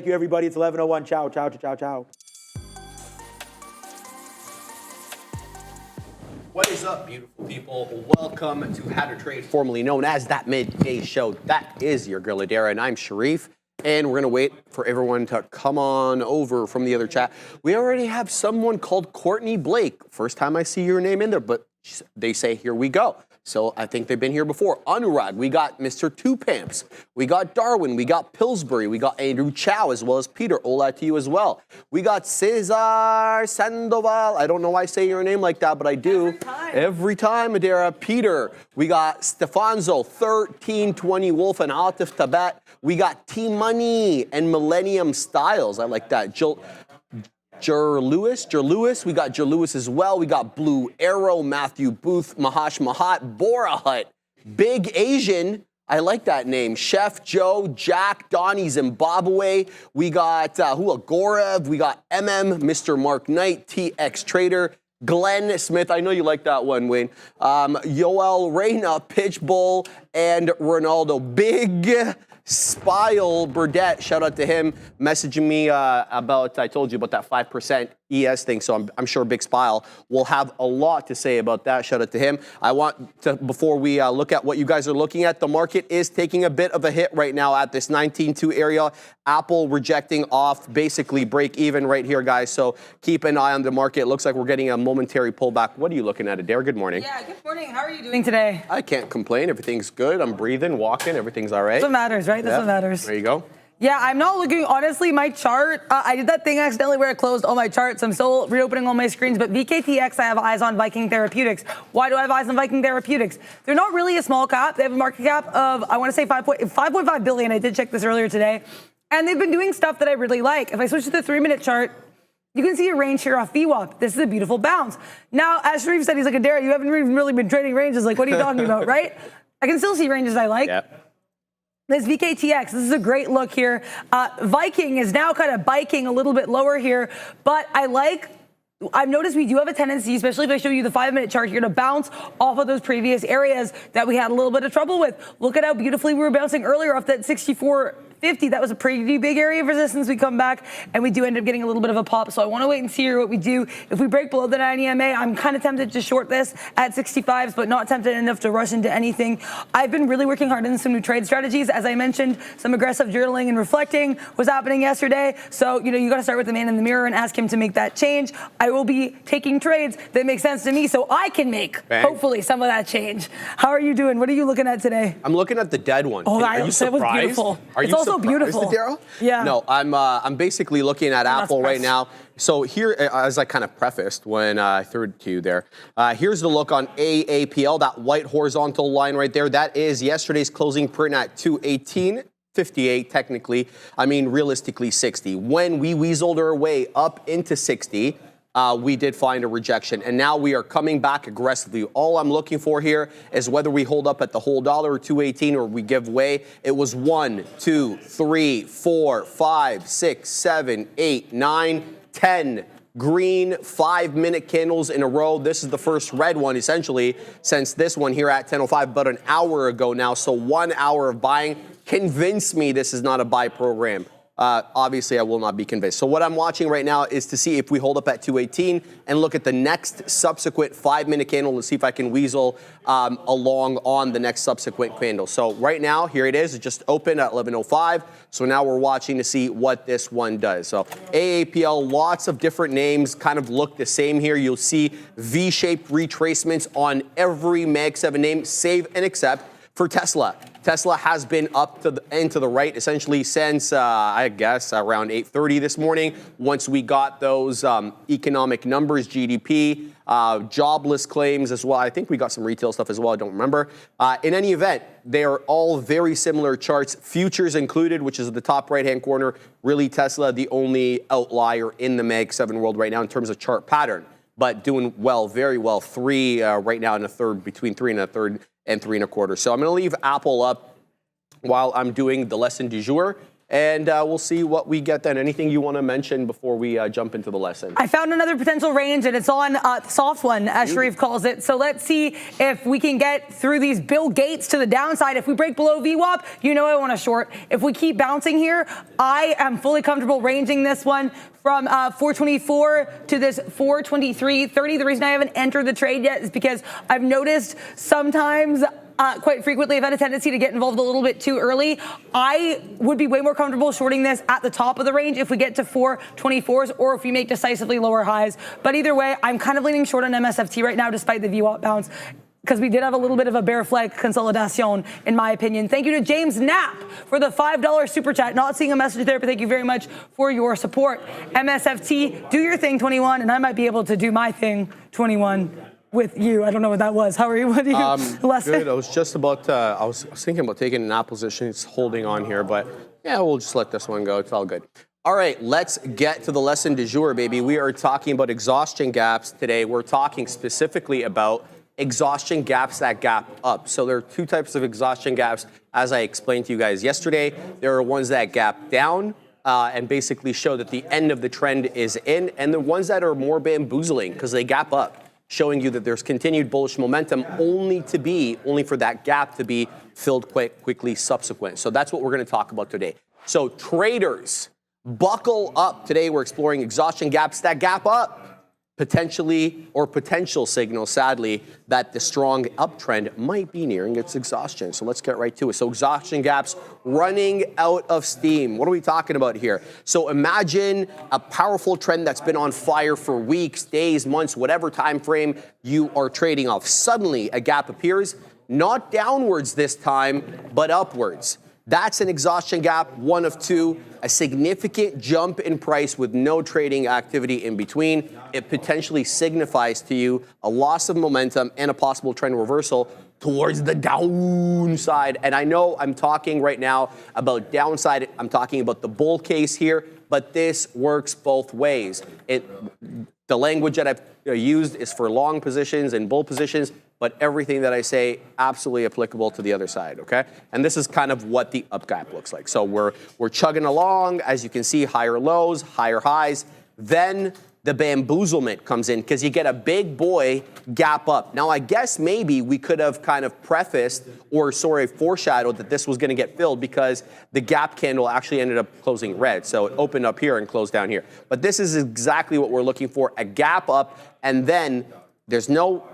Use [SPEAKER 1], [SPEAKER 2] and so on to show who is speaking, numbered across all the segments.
[SPEAKER 1] you, everybody. It's 11:01. Ciao, ciao, ciao, ciao.
[SPEAKER 2] What is up, beautiful people? Welcome to How to Trade, formerly known as That Midday Show. That is your girl Adara, and I'm Sharif. And we're going to wait for everyone to come on over from the other chat. We already have someone called Courtney Blake. First time I see your name in there, but they say, here we go. So I think they've been here before. Anurag, we got Mr. Two Pamps. We got Darwin. We got Pillsbury. We got Andrew Chow as well as Peter. Hola to you as well. We got Cesar Sandoval. I don't know why I say your name like that, but I do. Every time, Adara. Peter. We got Stefanzo, 1320 Wolf, and Atif Tabat. We got T-Money and Millennium Styles. I like that. Jer Lewis, we got Jer Lewis as well. We got Blue Arrow, Matthew Booth, Mahash Mahat, Bora Hut, Big Asian, I like that name, Chef Joe, Jack, Donnie, Zimbabwe. We got Gorev, we got Mr. Mark Knight, TX Trader, Glenn Smith, I know you like that one, Wayne. Yoel Reyna, Pitchbull, and Ronaldo. Big Spile Burdette, shout out to him, messaging me about, I told you about that 5% ES thing, so I'm sure Big Spile will have a lot to say about that. Shout out to him. I want to, before we look at what you guys are looking at, the market is taking a bit of a hit right now at this 19.2 area. Apple rejecting off, basically break even right here, guys, so keep an eye on the market. It looks like we're getting a momentary pullback. What are you looking at, Adair? Good morning.
[SPEAKER 3] Yeah, good morning. How are you doing today?
[SPEAKER 2] I can't complain. Everything's good. I'm breathing, walking. Everything's all right.
[SPEAKER 3] That's what matters, right? That's what matters.
[SPEAKER 2] There you go.
[SPEAKER 3] Yeah, I'm not looking, honestly, my chart, I did that thing accidentally where I closed all my charts. I'm still reopening all my screens, but VKTX, I have eyes on Viking Therapeutics. Why do I have eyes on Viking Therapeutics? They're not really a small cap. They have a market cap of, I want to say 5.5 billion. I did check this earlier today. And they've been doing stuff that I really like. If I switch to the 3-minute chart, you can see a range here off VWAP. This is a beautiful bounce. Now, as Sharif said, he's like, Adara, you haven't even really been trading ranges. Like, what are you talking about, right? I can still see ranges I like.
[SPEAKER 2] Yep.
[SPEAKER 3] This VKTX, this is a great look here. Viking is now kind of biking a little bit lower here, but I've noticed we do have a tendency, especially if I show you the 5-minute chart here, to bounce off of those previous areas that we had a little bit of trouble with. Look at how beautifully we were bouncing earlier off that 64.50. That was a pretty big area of resistance. We come back and we do end up getting a little bit of a pop. So I want to wait and see here what we do. If we break below the 90 MA, I'm kind of tempted to short this at 65s, but not tempted enough to rush into anything. I've been really working hard on some new trade strategies. As I mentioned, some aggressive journaling and reflecting was happening yesterday. So, you got to start with the man in the mirror and ask him to make that change. I will be taking trades that make sense to me so I can make, hopefully, some of that change. How are you doing? What are you looking at today?
[SPEAKER 2] I'm looking at the dead one.
[SPEAKER 3] Oh,
[SPEAKER 2] are you surprised?
[SPEAKER 3] That was beautiful.
[SPEAKER 2] Are you
[SPEAKER 3] also beautiful.
[SPEAKER 2] Daryl?
[SPEAKER 3] Yeah.
[SPEAKER 2] No, I'm basically looking at Apple right now. So here, as I kind of prefaced when I threw it to you there, here's the look on AAPL, that white horizontal line right there. That is yesterday's closing print at 218.58 technically. I mean, realistically 60. When we weaseled our way up into 60, we did find a rejection, and now we are coming back aggressively. All I'm looking for here is whether we hold up at the whole dollar or 218 or we give way. It was 1, 2, 3, 4, 5, 6, 7, 8, 9, 10 green 5-minute candles in a row. This is the first red one, essentially, since this one here at 10:05, about an hour ago now. So 1 hour of buying. Convince me this is not a buy program. Obviously, I will not be convinced. So what I'm watching right now is to see if we hold up at 218 and look at the next subsequent 5-minute candle to see if I can weasel along on the next subsequent candle. So right now, here it is. It just opened at 11:05. So now we're watching to see what this one does. So AAPL, lots of different names kind of look the same here. You'll see V-shaped retracements on every Mag 7 name, save and except for Tesla. Tesla has been up to the and to the right essentially since, I guess, around 8:30 this morning. Once we got those economic numbers, GDP, jobless claims as well. I think we got some retail stuff as well. I don't remember. In any event, they are all very similar charts, futures included, which is at the top right-hand corner. Really, Tesla, the only outlier in the Mag 7 world right now in terms of chart pattern, but doing well, very well. 3 right now in a third, between 3 and a third and 3 1/4. So I'm going to leave Apple up while I'm doing the lesson du jour. and we'll see what we get then. Anything you want to mention before we jump into the lesson?
[SPEAKER 3] I found another potential range, and it's on the soft one, as Sharif calls it. So let's see if we can get through these Bill Gates to the downside. If we break below VWAP, you know I want to short. If we keep bouncing here, I am fully comfortable ranging this one from 424 to this 423.30. The reason I haven't entered the trade yet is because I've noticed sometimes, quite frequently, I've had a tendency to get involved a little bit too early. I would be way more comfortable shorting this at the top of the range if we get to 424s or if we make decisively lower highs. But either way, I'm kind of leaning short on MSFT right now despite the VWAP bounce, because we did have a little bit of a bear flag consolidation, in my opinion. Thank you to James Knapp for the $5 super chat. Not seeing a message there, but thank you very much for your support. MSFT, do your thing, 21, and I might be able to do my thing, 21, with you. I don't know what that was. How are you? What do you, Lester?
[SPEAKER 2] Good. I was just about, I was thinking about taking an out position. It's holding on here, but yeah, we'll just let this one go. It's all good. All right, let's get to the lesson du jour, baby. We are talking about exhaustion gaps today. We're talking specifically about exhaustion gaps that gap up. So there are two types of exhaustion gaps, as I explained to you guys yesterday. There are ones that gap down and basically show that the end of the trend is in, and the ones that are more bamboozling because they gap up, showing you that there's continued bullish momentum only for that gap to be filled quite quickly subsequent. So that's what we're going to talk about today. So traders, buckle up. Today we're exploring exhaustion gaps that gap up. Potential signals, sadly, that the strong uptrend might be nearing its exhaustion. So let's get right to it. So exhaustion gaps running out of steam. What are we talking about here? So imagine a powerful trend that's been on fire for weeks, days, months, whatever time frame you are trading off. Suddenly a gap appears, not downwards this time, but upwards. That's an exhaustion gap, one of two, a significant jump in price with no trading activity in between. It potentially signifies to you a loss of momentum and a possible trend reversal towards the downside. And I know I'm talking right now about downside. I'm talking about the bull case here, but this works both ways. The language that I've used is for long positions and bull positions, but everything that I say absolutely applicable to the other side, okay? And this is kind of what the up gap looks like. So we're chugging along, as you can see, higher lows, higher highs. Then the bamboozlement comes in because you get a big boy gap up. Now, I guess maybe we could have kind of prefaced or foreshadowed that this was going to get filled because the gap candle actually ended up closing red. So it opened up here and closed down here. But this is exactly what we're looking for, a gap up, and then there's no,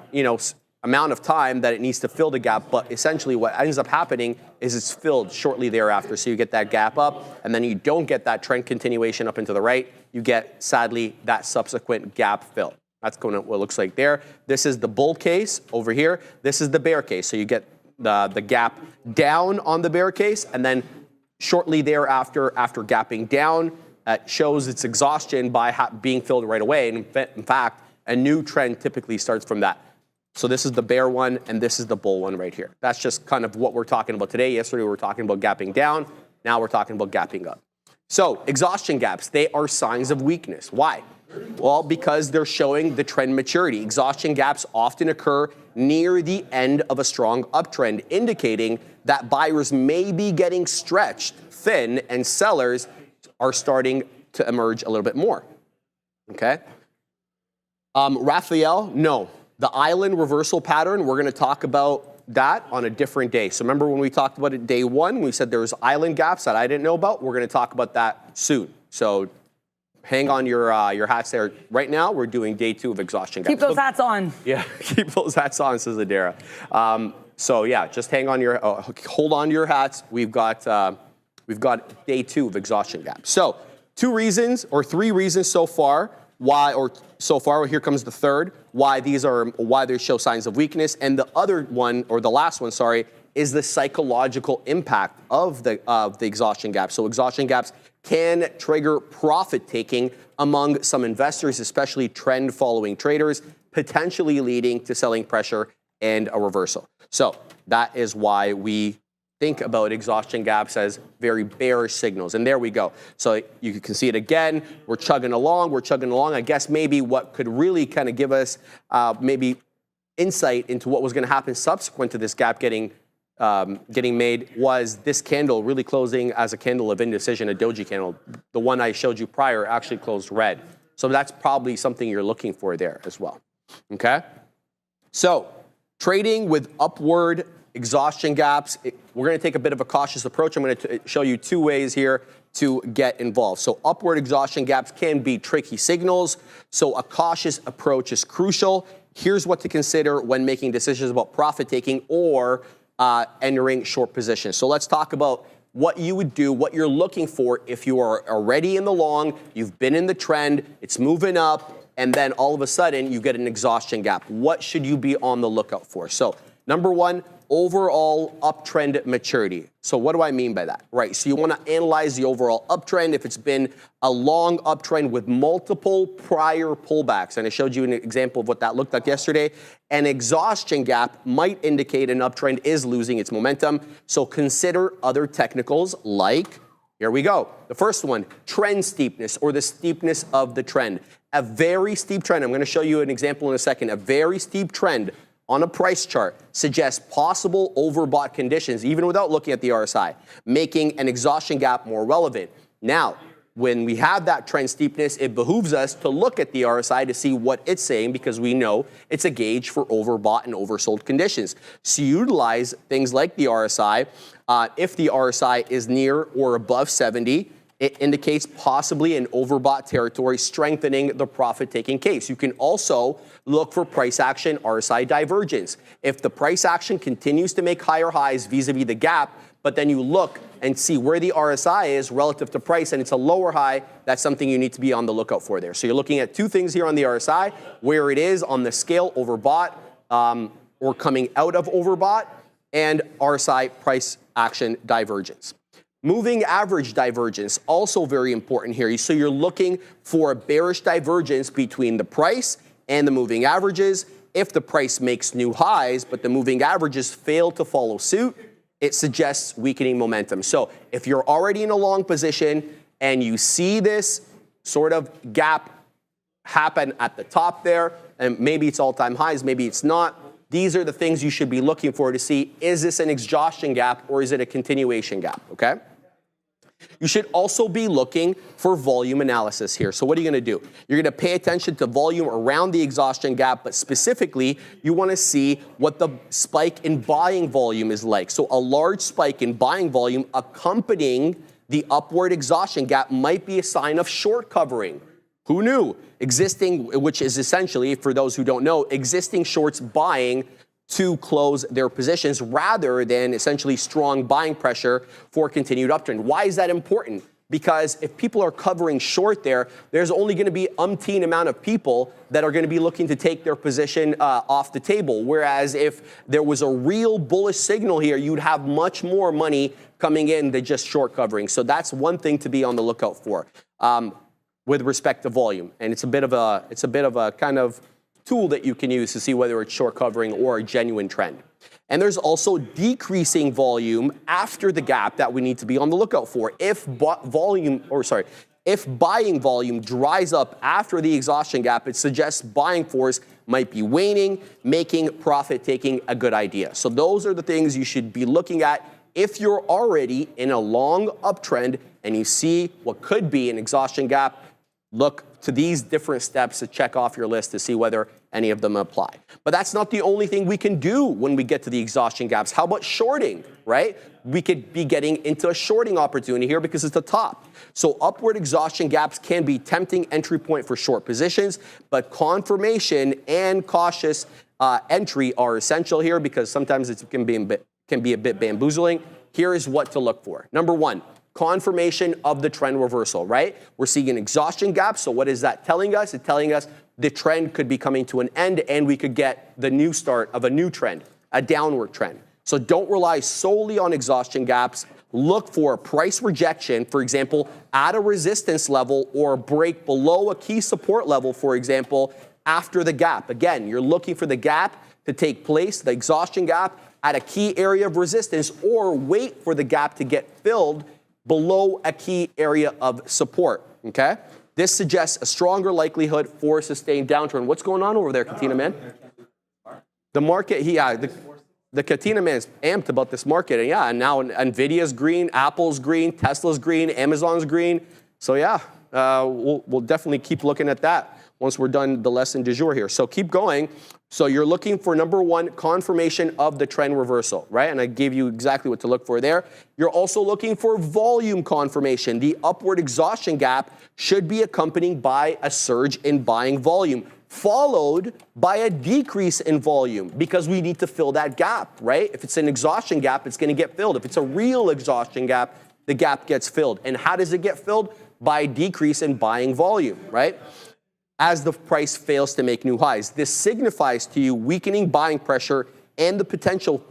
[SPEAKER 2] amount of time that it needs to fill the gap, but essentially what ends up happening is it's filled shortly thereafter. So you get that gap up, and then you don't get that trend continuation up into the right. You get, sadly, that subsequent gap fill. That's what it looks like there. This is the bull case over here. This is the bear case. So you get the gap down on the bear case, and then shortly thereafter, after gapping down, shows its exhaustion by being filled right away. And in fact, a new trend typically starts from that. So this is the bear one, and this is the bull one right here. That's just kind of what we're talking about today. Yesterday we were talking about gapping down. Now we're talking about gapping up. So exhaustion gaps, they are signs of weakness. Why? Well, because they're showing the trend maturity. Exhaustion gaps often occur near the end of a strong uptrend, indicating that buyers may be getting stretched thin and sellers are starting to emerge a little bit more. Okay? Raphael, no. The island reversal pattern, we're going to talk about that on a different day. So remember when we talked about it day one, we said there was island gaps that I didn't know about. We're going to talk about that soon. So hang on your hats there. Right now, we're doing day two of exhaustion gaps.
[SPEAKER 3] Keep those hats on.
[SPEAKER 2] Yeah, keep those hats on, says Adara. So yeah, just hang on hold on to your hats. We've got day two of exhaustion gaps. So three reasons so far here comes the third, why they show signs of weakness. And the other one, or the last one, is the psychological impact of the exhaustion gap. So exhaustion gaps can trigger profit taking among some investors, especially trend following traders, potentially leading to selling pressure and a reversal. So that is why we think about exhaustion gaps as very bearish signals. And there we go. So you can see it again. We're chugging along. I guess maybe what could really kind of give us maybe insight into what was going to happen subsequent to this gap getting getting made was this candle really closing as a candle of indecision, a doji candle. The one I showed you prior actually closed red. So that's probably something you're looking for there as well, okay? So trading with upward exhaustion gaps, we're going to take a bit of a cautious approach. I'm going to show you 2 ways here to get involved. So upward exhaustion gaps can be tricky signals. So a cautious approach is crucial. Here's what to consider when making decisions about profit taking or entering short positions. So let's talk about what you would do, what you're looking for if you are already in the long, you've been in the trend, it's moving up, and then all of a sudden you get an exhaustion gap. What should you be on the lookout for? So number 1, overall uptrend maturity. So what do I mean by that? Right, so you want to analyze the overall uptrend if it's been a long uptrend with multiple prior pullbacks. And I showed you an example of what that looked like yesterday. An exhaustion gap might indicate an uptrend is losing its momentum. So consider other technicals like, here we go. The first one, trend steepness or the steepness of the trend. A very steep trend, I'm going to show you an example in a second, a very steep trend on a price chart suggests possible overbought conditions, even without looking at the RSI, making an exhaustion gap more relevant. Now, when we have that trend steepness, it behooves us to look at the RSI to see what it's saying because we know it's a gauge for overbought and oversold conditions. So utilize things like the RSI. If the RSI is near or above 70, it indicates possibly an overbought territory, strengthening the profit-taking case. You can also look for price action RSI divergence. If the price action continues to make higher highs vis-a-vis the gap, but then you look and see where the RSI is relative to price and it's a lower high, that's something you need to be on the lookout for there. So you're looking at 2 things here on the RSI, where it is on the scale overbought or coming out of overbought, and RSI price action divergence. Moving average divergence, also very important here. So you're looking for a bearish divergence between the price and the moving averages. If the price makes new highs, but the moving averages fail to follow suit, it suggests weakening momentum. So if you're already in a long position and you see this sort of gap happen at the top there, and maybe it's all-time highs, maybe it's not, these are the things you should be looking for to see, is this an exhaustion gap or is it a continuation gap, okay? You should also be looking for volume analysis here. So what are you going to do? You're going to pay attention to volume around the exhaustion gap, but specifically, you want to see what the spike in buying volume is like. So a large spike in buying volume accompanying the upward exhaustion gap might be a sign of short covering. Who knew? Existing, which is essentially, for those who don't know, existing shorts buying to close their positions rather than essentially strong buying pressure for continued uptrend. Why is that important? Because if people are covering short there, there's only going to be umpteen amount of people that are going to be looking to take their position off the table. Whereas if there was a real bullish signal here, you'd have much more money coming in than just short covering. So that's one thing to be on the lookout for with respect to volume. And it's a bit of a kind of tool that you can use to see whether it's short covering or a genuine trend. And there's also decreasing volume after the gap that we need to be on the lookout for. If buying volume dries up after the exhaustion gap, it suggests buying force might be waning, making profit taking a good idea. So those are the things you should be looking at if you're already in a long uptrend and you see what could be an exhaustion gap. Look to these different steps to check off your list to see whether any of them apply. But that's not the only thing we can do when we get to the exhaustion gaps. How about shorting, right? We could be getting into a shorting opportunity here because it's the top. So upward exhaustion gaps can be tempting entry point for short positions, but confirmation and cautious entry are essential here because sometimes it can be a bit bamboozling. Here is what to look for. Number 1. Confirmation of the trend reversal, right? We're seeing an exhaustion gap. So what is that telling us? It's telling us the trend could be coming to an end and we could get the new start of a new trend, a downward trend. So don't rely solely on exhaustion gaps. Look for a price rejection, for example, at a resistance level or a break below a key support level, for example, after the gap. Again, you're looking for the gap to take place, the exhaustion gap, at a key area of resistance, or wait for the gap to get filled below a key area of support, okay? This suggests a stronger likelihood for a sustained downturn. What's going on over there, Katina, man? The market, the Katina man's amped about this market. And yeah, and now Nvidia's green, Apple's green, Tesla's green, Amazon's green. So yeah, we'll definitely keep looking at that once we're done the lesson du jour here. So keep going. So you're looking for, number one, confirmation of the trend reversal, right? And I gave you exactly what to look for there. You're also looking for volume confirmation. The upward exhaustion gap should be accompanied by a surge in buying volume, followed by a decrease in volume, because we need to fill that gap, right? If it's an exhaustion gap, it's going to get filled. If it's a real exhaustion gap, the gap gets filled. And how does it get filled? By a decrease in buying volume, right? As the price fails to make new highs. This signifies to you weakening buying pressure and the potential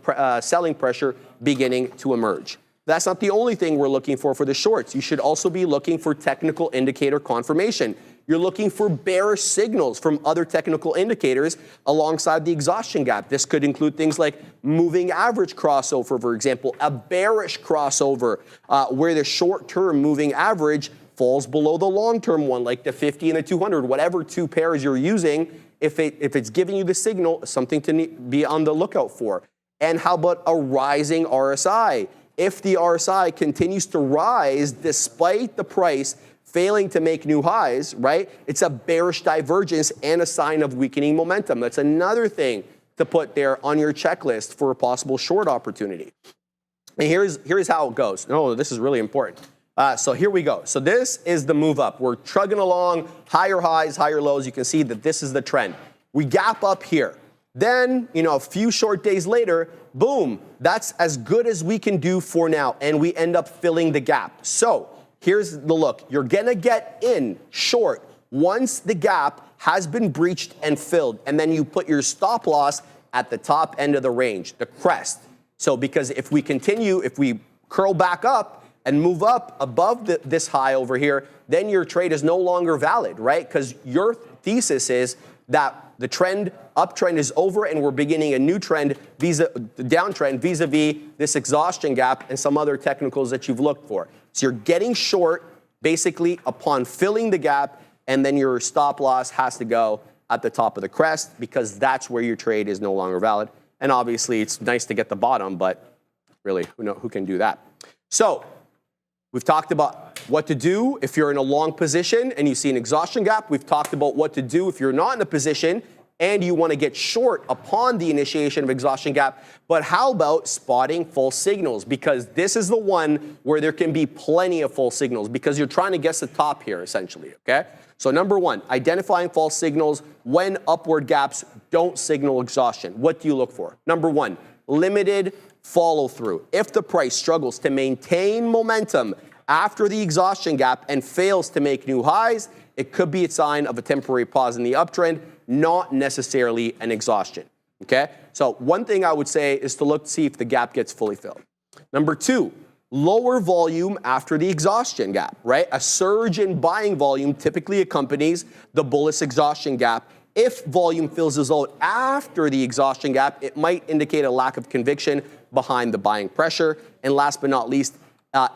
[SPEAKER 2] selling pressure beginning to emerge. That's not the only thing we're looking for the shorts. You should also be looking for technical indicator confirmation. You're looking for bearish signals from other technical indicators alongside the exhaustion gap. This could include things like moving average crossover, for example, a bearish crossover where the short-term moving average falls below the long-term one, like the 50 and the 200, whatever two pairs you're using. If it's giving you the signal, something to be on the lookout for. And how about a rising RSI? If the RSI continues to rise despite the price failing to make new highs, right? It's a bearish divergence and a sign of weakening momentum. That's another thing to put there on your checklist for a possible short opportunity. And here's how it goes. Oh, this is really important. So here we go. So this is the move up. We're chugging along, higher highs, higher lows. You can see that this is the trend. We gap up here. Then, a few short days later, boom, that's as good as we can do for now. And we end up filling the gap. So here's the look. You're going to get in short once the gap has been breached and filled. And then you put your stop loss at the top end of the range, the crest. So because if we curl back up, and move up above this high over here, then your trade is no longer valid, right? Because your thesis is that the uptrend is over and we're beginning a new trend, downtrend vis-a-vis this exhaustion gap and some other technicals that you've looked for. So you're getting short basically upon filling the gap, and then your stop loss has to go at the top of the crest because that's where your trade is no longer valid. And obviously it's nice to get the bottom, but really who can do that? So we've talked about what to do if you're in a long position and you see an exhaustion gap. We've talked about what to do if you're not in a position and you want to get short upon the initiation of exhaustion gap. But how about spotting false signals? Because this is the one where there can be plenty of false signals because you're trying to guess the top here, essentially, okay? So number one, identifying false signals when upward gaps don't signal exhaustion. What do you look for? Number one, limited follow through. If the price struggles to maintain momentum after the exhaustion gap and fails to make new highs, it could be a sign of a temporary pause in the uptrend, not necessarily an exhaustion. Okay? So one thing I would say is to look to see if the gap gets fully filled. Number two, lower volume after the exhaustion gap, right? A surge in buying volume typically accompanies the bullish exhaustion gap. If volume fills out after the exhaustion gap, it might indicate a lack of conviction behind the buying pressure. And last but not least,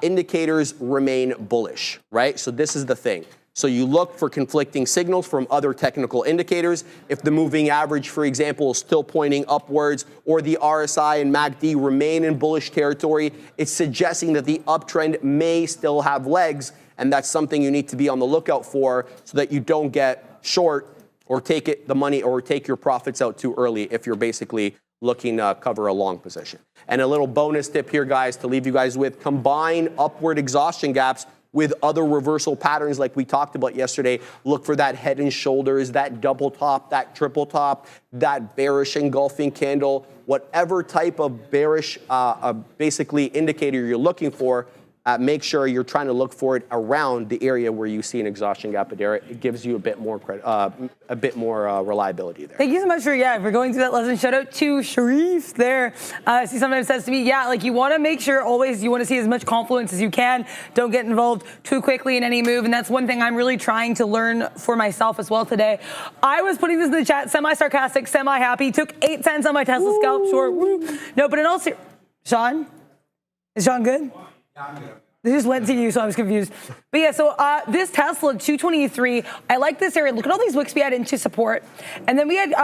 [SPEAKER 2] indicators remain bullish, right? So this is the thing. So you look for conflicting signals from other technical indicators. If the moving average, for example, is still pointing upwards, or the RSI and MACD remain in bullish territory, it's suggesting that the uptrend may still have legs. And that's something you need to be on the lookout for so that you don't get short or take the money or take your profits out too early if you're basically looking to cover a long position. And a little bonus tip here, guys, to leave you guys with: combine upward exhaustion gaps with other reversal patterns like we talked about yesterday. Look for that head and shoulders, that double top, that triple top, that bearish engulfing candle, whatever type of bearish basically indicator you're looking for. Make sure you're trying to look for it around the area where you see an exhaustion gap. It gives you a bit more reliability there.
[SPEAKER 3] Thank you so much for going through that lesson. Shout out to Sharif there. He sometimes says to me, like you want to make sure always you want to see as much confluence as you can. Don't get involved too quickly in any move. And that's one thing I'm really trying to learn for myself as well today. I was putting this in the chat, semi-sarcastic, semi-happy. Took 8 cents on my Tesla scalp. Sure. Woo. No, but in all seriousness, Sean? Is Sean good? They just went to you, so I was confused. But yeah, so this Tesla 223, I like this area. Look at all these wicks we had into support. And then we had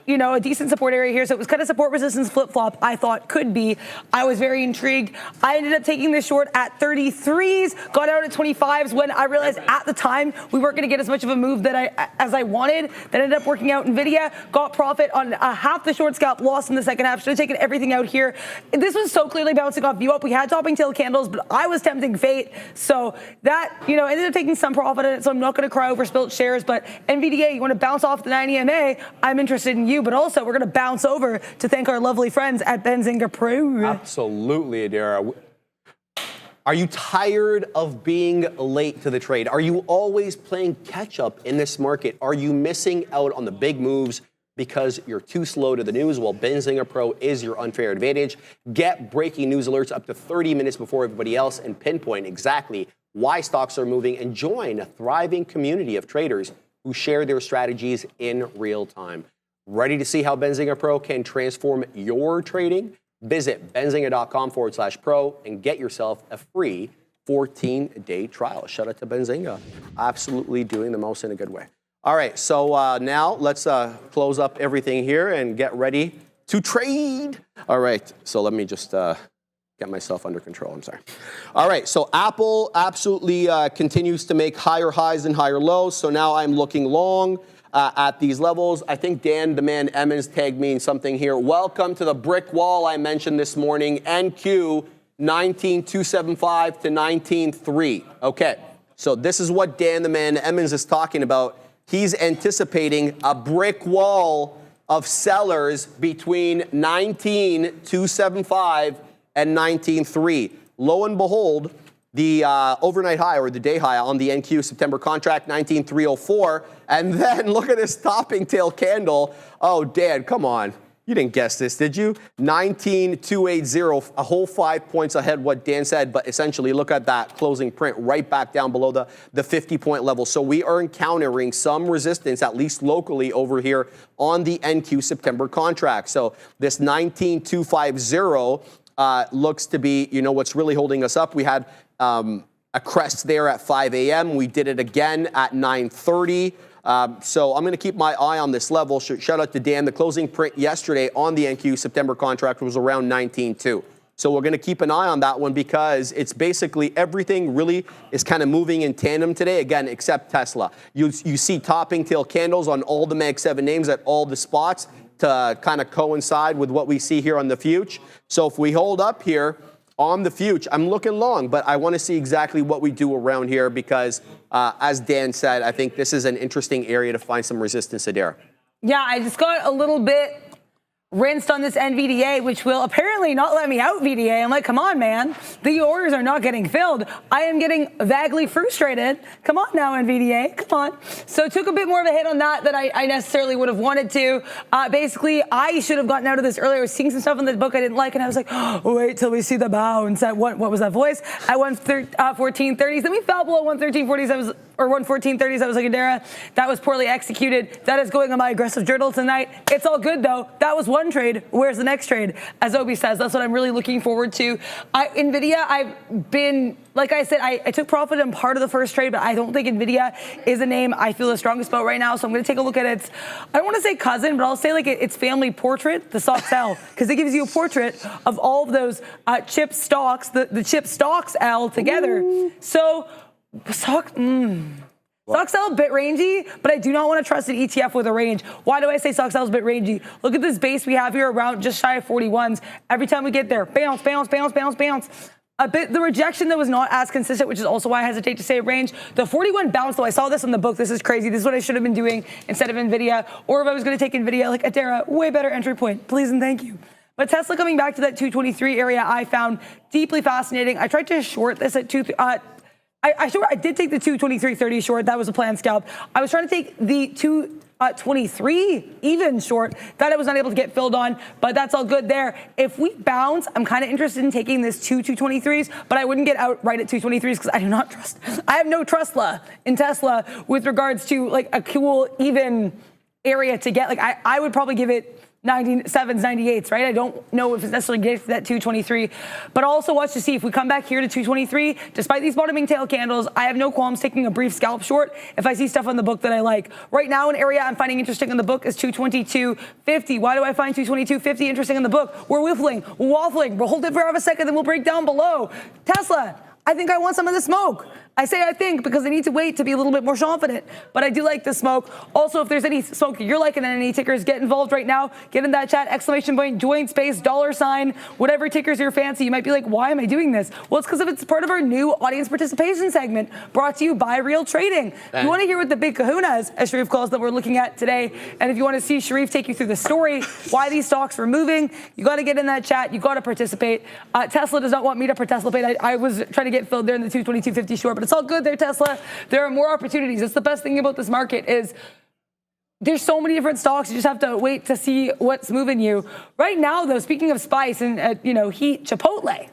[SPEAKER 3] you know, a decent support area here. So it was kind of support resistance flip-flop, I thought could be. I was very intrigued. I ended up taking this short at 33s, got out at 25s when I realized at the time we weren't going to get as much of a move as I wanted. That ended up working out. NVIDIA got profit on half the short scalp, lost in the second half. Should have taken everything out here. This was so clearly bouncing off view up. We had topping tail candles, but I was tempting fate. So that, you know, ended up taking some profit in it. So I'm not going to cry over spilt shares. But NVDA, you want to bounce off the 90 MA? I'm interested in you. But also, we're going to bounce over to thank our lovely friends at Benzinga Pro.
[SPEAKER 2] Absolutely, Adara. Are you tired of being late to the trade? Are you always playing catch up in this market? Are you missing out on the big moves because you're too slow to the news? Well, Benzinga Pro is your unfair advantage. Get breaking news alerts up to 30 minutes before everybody else and pinpoint exactly why stocks are moving, and join a thriving community of traders who share their strategies in real time. Ready to see how Benzinga Pro can transform your trading? Visit benzinga.com/pro and get yourself a free 14-day trial. Shout out to Benzinga. Absolutely doing the most in a good way. All right, so now let's close up everything here and get ready to trade. All right, so let me just get myself under control. I'm sorry. All right, so Apple absolutely continues to make higher highs and higher lows. So now I'm looking long at these levels. I think Dan, the man Emmons, tagged me in something here. Welcome to the brick wall I mentioned this morning, NQ 19,275 to 19,300. Okay, so this is what Dan, the man Emmons, is talking about. He's anticipating a brick wall of sellers between 19,275 and 19,300. Lo and behold, the overnight high or the day high on the NQ September contract, 19,304. And then look at this topping tail candle. Oh, Dan, come on. You didn't guess this, did you? 19,280, a whole 5 points ahead what Dan said, but essentially look at that closing print right back down below the 50-point level. So we are encountering some resistance, at least locally over here on the NQ September contract. So this 19,250 looks to be, you know, what's really holding us up. We had a crest there at 5 a.m. We did it again at 9:30. So I'm going to keep my eye on this level. Shout out to Dan. The closing print yesterday on the NQ September contract was around 19.2. So we're going to keep an eye on that one because it's basically everything really is kind of moving in tandem today, again, except Tesla. You see topping tail candles on all the Mag 7 names at all the spots to kind of coincide with what we see here on the future. So if we hold up here on the future, I'm looking long, but I want to see exactly what we do around here because, as Dan said, I think this is an interesting area to find some resistance, Adara.
[SPEAKER 3] Yeah, I just got a little bit rinsed on this NVDA, which will apparently not let me out VDA. I'm like, come on, man. The orders are not getting filled. I am getting vaguely frustrated. Come on now, NVDA. Come on. So took a bit more of a hit on that than I necessarily would have wanted to. Basically, I should have gotten out of this earlier. I was seeing some stuff in the book I didn't like, and I was like, oh, wait till we see the bounce. At what was that voice? At 1430s. Then we fell below 11340s. Or 11430s. I was like, Adara, that was poorly executed. That is going on my aggressive journal tonight. It's all good, though. That was one trade. Where's the next trade? As Obi says, that's what I'm really looking forward to. NVIDIA, I've been, like I said, I took profit in part of the first trade, but I don't think NVIDIA is a name I feel the strongest about right now. So I'm going to take a look at its, I don't want to say cousin, but I'll say like its family portrait, the SOXL, because it gives you a portrait of all of those chip stocks, the chip stocks L together. Ooh. So SOXL a bit rangy, but I do not want to trust an ETF with a range. Why do I say SOXL is a bit rangy? Look at this base we have here around just shy of 41s. Every time we get there, bounce, bounce, bounce, bounce, bounce. A bit the rejection that was not as consistent, which is also why I hesitate to say range. The 41 bounce, though, I saw this in the book. This is crazy. This is what I should have been doing instead of NVIDIA. Or if I was going to take NVIDIA, like Adara, way better entry point. Please and thank you. But Tesla coming back to that 223 area, I found deeply fascinating. I tried to short this at I did take the 223.30 short. That was a planned scalp. I was trying to take the 223 even short. That I was not able to get filled on, but that's all good there. If we bounce, I'm kind of interested in taking this 223s, but I wouldn't get out right at 223s because I do not trust. I have no trust in Tesla with regards to like a cool even area to get. Like I would probably give it 97s, 98s, right? I don't know if it's necessarily gets to that 223, but also watch to see if we come back here to 223, despite these bottoming tail candles, I have no qualms taking a brief scalp short if I see stuff on the book that I like. Right now, an area I'm finding interesting in the book is 222.50. Why do I find 222.50 interesting in the book? We're waffling, we'll hold it for a second, then we'll break down below. Tesla, I think I want some of the smoke. I say I think because I need to wait to be a little bit more confident, but I do like the smoke. Also, if there's any smoke you're liking and any tickers, get involved right now. Get in that chat, exclamation point, join space, $, whatever tickers you're fancy. You might be like, why am I doing this? Well, it's because it's part of our new audience participation segment brought to you by Real Trading. If you want to hear what the big kahunas, as Sharif calls, that we're looking at today, and if you want to see Sharif take you through the story, why these stocks were moving, you got to get in that chat. You got to participate. Tesla does not want me to participate. I was trying to get filled there in the 222.50 short, but it's all good there, Tesla. There are more opportunities. That's the best thing about this market is there's so many different stocks. You just have to wait to see what's moving you. Right now, though, speaking of spice and, heat, Chipotle.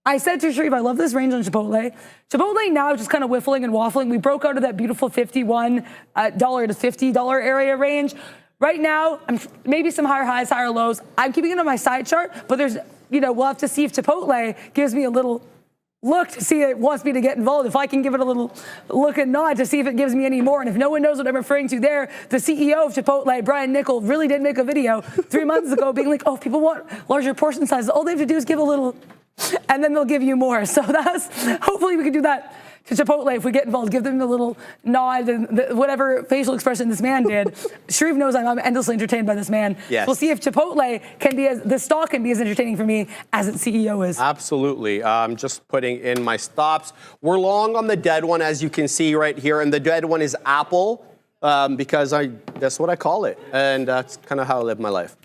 [SPEAKER 3] I said to Sharif, I love this range on Chipotle. Chipotle now just kind of whiffling and waffling. We broke out of that beautiful $51 to $50 area range. Right now, maybe some higher highs, higher lows. I'm keeping it on my side chart, but there's, we'll have to see if Chipotle gives me a little look to see if it wants me to get involved. If I can give it a little look and nod to see if it gives me any more. And if no one knows what I'm referring to there, the CEO of Chipotle, Brian Nichol, really did make a video 3 months ago being like, oh, people want larger portion sizes. All they have to do is give a little, and then they'll give you more. So hopefully we can do that to Chipotle if we get involved. Give them a little nod and whatever facial expression this man did. Sharif knows I'm endlessly entertained by this man.
[SPEAKER 2] Yes.
[SPEAKER 3] We'll see if Chipotle the stock can be as entertaining for me as its CEO is.
[SPEAKER 2] Absolutely. I'm just putting in my stops. We're long on the dead one, as you can see right here, and the dead one is Apple because that's what I call it, and that's kind of how I live my life.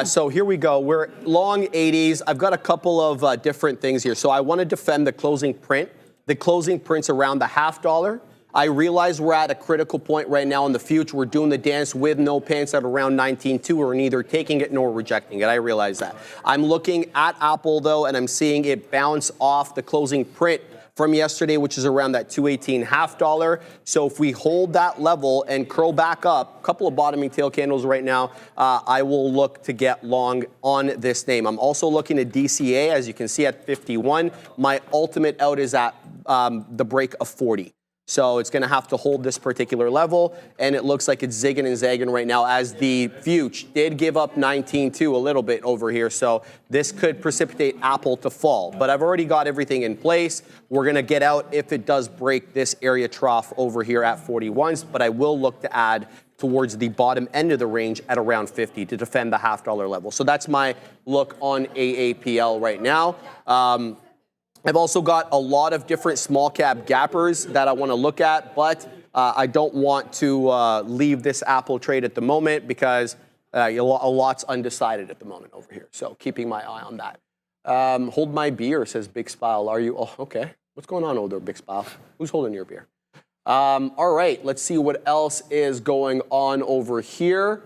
[SPEAKER 2] So here we go. We're long 80s. I've got a couple of different things here. So I want to defend the closing print. The closing print's around the $0.50. I realize we're at a critical point right now in the future. We're doing the dance with no pants at around 19.2. We're neither taking it nor rejecting it. I realize that. I'm looking at Apple, though, and I'm seeing it bounce off the closing print from yesterday, which is around that $218.50. So if we hold that level and curl back up, a couple of bottoming tail candles right now, I will look to get long on this name. I'm also looking at DCA, as you can see at 51. My ultimate out is at the break of 40. So it's going to have to hold this particular level, and it looks like it's zigging and zagging right now as the future did give up 19.2 a little bit over here. So this could precipitate Apple to fall. But I've already got everything in place. We're going to get out if it does break this area trough over here at 41s, but I will look to add towards the bottom end of the range at around 50 to defend the $0.50 level. So that's my look on AAPL right now. I've also got a lot of different small cap gappers that I want to look at, but I don't want to leave this Apple trade at the moment because a lot's undecided at the moment over here. So keeping my eye on that. Hold my beer, says Big Spile. Are you? Oh, okay. What's going on over there, Big Spile? Who's holding your beer? All right, let's see what else is going on over here.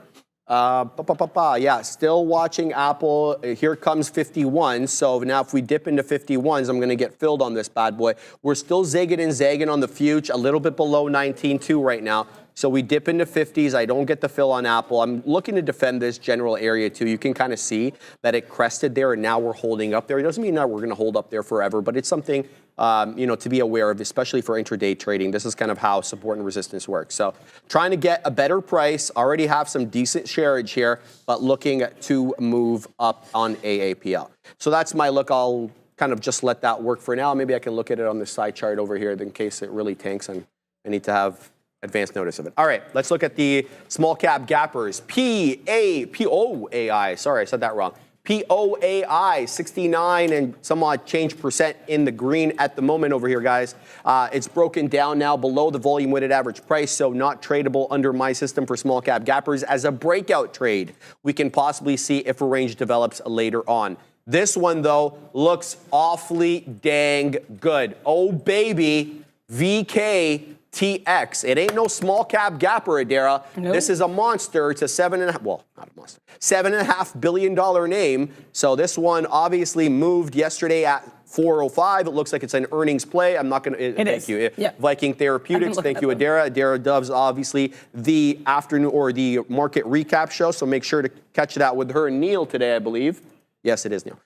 [SPEAKER 2] Yeah, still watching Apple. Here comes 51. So now if we dip into 51s, I'm going to get filled on this bad boy. We're still zigging and zagging on the future, a little bit below 19.2 right now. So we dip into 50s. I don't get the fill on Apple. I'm looking to defend this general area too. You can kind of see that it crested there, and now we're holding up there. It doesn't mean that we're going to hold up there forever, but it's something to be aware of, especially for intraday trading. This is kind of how support and resistance works. So trying to get a better price. Already have some decent shareage here, but looking to move up on AAPL. So that's my look. I'll kind of just let that work for now. Maybe I can look at it on the side chart over here in case it really tanks and I need to have advanced notice of it. All right, let's look at the small cap gappers. POAI, sorry, I said that wrong. POAI, 69 and some odd change percent in the green at the moment over here, guys. It's broken down now below the volume weighted average price, so not tradable under my system for small cap gappers. As a breakout trade, we can possibly see if a range develops later on. This one, though, looks awfully dang good. Oh, baby, VK. TX. It ain't no small cap gapper, Adara. Nope. This is a monster. It's a $7.5 billion name. So this one obviously moved yesterday at 405. It looks like it's an earnings play. I'm not going to. Thank you.
[SPEAKER 3] Yeah.
[SPEAKER 2] Viking Therapeutics. Thank you, Adara. Adara Dove's obviously the afternoon or the market recap show. So make sure to catch that with her and Neil today, I believe. Yes, it is Neil.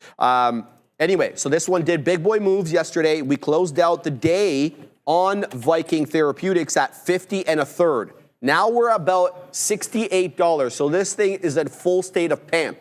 [SPEAKER 2] Anyway, so this one did big boy moves yesterday. We closed out the day on Viking Therapeutics at 50 1/3. Now we're about $68. So this thing is at full state of pamp.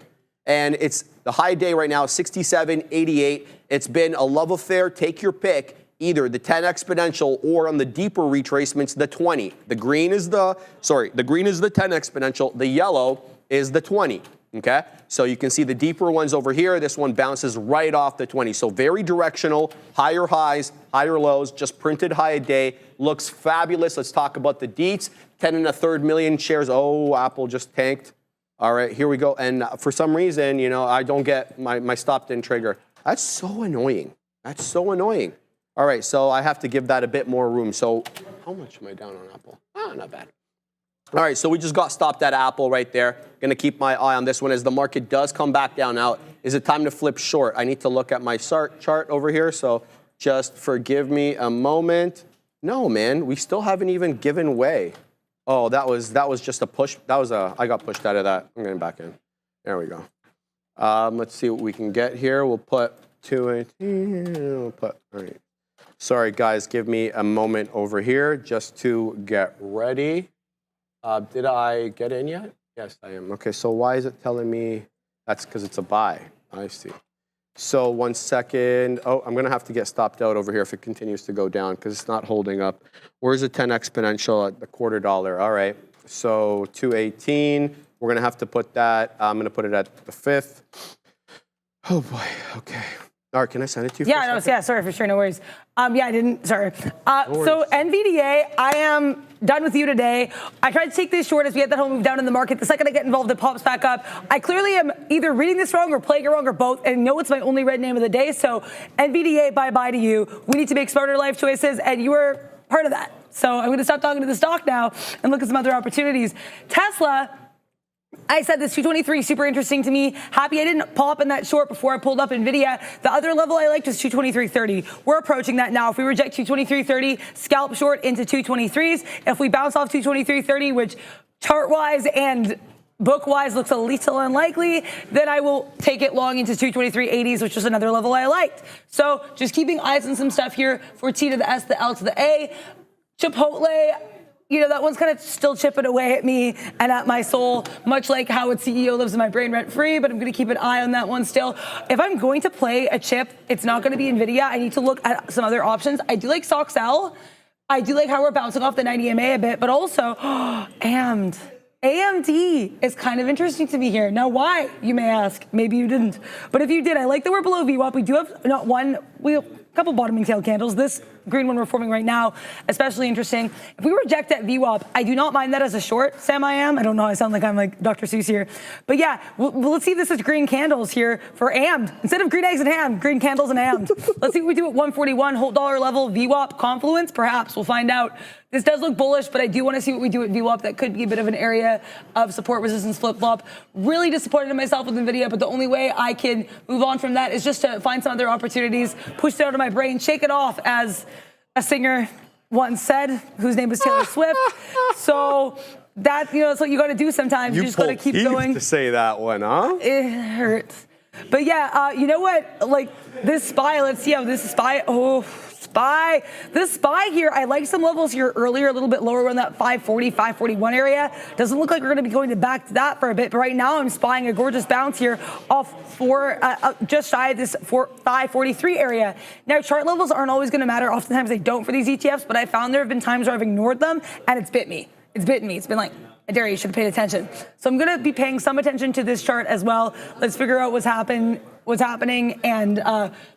[SPEAKER 2] And it's the high day right now, 67.88. It's been a love affair. Take your pick, either the 10 exponential or on the deeper retracements, the 20. The green is the 10 exponential. The yellow is the 20. Okay, so you can see the deeper ones over here. This one bounces right off the 20. So very directional, higher highs, higher lows, just printed high a day. Looks fabulous. Let's talk about the deets. 10 1/3 million shares. Oh, Apple just tanked. All right, here we go. And for some reason, you know, I don't get my stop didn't trigger. That's so annoying. That's so annoying. All right, so I have to give that a bit more room. So how much am I down on Apple? Not bad. All right, so we just got stopped at Apple right there. Going to keep my eye on this one as the market does come back down. Now, is it time to flip short? I need to look at my chart over here, so just forgive me a moment. No, man, we still haven't even given way. Oh, that was just a push. I got pushed out of that. I'm getting back in. There we go. Let's see what we can get here. We'll put 218. All right. Sorry, guys, give me a moment over here just to get ready. Did I get in yet? Yes, I am. Okay, so why is it telling me? That's because it's a buy. I see. So 1 second. Oh, I'm going to have to get stopped out over here if it continues to go down because it's not holding up. Where's the 10 exponential at the $0.25? All right, so 218. We're going to have to put that. I'm going to put it at the 5th. Oh, boy. Okay. All right, can I send it to you?
[SPEAKER 3] Yeah, sorry for sure, no worries. Yeah, I didn't, sorry. So NVDA, I am done with you today. I tried to take this short as we had that whole move down in the market. The second I get involved, it pops back up. I clearly am either reading this wrong or playing it wrong or both, and know it's my only red name of the day. So NVDA, bye-bye to you. We need to make smarter life choices, and you are part of that. So I'm going to stop talking to the stock now and look at some other opportunities. Tesla, I said this 223 super interesting to me. Happy I didn't pull up in that short before I pulled up NVIDIA. The other level I liked was 223.30. We're approaching that now. If we reject 223.30, scalp short into 223s. If we bounce off 223.30, which chart-wise and book-wise looks a little unlikely, then I will take it long into 223.80s, which is another level I liked. So just keeping eyes on some stuff here for T to the S, the L to the A. Chipotle, you know, that one's kind of still chipping away at me and at my soul, much like how its CEO lives in my brain rent-free, but I'm going to keep an eye on that one still. If I'm going to play a chip, it's not going to be NVIDIA. I need to look at some other options. I do like SOXL. I do like how we're bouncing off the 90 MA a bit, but also AMD is kind of interesting to me here. Now, why, you may ask? Maybe you didn't. But if you did, I like that we're below VWAP. We do have not one, we have a couple bottoming tail candles. This green one we're forming right now, especially interesting. If we reject that VWAP, I do not mind that as a short, Sam, I am. I don't know, I sound like I'm like Dr. Seuss here. But yeah, let's see if this is green candles here for AMD. Instead of green eggs and ham, green candles and AMD. Let's see what we do at 141, hold dollar level, VWAP, confluence, perhaps, we'll find out. This does look bullish, but I do want to see what we do at VWAP. That could be a bit of an area of support resistance flip-flop. Really disappointed in myself with NVIDIA, but the only way I can move on from that is just to find some other opportunities, push it out of my brain, shake it off, as a singer once said, whose name was Taylor Swift. So that, you know, that's what you got to do sometimes. You just got to keep going.
[SPEAKER 2] To say that one, huh?
[SPEAKER 3] It hurts. But yeah, you know what? Like this SPY, let's see how this SPY, SPY. This SPY here, I like some levels here earlier, a little bit lower around that 540, 541 area. Doesn't look like we're going to be going back to that for a bit, but right now I'm spying a gorgeous bounce here off just shy of this 543 area. Now, chart levels aren't always going to matter. Oftentimes they don't for these ETFs, but I found there have been times where I've ignored them and it's bit me. It's bitten me. It's been like, Dare, you should have paid attention. So I'm going to be paying some attention to this chart as well. Let's figure out what's happening and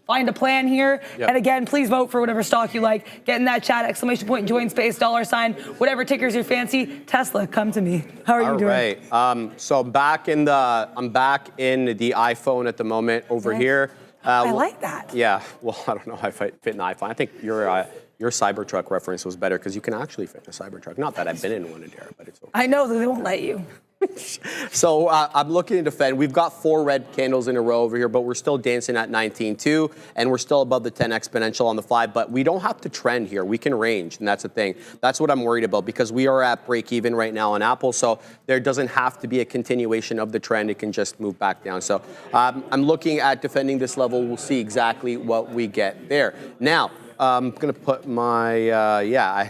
[SPEAKER 3] find a plan here. Yep. And again, please vote for whatever stock you like. Get in that chat, exclamation point, join space, $, whatever tickers your fancy. Tesla, come to me. How are you doing?
[SPEAKER 2] All right. So I'm back in the iPhone at the moment over here.
[SPEAKER 3] I like that.
[SPEAKER 2] Yeah. Well, I don't know if I fit in the iPhone. I think your Cybertruck reference was better because you can actually fit in a Cybertruck. Not that I've been in one, Adara, but it's okay.
[SPEAKER 3] I know that they won't let you.
[SPEAKER 2] So I'm looking to defend. We've got 4 red candles in a row over here, but we're still dancing at 19.2, and we're still above the 10 exponential on the 5. But we don't have to trend here. We can range, and that's the thing. That's what I'm worried about, because we are at break even right now on Apple, so there doesn't have to be a continuation of the trend. It can just move back down. So I'm looking at defending this level. We'll see exactly what we get there. Now, I'm going to put my,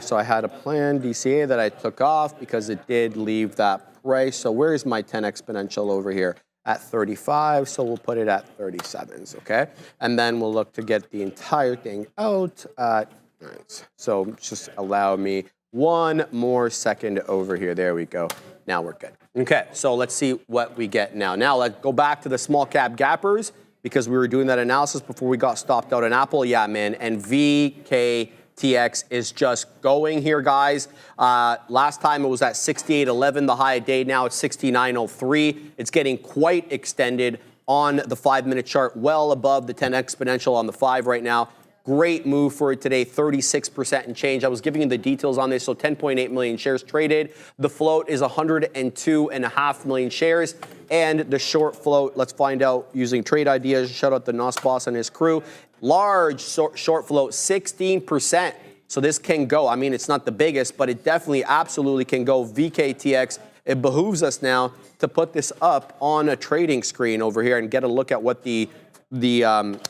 [SPEAKER 2] so I had a planned DCA that I took off because it did leave that price. So where is my 10 exponential over here? At 35, so we'll put it at 37s, okay? And then we'll look to get the entire thing out at, nice. So just allow me one more second over here. There we go. Now we're good. Okay, so let's see what we get now. Now let's go back to the small cap gappers, because we were doing that analysis before we got stopped out on Apple. Yeah, man, and VKTX is just going here, guys. Last time it was at 68.11, the high of day. Now it's 69.03. It's getting quite extended on the 5-minute chart, well above the 10 exponential on the 5 right now. Great move for it today, 36% and change. I was giving you the details on this, so 10.8 million shares traded. The float is 102.5 million shares. And the short float, let's find out using trade ideas. Shout out to Nos Boss and his crew. Large short float, 16%. So this can go. I mean, it's not the biggest, but it definitely absolutely can go. VKTX, it behooves us now to put this up on a trading screen over here and get a look at what the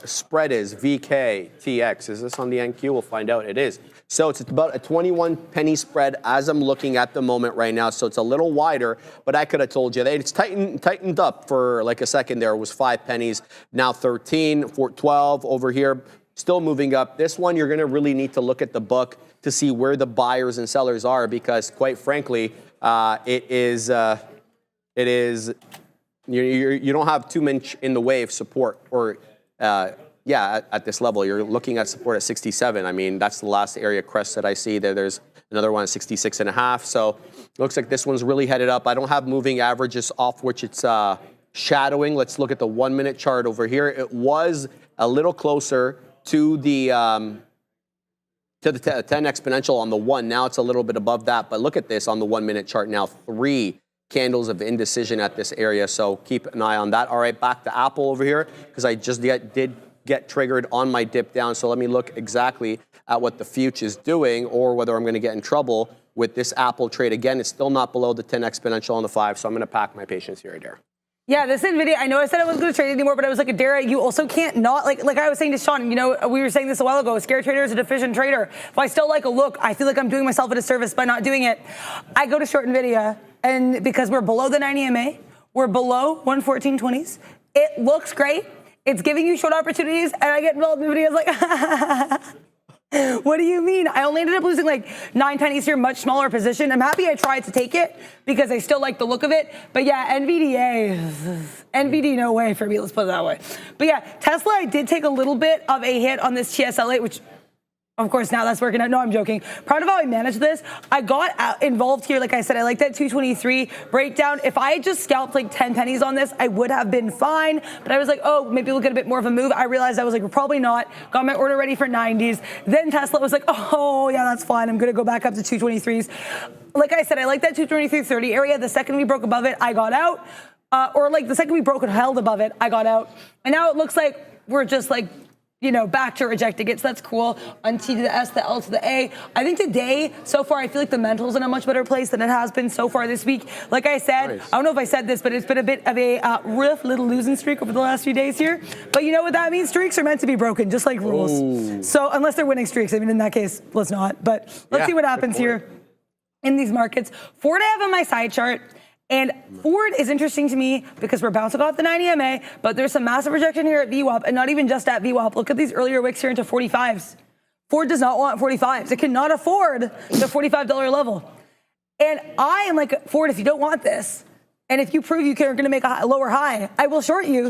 [SPEAKER 2] spread is. VKTX, is this on the NQ? We'll find out. It is. So it's about a 21 penny spread as I'm looking at the moment right now. So it's a little wider, but I could have told you that it's tightened up for like a second there. It was 5 pennies, now 13, 12 over here, still moving up. This one, you're going to really need to look at the book to see where the buyers and sellers are, because quite frankly, it is you don't have too much in the way of support, or at this level. You're looking at support at 67. I mean, that's the last area crest that I see there. There's another one at 66.5. So it looks like this one's really headed up. I don't have moving averages off which it's shadowing. Let's look at the 1-minute chart over here. It was a little closer to the 10 exponential on the 1. Now it's a little bit above that. But look at this on the 1-minute chart now. 3 candles of indecision at this area, so keep an eye on that. All right, back to Apple over here, because I just did get triggered on my dip down. So let me look exactly at what the future is doing, or whether I'm going to get in trouble with this Apple trade. Again, it's still not below the 10 exponential on the 5, so I'm going to pack my patience here, Adair.
[SPEAKER 3] Yeah, this NVIDIA, I know I said I wasn't going to trade anymore, but I was like, Adara, you also can't not, like I was saying to Sean, you know, we were saying this a while ago, a scared trader is a deficient trader. If I still like a look, I feel like I'm doing myself a disservice by not doing it. I go to short NVIDIA, and because we're below the 90 MA, we're below 114.20s. It looks great. It's giving you short opportunities, and I get involved in videos like, what do you mean? I only ended up losing like 9 pennies here, much smaller position. I'm happy I tried to take it because I still like the look of it. But yeah, NVD, no way for me. Let's put it that way. But yeah, Tesla, I did take a little bit of a hit on this TSLA, which of course, now that's working out. No, I'm joking. Proud of how I managed this. I got involved here. Like I said, I like that 223 breakdown. If I had just scalped like 10 pennies on this, I would have been fine. But I was like, oh, maybe we'll get a bit more of a move. I realized I was like, we're probably not. Got my order ready for 90s. Then Tesla was like, oh, yeah, that's fine. I'm going to go back up to 223s. Like I said, I like that 223.30 area. The second we broke above it, I got out. Or like the second we broke and held above it, I got out. And now it looks like we're just like, you know, back to rejecting it, so that's cool. On T to the S, the L to the A. I think today, so far, I feel like the mental's in a much better place than it has been so far this week. Like I said, nice. I don't know if I said this, but it's been a bit of a rough little losing streak over the last few days here. But you know what that means? Streaks are meant to be broken, just like rules. Ooh. So unless they're winning streaks, I mean, in that case, let's not. But let's see what happens here in these markets. Ford I have on my side chart. And Ford is interesting to me because we're bouncing off the 90 MA, but there's some massive rejection here at VWAP, and not even just at VWAP. Look at these earlier wicks here into 45s. Ford does not want 45s. It cannot afford the $45 level. And I am like, Ford, if you don't want this, and if you prove you're going to make a lower high, I will short you.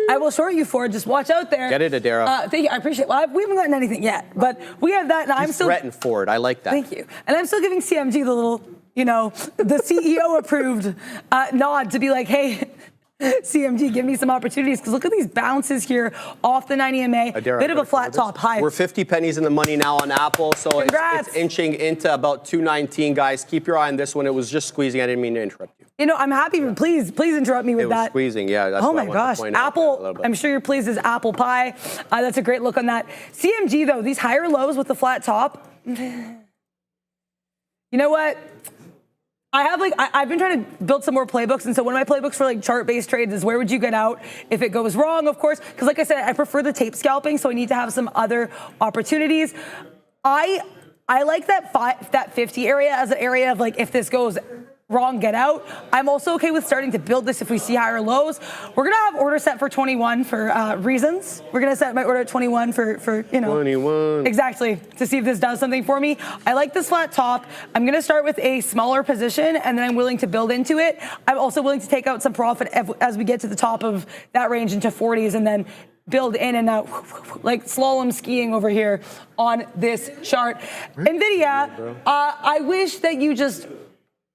[SPEAKER 3] I will short you, Ford. Just watch out there.
[SPEAKER 2] Get it, Adara.
[SPEAKER 3] Thank you. I appreciate it. Well, we haven't gotten anything yet, but we have that, and I'm still
[SPEAKER 2] threatened Ford. I like that.
[SPEAKER 3] Thank you. And I'm still giving CMG the little, you know, the CEO approved nod to be like, hey, CMG, give me some opportunities, because look at these bounces here off the 90 MA.
[SPEAKER 2] Adara,
[SPEAKER 3] bit of a flat top high.
[SPEAKER 2] We're 50 pennies in the money now on Apple, so it's inching into about 219, guys. Keep your eye on this one. It was just squeezing. I didn't mean to interrupt you.
[SPEAKER 3] You know, I'm happy. Please interrupt me with
[SPEAKER 2] It was
[SPEAKER 3] that.
[SPEAKER 2] squeezing, yeah. That's
[SPEAKER 3] Oh
[SPEAKER 2] what I
[SPEAKER 3] my
[SPEAKER 2] wanted to
[SPEAKER 3] gosh,
[SPEAKER 2] point out there a little
[SPEAKER 3] Apple.
[SPEAKER 2] bit.
[SPEAKER 3] I'm sure you're pleased as apple pie. That's a great look on that. CMG though, these higher lows with the flat top. You know what? I've been trying to build some more playbooks, and so one of my playbooks for like chart-based trades is where would you get out if it goes wrong, of course, because like I said, I prefer the tape scalping, so I need to have some other opportunities. I like that 50 area as an area of like if this goes wrong, get out. I'm also okay with starting to build this if we see higher lows. We're gonna have order set for 21 for reasons. We're gonna set my order at 21 for you know
[SPEAKER 2] 21.
[SPEAKER 3] exactly to see if this does something for me. I like this flat top. I'm gonna start with a smaller position and then I'm willing to build into it. I'm also willing to take out some profit as we get to the top of that range into 40s and then build in and out like slalom skiing over here on this chart. NVIDIA, I wish that you just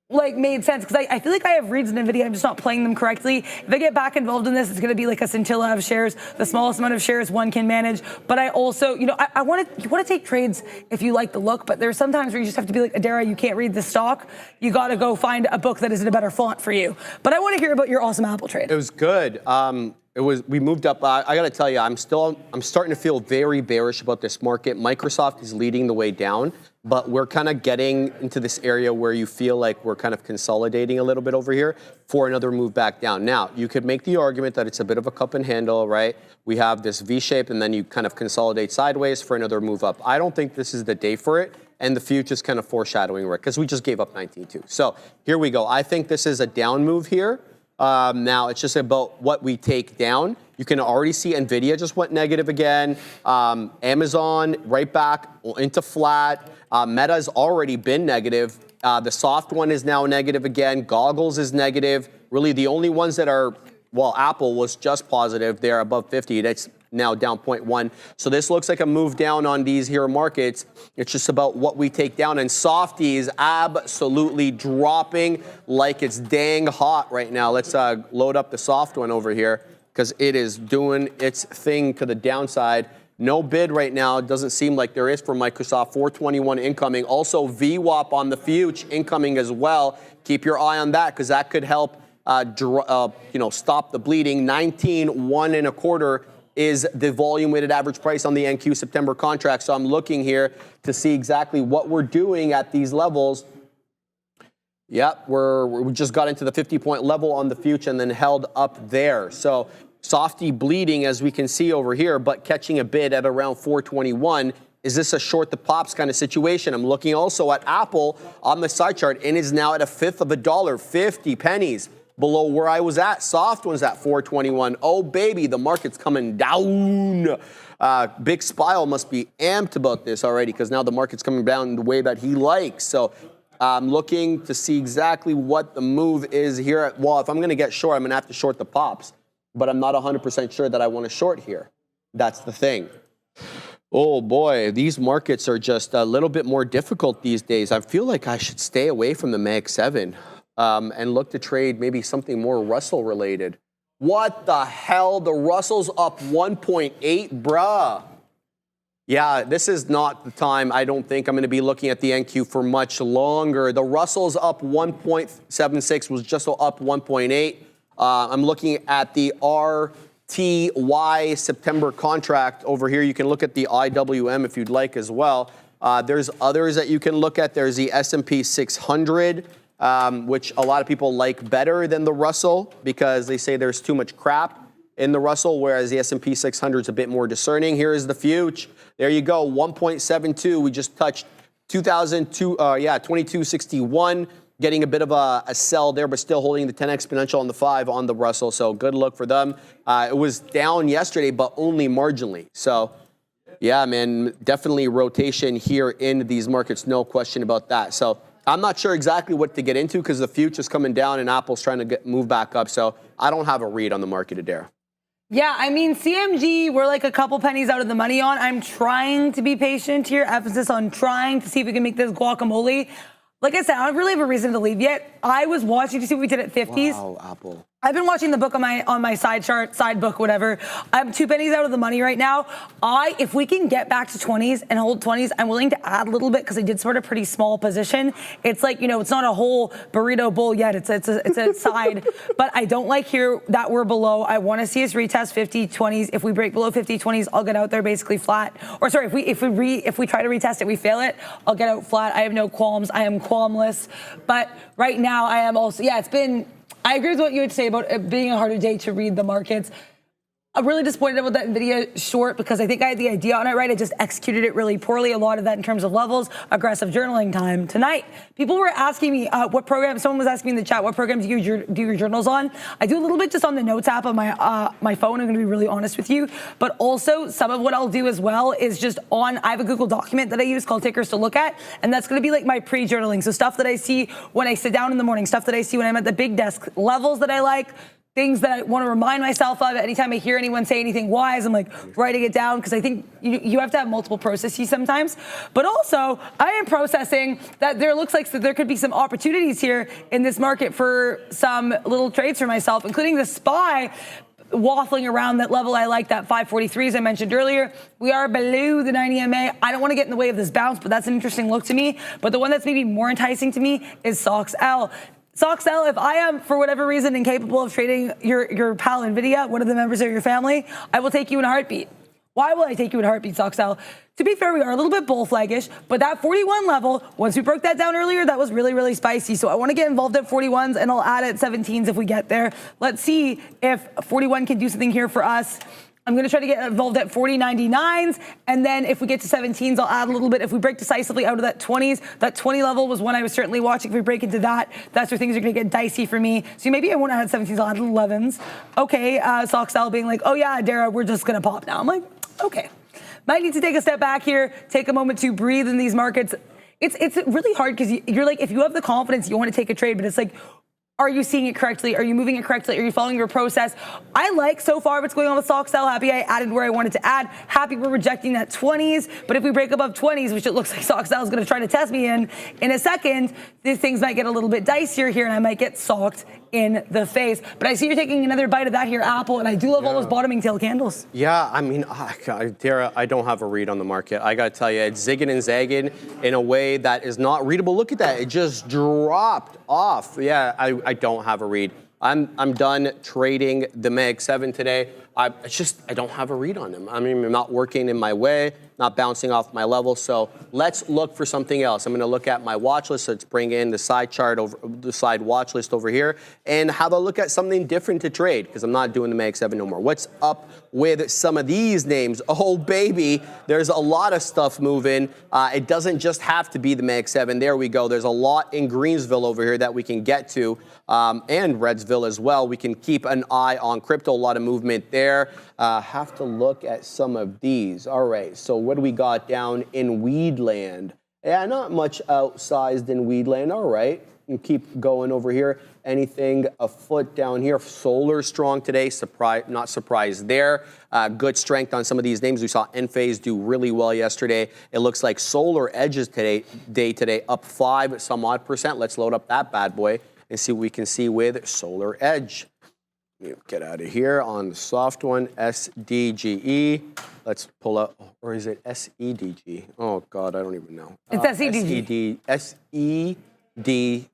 [SPEAKER 3] like made sense because I feel like I have reads in NVIDIA, I'm just not playing them correctly. If I get back involved in this, it's going to be like a scintilla of shares, the smallest amount of shares one can manage. But I also, you know, you want to take trades if you like the look, but there's sometimes where you just have to be like, Adara, you can't read the stock. You got to go find a book that is in a better font for you. But I want to hear about your awesome Apple trade.
[SPEAKER 2] It was good. We moved up. I got to tell you, I'm starting to feel very bearish about this market. Microsoft is leading the way down, but we're kind of getting into this area where you feel like we're kind of consolidating a little bit over here for another move back down. Now, you could make the argument that it's a bit of a cup and handle, right? We have this V shape and then you kind of consolidate sideways for another move up. I don't think this is the day for it. And the future's kind of foreshadowing it because we just gave up 19.2. So here we go. I think this is a down move here. Now it's just about what we take down. You can already see NVIDIA just went negative again. Amazon right back into flat. Meta's already been negative. The soft one is now negative again. Goggles is negative. Really the only ones that are, well, Apple was just positive. They're above 50. That's now down 0.1. So this looks like a move down on these here markets. It's just about what we take down. And softy is absolutely dropping like it's dang hot right now. Let's load up the soft one over here because it is doing its thing to the downside. No bid right now. It doesn't seem like there is for Microsoft. 421 incoming. Also VWAP on the future incoming as well. Keep your eye on that because that could help stop the bleeding. 19.125 is the volume weighted average price on the NQ September contract. So I'm looking here to see exactly what we're doing at these levels. Yep, we just got into the 50-point level on the future and then held up there. So softy bleeding as we can see over here, but catching a bid at around 421. Is this a short the pops kind of situation? I'm looking also at Apple on the side chart and is now at a fifth of a dollar, 50 pennies below where I was at. Soft one's at 421. Oh, baby, the market's coming down. Big Spile must be amped about this already because now the market's coming down the way that he likes. So I'm looking to see exactly what the move is here. Well, if I'm going to get short, I'm going to have to short the pops. But I'm not 100% sure that I want to short here. That's the thing. Oh, boy, these markets are just a little bit more difficult these days. I feel like I should stay away from the Mag 7. And look to trade maybe something more Russell related. What the hell? The Russell's up 1.8, bruh. Yeah, this is not the time. I don't think I'm going to be looking at the NQ for much longer. The Russell's up 1.76, was just up 1.8. I'm looking at the RTY September contract over here. You can look at the IWM if you'd like as well. There's others that you can look at. There's the S&P 600. Which a lot of people like better than the Russell because they say there's too much crap in the Russell, whereas the S&P 600 is a bit more discerning. Here is the future. There you go, 1.72. We just touched 2261, getting a bit of a sell there, but still holding the 10 exponential on the 5 on the Russell. So good luck for them. It was down yesterday, but only marginally. So yeah, man, definitely rotation here in these markets. No question about that. So I'm not sure exactly what to get into because the future's coming down and Apple's trying to move back up. So I don't have a read on the market, Adara.
[SPEAKER 3] Yeah, I mean, CMG, we're like a couple pennies out of the money on. I'm trying to be patient here. Emphasis on trying to see if we can make this guacamole. Like I said, I don't really have a reason to leave yet. I was watching to see what we did at 50s.
[SPEAKER 2] Wow, Apple.
[SPEAKER 3] I've been watching the book on my side chart, side book, whatever. I'm 2 pennies out of the money right now. If we can get back to 20s and hold 20s, I'm willing to add a little bit because I did sort of pretty small position. It's like, you know, it's not a whole burrito bowl yet. It's a side, but I don't like here that we're below. I want to see us retest 50 20s. If we break below 50 20s, I'll get out there basically flat. Or sorry, if we try to retest it, we fail it, I'll get out flat. I have no qualms. I am qualmless. But right now I am also, yeah, it's been. I agree with what you would say about it being a harder day to read the markets. I'm really disappointed with that NVIDIA short because I think I had the idea on it right. I just executed it really poorly. A lot of that in terms of levels, aggressive journaling time tonight. People were asking me what program, someone was asking me in the chat, what programs do you do your journals on? I do a little bit just on the notes app on my phone. I'm going to be really honest with you. But also some of what I'll do as well is just I have a Google document that I use called Tickers to Look At. And that's going to be like my pre-journaling. So stuff that I see when I sit down in the morning, stuff that I see when I'm at the big desk, levels that I like, things that I want to remind myself of. Anytime I hear anyone say anything wise, I'm like writing it down because I think you have to have multiple processes sometimes. But also, I am processing that there looks like there could be some opportunities here in this market for some little trades for myself, including the SPY waffling around that level. I like that 543 as I mentioned earlier. We are below the 90 MA. I don't want to get in the way of this bounce, but that's an interesting look to me. But the one that's maybe more enticing to me is SOXL. SOXL, if I am, for whatever reason, incapable of trading your pal NVIDIA, one of the members of your family, I will take you in a heartbeat. Why will I take you in a heartbeat, SOXL? To be fair, we are a little bit bull flaggish, but that 41 level, once we broke that down earlier, that was really, really spicy. So I want to get involved at 41s, and I'll add at 17s if we get there. Let's see if 41 can do something here for us. I'm going to try to get involved at 40.99s, and then if we get to 17s, I'll add a little bit. If we break decisively out of that 20s, that 20 level was one I was certainly watching. If we break into that, that's where things are going to get dicey for me. So maybe I won't add 17s, I'll add 11s. Okay, SOXL being like, oh yeah, Dara, we're just going to pop now. I'm like, okay. Might need to take a step back here, take a moment to breathe in these markets. It's really hard because you're like, if you have the confidence, you want to take a trade, but it's like, are you seeing it correctly? Are you moving it correctly? Are you following your process? I like so far what's going on with SOXL. Happy I added where I wanted to add. Happy we're rejecting that 20s. But if we break above 20s, which it looks like SOXL is going to try to test me in a second, these things might get a little bit dicier here and I might get socked in the face. But I see you're taking another bite of that here, Apple, and I do love all those bottoming tail candles.
[SPEAKER 2] Yeah, I mean, Dara, I don't have a read on the market. I got to tell you, it's zigging and zagging in a way that is not readable. Look at that. It just dropped off. Yeah, I don't have a read. I'm done trading the Mag 7 today. I don't have a read on them. I mean, I'm not working in my way, not bouncing off my level. So let's look for something else. I'm going to look at my watch list. Let's bring in the side chart over the side watch list over here and have a look at something different to trade because I'm not doing the Mag 7 no more. What's up with some of these names? Oh, baby, there's a lot of stuff moving. It doesn't just have to be the Mag 7. There we go. There's a lot in Greensville over here that we can get to and Redsville as well. We can keep an eye on crypto. A lot of movement there. Have to look at some of these. All right, so what do we got down in Weedland? Yeah, not much outsized in Weedland. All right, you keep going over here. Anything afoot down here? Solar strong today. Not surprised there. Good strength on some of these names. We saw Enphase do really well yesterday. It looks like Solar Edges today up 5 some odd %. Let's load up that bad boy and see what we can see with Solar Edge. Get out of here on the soft one, SDGE. Let's pull up, or is it SEDG? Oh, God, I don't even know.
[SPEAKER 3] It's SEDG.
[SPEAKER 2] SEDG.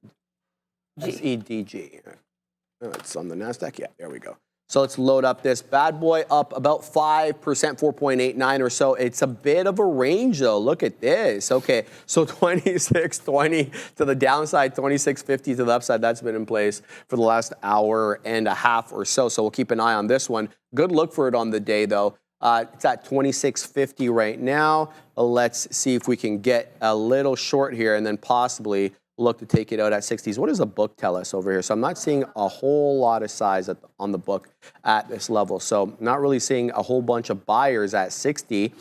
[SPEAKER 2] It's on the NASDAQ. Yeah, there we go. So let's load up this bad boy up about 5%, 4.89 or so. It's a bit of a range, though. Look at this. Okay, so 26.20 to the downside, 26.50 to the upside. That's been in place for the last hour and a half or so. So we'll keep an eye on this one. Good look for it on the day, though. It's at 26.50 right now. Let's see if we can get a little short here and then possibly look to take it out at 60s. What does the book tell us over here? So I'm not seeing a whole lot of size on the book at this level. So not really seeing a whole bunch of buyers at 60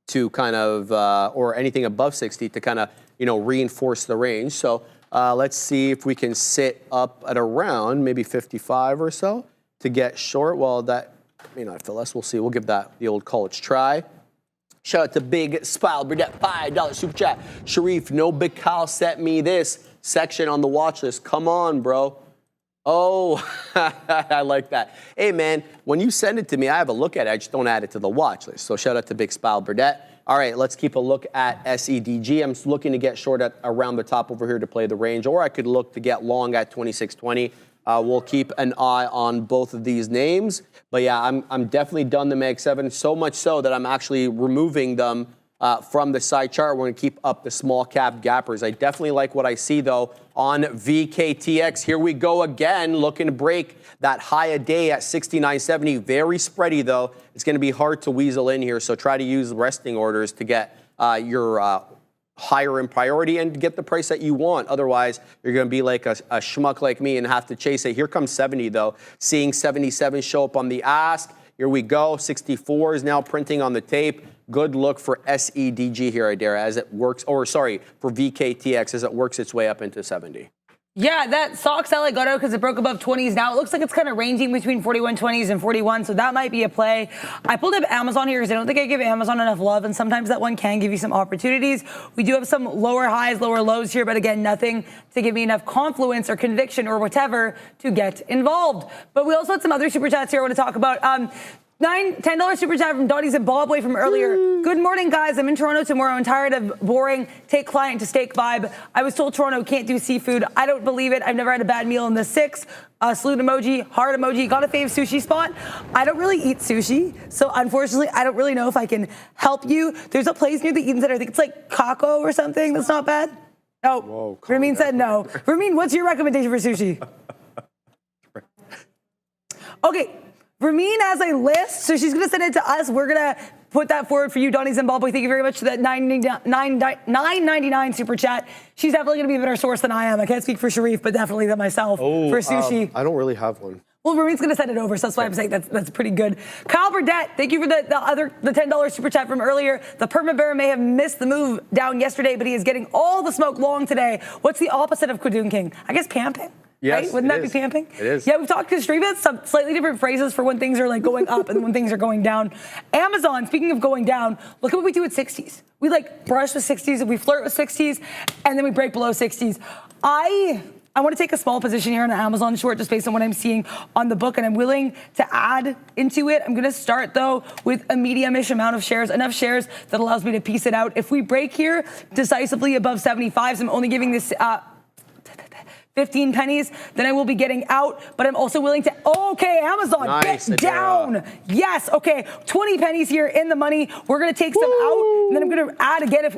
[SPEAKER 2] to kind of, or anything above 60 to kind of, reinforce the range. So let's see if we can sit up at around maybe 55 or so to get short. Well, that may not fill us. We'll see. We'll give that the old college try. Shout out to Big Spile, Burdette, $5 super chat. Sharif, no Big Kyle sent me this section on the watch list. Come on, bro. Oh, I like that. Hey, man, when you send it to me, I have a look at it. I just don't add it to the watch list. So shout out to Big Spile Burdette. All right, let's keep a look at SEDG. I'm looking to get short at around the top over here to play the range, or I could look to get long at 2620. We'll keep an eye on both of these names. But yeah, I'm definitely done the Mag 7, so much so that I'm actually removing them from the side chart. We're going to keep up the small cap gappers. I definitely like what I see, though, on VKTX. Here we go again, looking to break that high a day at 69.70. Very spready, though. It's going to be hard to weasel in here, so try to use resting orders to get your higher in priority and get the price that you want. Otherwise, you're going to be like a schmuck like me and have to chase it. Here comes 70, though. Seeing 77 show up on the ask. Here we go. 64 is now printing on the tape. Good look for SEDG here, Idara, as it works, or sorry, for VKTX as it works its way up into 70.
[SPEAKER 3] Yeah, that stock sell I got out because it broke above 20s. Now it looks like it's kind of ranging between 41.20s and 41, so that might be a play. I pulled up Amazon here because I don't think I give Amazon enough love, and sometimes that one can give you some opportunities. We do have some lower highs, lower lows here, but again, nothing to give me enough confluence or conviction or whatever to get involved. But we also had some other super chats here I want to talk about. $10 super chat from Donnie Zimbabwe from earlier. Good morning, guys. I'm in Toronto tomorrow. I'm tired of boring take client to steak vibe. I was told Toronto can't do seafood. I don't believe it. I've never had a bad meal in the 6. Salute emoji, heart emoji. Got a fave sushi spot. I don't really eat sushi, so unfortunately, I don't really know if I can help you. There's a place near the Eden Center. I think it's like Kako or something. That's not bad. Oh, whoa, Ramin said no. Ramin, what's your recommendation for sushi? Okay. Ramin has a list, so she's going to send it to us. We're going to put that forward for you, Donnie Zimbabwe. Thank you very much for that $9.99 super chat. She's definitely going to be a better source than I am. I can't speak for Sharif, but definitely than myself for sushi.
[SPEAKER 2] I don't really have one.
[SPEAKER 3] Well, Ramin's going to send it over, so that's why I'm saying that's pretty good. Kyle Burdette, thank you for the $10 super chat from earlier. The Perma Bear may have missed the move down yesterday, but he is getting all the smoke long today. What's the opposite of Kudunking? I guess pamping.
[SPEAKER 2] Yes,
[SPEAKER 3] right? Wouldn't that be camping?
[SPEAKER 2] It is.
[SPEAKER 3] Yeah, we've talked to Street Bets, some slightly different phrases for when things are like going up and when things are going down. Amazon, speaking of going down, look at what we do at 60s. We like brush with 60s and we flirt with 60s and then we break below 60s. I want to take a small position here on an Amazon short just based on what I'm seeing on the book, and I'm willing to add into it. I'm going to start, though, with a medium-ish amount of shares, enough shares that allows me to piece it out. If we break here decisively above 75s, I'm only giving this 15 pennies, then I will be getting out, but I'm also willing to, okay, Amazon, nice, get down. Yes, okay, 20 pennies here in the money. We're going to take some out, and then I'm going to add again if,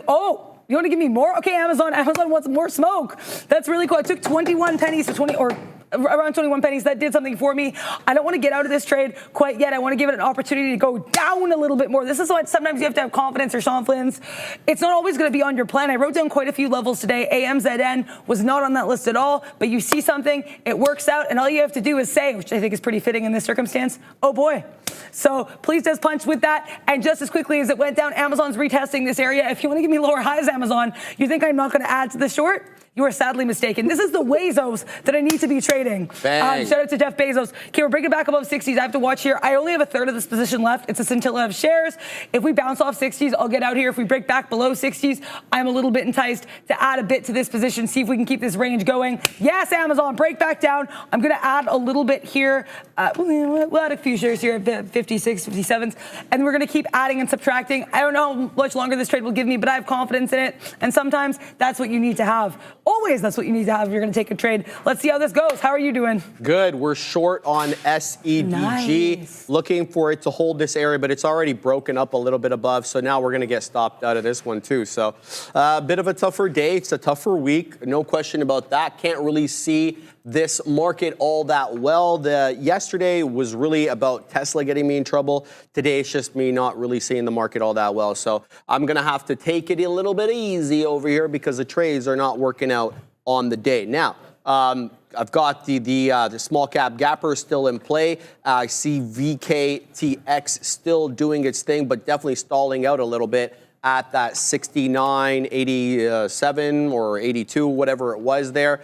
[SPEAKER 3] you want to give me more? Okay, Amazon wants more smoke. That's really cool. I took 21 pennies to 20, or around 21 pennies. That did something for me. I don't want to get out of this trade quite yet. I want to give it an opportunity to go down a little bit more. This is why sometimes you have to have confidence or confidence. It's not always going to be on your plan. I wrote down quite a few levels today. AMZN was not on that list at all, but you see something, it works out, and all you have to do is say, which I think is pretty fitting in this circumstance, oh boy. So please just punch with that. And just as quickly as it went down, Amazon's retesting this area. If you want to give me lower highs, Amazon, you think I'm not going to add to the short? You are sadly mistaken. This is the Wazos that I need to be trading. Shout out to Jeff Bezos. Okay, we're breaking back above 60s. I have to watch here. I only have a third of this position left. It's a scintilla of shares. If we bounce off 60s, I'll get out here. If we break back below 60s, I'm a little bit enticed to add a bit to this position, see if we can keep this range going. Yes, Amazon, break back down. I'm going to add a little bit here. We'll add a few shares here at 56, 57s, and we're going to keep adding and subtracting. I don't know how much longer this trade will give me, but I have confidence in it, and sometimes that's what you need to have. Always that's what you need to have if you're going to take a trade. Let's see how this goes. How are you doing?
[SPEAKER 2] Good. We're short on SEDG. Nice. Looking for it to hold this area, but it's already broken up a little bit above, so now we're going to get stopped out of this one too. So a bit of a tougher day. It's a tougher week. No question about that. Can't really see this market all that well. Yesterday was really about Tesla getting me in trouble. Today it's just me not really seeing the market all that well. So I'm going to have to take it a little bit easy over here because the trades are not working out on the day. Now, I've got the small cap gapper still in play. I see VKTX still doing its thing, but definitely stalling out a little bit at that 69, 87 or 82, whatever it was there,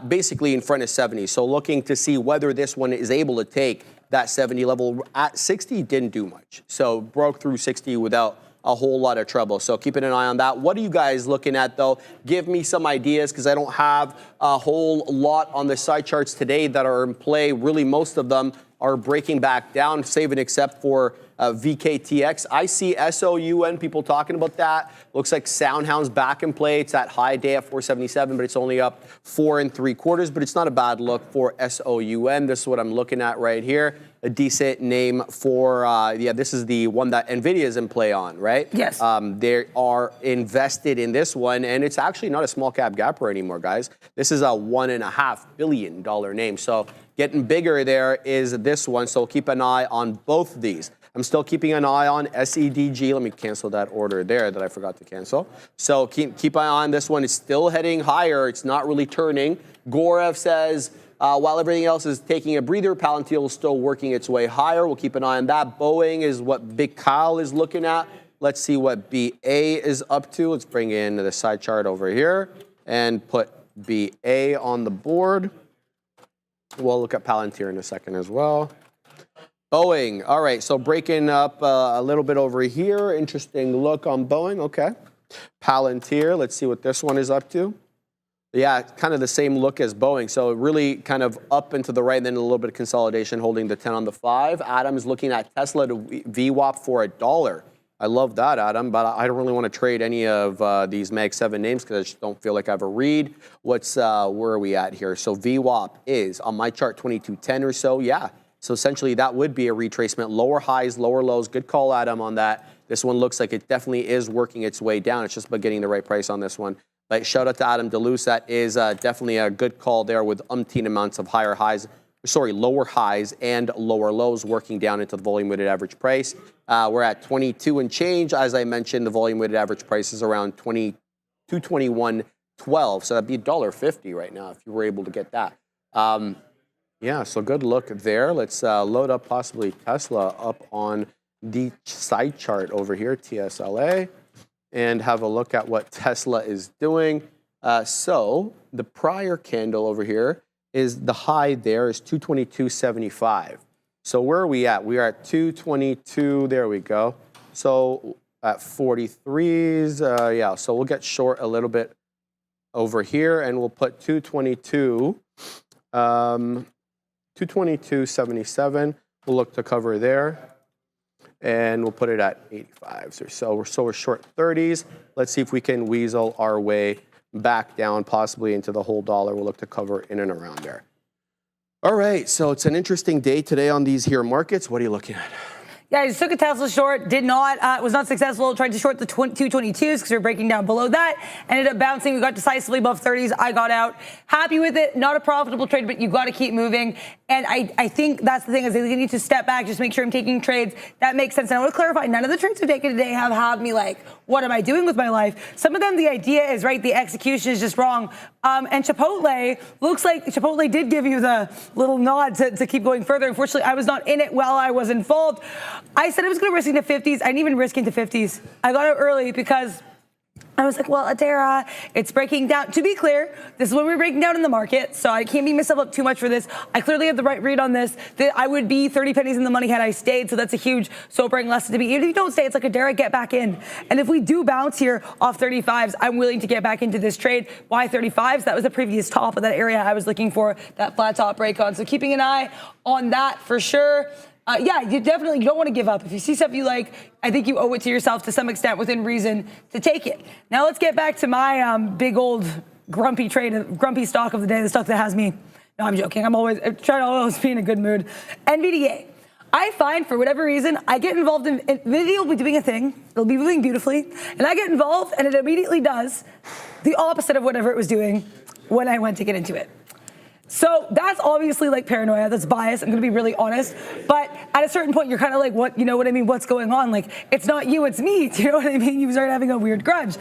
[SPEAKER 2] basically in front of 70. So looking to see whether this one is able to take that 70 level. At 60, didn't do much. So broke through 60 without a whole lot of trouble. So keeping an eye on that. What are you guys looking at, though? Give me some ideas, because I don't have a whole lot on the side charts today that are in play. Really, most of them are breaking back down, save and except for VKTX. I see SOUN, people talking about that. Looks like Soundhound's back in play. It's that high day at 477, but it's only up 4 3/4, but it's not a bad look for SOUN. This is what I'm looking at right here. A decent name for, this is the one that NVIDIA is in play on, right?
[SPEAKER 3] Yes.
[SPEAKER 2] They are invested in this one, and it's actually not a small cap gapper anymore, guys. This is a $1.5 billion name. So getting bigger there is this one. So keep an eye on both of these. I'm still keeping an eye on SEDG. Let me cancel that order there that I forgot to cancel. So keep an eye on this one. It's still heading higher. It's not really turning. Gorev says, while everything else is taking a breather, Palantir is still working its way higher. We'll keep an eye on that. Boeing is what Big Kyle is looking at. Let's see what BA is up to. Let's bring in the side chart over here and put BA on the board. We'll look at Palantir in a second as well. Boeing, all right, so breaking up a little bit over here. Interesting look on Boeing, okay. Palantir, let's see what this one is up to. Yeah, kind of the same look as Boeing. So really kind of up and to the right, and then a little bit of consolidation holding the 10 on the 5. Adam is looking at Tesla to VWAP for $1. I love that, Adam, but I don't really want to trade any of these Mag 7 names because I just don't feel like I have a read. Where are we at here? So VWAP is, on my chart, 2210 or so, yeah. So essentially that would be a retracement, lower highs, lower lows. Good call, Adam, on that. This one looks like it definitely is working its way down. It's just about getting the right price on this one. But shout out to Adam DeLuce. That is definitely a good call there with umpteen amounts of lower highs and lower lows working down into the volume weighted average price. We're at 22 and change. As I mentioned, the volume weighted average price is around 221.12. So that'd be $1.50 right now if you were able to get that. Yeah, so good look there. Let's load up possibly Tesla up on the side chart over here, TSLA, and have a look at what Tesla is doing. So the prior candle over here is the high there is 222.75. So where are we at? We are at 222. There we go. So at 43s, yeah. So we'll get short a little bit over here, and we'll put 222. 222.77. We'll look to cover there, and we'll put it at 85s or so. So we're short 30s. Let's see if we can weasel our way back down, possibly into the whole dollar. We'll look to cover in and around there. All right, so it's an interesting day today on these here markets. What are you looking at?
[SPEAKER 3] Yeah, I just took a Tesla short, was not successful. Tried to short the 222s because we were breaking down below that. Ended up bouncing. We got decisively above 30s. I got out. Happy with it. Not a profitable trade, but you got to keep moving. And I think that's the thing is they need to step back, just make sure I'm taking trades. That makes sense. And I want to clarify, none of the trades I've taken today have had me like, what am I doing with my life? Some of them, the idea is right, the execution is just wrong. And Chipotle, looks like Chipotle did give you the little nod to keep going further. Unfortunately, I was not in it while I was involved. I said I was going to risk into 50s. I didn't even risk into 50s. I got out early because I was like, well, Adara, it's breaking down. To be clear, this is when we're breaking down in the market, so I can't beat myself up too much for this. I clearly had the right read on this, that I would be 30 pennies in the money had I stayed, so that's a huge sobering lesson to me. Even if you don't stay, it's like, Adara, get back in. And if we do bounce here off 35s, I'm willing to get back into this trade. Why 35s? That was the previous top of that area I was looking for, that flat top break on. So keeping an eye on that for sure. Yeah, you definitely don't want to give up. If you see stuff you like, I think you owe it to yourself to some extent within reason to take it. Now let's get back to my big old grumpy trade, grumpy stock of the day, the stuff that has me. No, I'm joking. I'm trying to always be in a good mood. NVDA. I find for whatever reason, I get involved in NVIDIA will be doing a thing. It'll be moving beautifully. And I get involved and it immediately does the opposite of whatever it was doing when I went to get into it. So that's obviously like paranoia, that's bias, I'm gonna be really honest. But at a certain point, you're kind of like, what, you know what I mean, what's going on? Like, it's not you, it's me, do you know what I mean? You start having a weird grudge.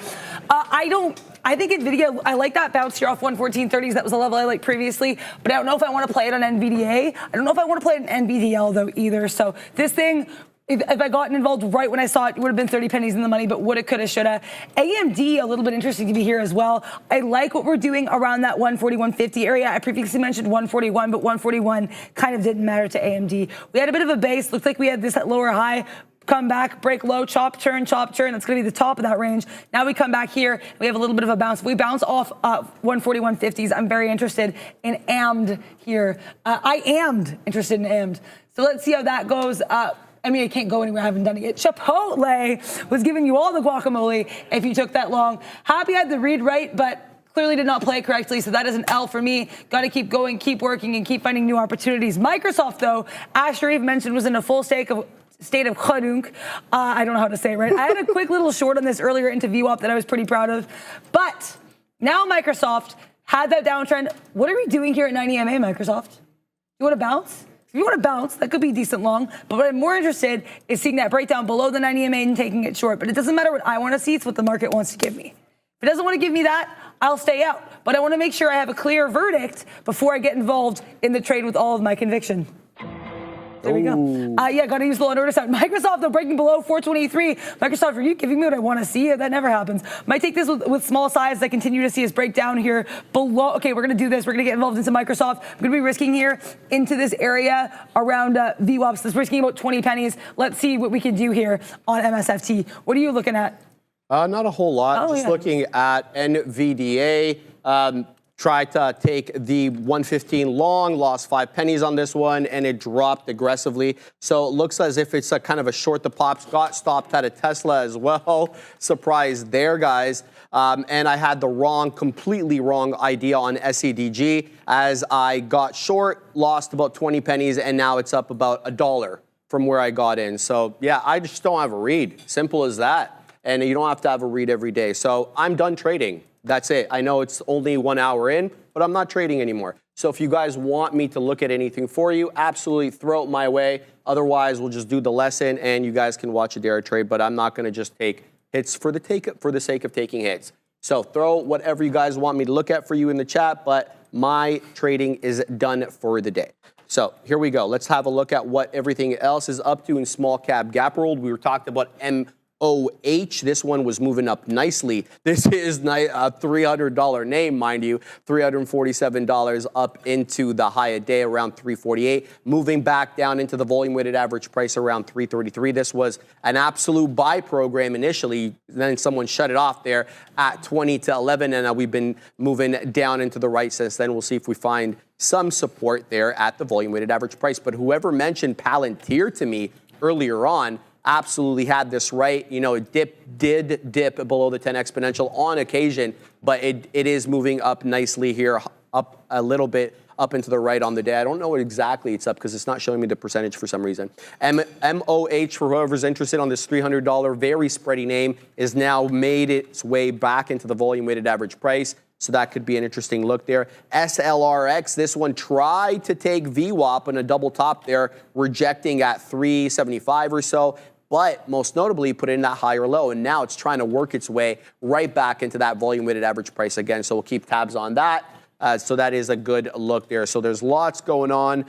[SPEAKER 3] I think NVIDIA, I like that bounce here off 114.30s, that was a level I liked previously, but I don't know if I wanna play it on NVDA. I don't know if I wanna play it in NVDL though either. So this thing, if I gotten involved right when I saw it, it would have been 30 pennies in the money, but woulda, coulda, shoulda. AMD, a little bit interesting to be here as well. I like what we're doing around that 141.50 area. I previously mentioned 141, but 141 kind of didn't matter to AMD. We had a bit of a base. Looked like we had this at lower high. come back, break low, chop, turn, chop, turn. That's going to be the top of that range. Now we come back here. We have a little bit of a bounce. If we bounce off 140-150s, I'm very interested in AMD here. I am interested in AMD. So let's see how that goes. I mean, I can't go anywhere. I haven't done it yet. Chipotle was giving you all the guacamole if you took that long. Happy I had the read right, but clearly did not play correctly, so that is an L for me. Got to keep going, keep working, and keep finding new opportunities. Microsoft, though, Ash Sharif mentioned, was in a full state of khadunk. I don't know how to say it right. I had a quick little short on this earlier into VWAP that I was pretty proud of. But now Microsoft had that downtrend. What are we doing here at 90 MA, Microsoft? You want to bounce? If you want to bounce, that could be decent long. But what I'm more interested is seeing that breakdown below the 90 MA and taking it short. But it doesn't matter what I want to see. It's what the market wants to give me. If it doesn't want to give me that, I'll stay out. But I want to make sure I have a clear verdict before I get involved in the trade with all of my conviction. There we go. Yeah, got to use the low notice out. Microsoft, though, breaking below 423. Microsoft, are you giving me what I want to see? That never happens. Might take this with small size. I continue to see us break down here below. Okay, we're going to do this. We're going to get involved into Microsoft. I'm going to be risking here into this area around VWAPs. This is risking about 20 pennies. Let's see what we can do here on MSFT. What are you looking at?
[SPEAKER 2] Not a whole lot. Just looking at NVDA. Tried to take the 115 long, lost 5 pennies on this one, and it dropped aggressively. So it looks as if it's a kind of a short the pops. Got stopped at a Tesla as well. Surprise there, guys. And I had the completely wrong idea on SEDG as I got short, lost about 20 pennies, and now it's up about $1 from where I got in. So yeah, I just don't have a read. Simple as that. And you don't have to have a read every day. So I'm done trading. That's it. I know it's only 1 hour in, but I'm not trading anymore. So if you guys want me to look at anything for you, absolutely throw it my way. Otherwise, we'll just do the lesson and you guys can watch a dare trade, but I'm not going to just take hits for the sake of taking hits. So throw whatever you guys want me to look at for you in the chat, but my trading is done for the day. So here we go. Let's have a look at what everything else is up to in small cap gap world. We were talking about OH, this one was moving up nicely. This is a $300 name, mind you, $347 up into the high a day around 348, moving back down into the volume weighted average price around 333. This was an absolute buy program initially, then someone shut it off there at 20 to 11, and we've been moving down into the right since then. We'll see if we find some support there at the volume weighted average price. But whoever mentioned Palantir to me earlier on, absolutely had this right. You know, it did dip below the 10 exponential on occasion, but it is moving up nicely here, up a little bit up into the right on the day. I don't know what exactly it's up because it's not showing me the percentage for some reason. MOH, for whoever's interested on this $300 very spready name, is now made its way back into the volume weighted average price. So that could be an interesting look there. SLRX, this one tried to take VWAP on a double top there, rejecting at 375 or so. But most notably, put in that higher low, and now it's trying to work its way right back into that volume weighted average price again. So we'll keep tabs on that. So that is a good look there. So there's lots going on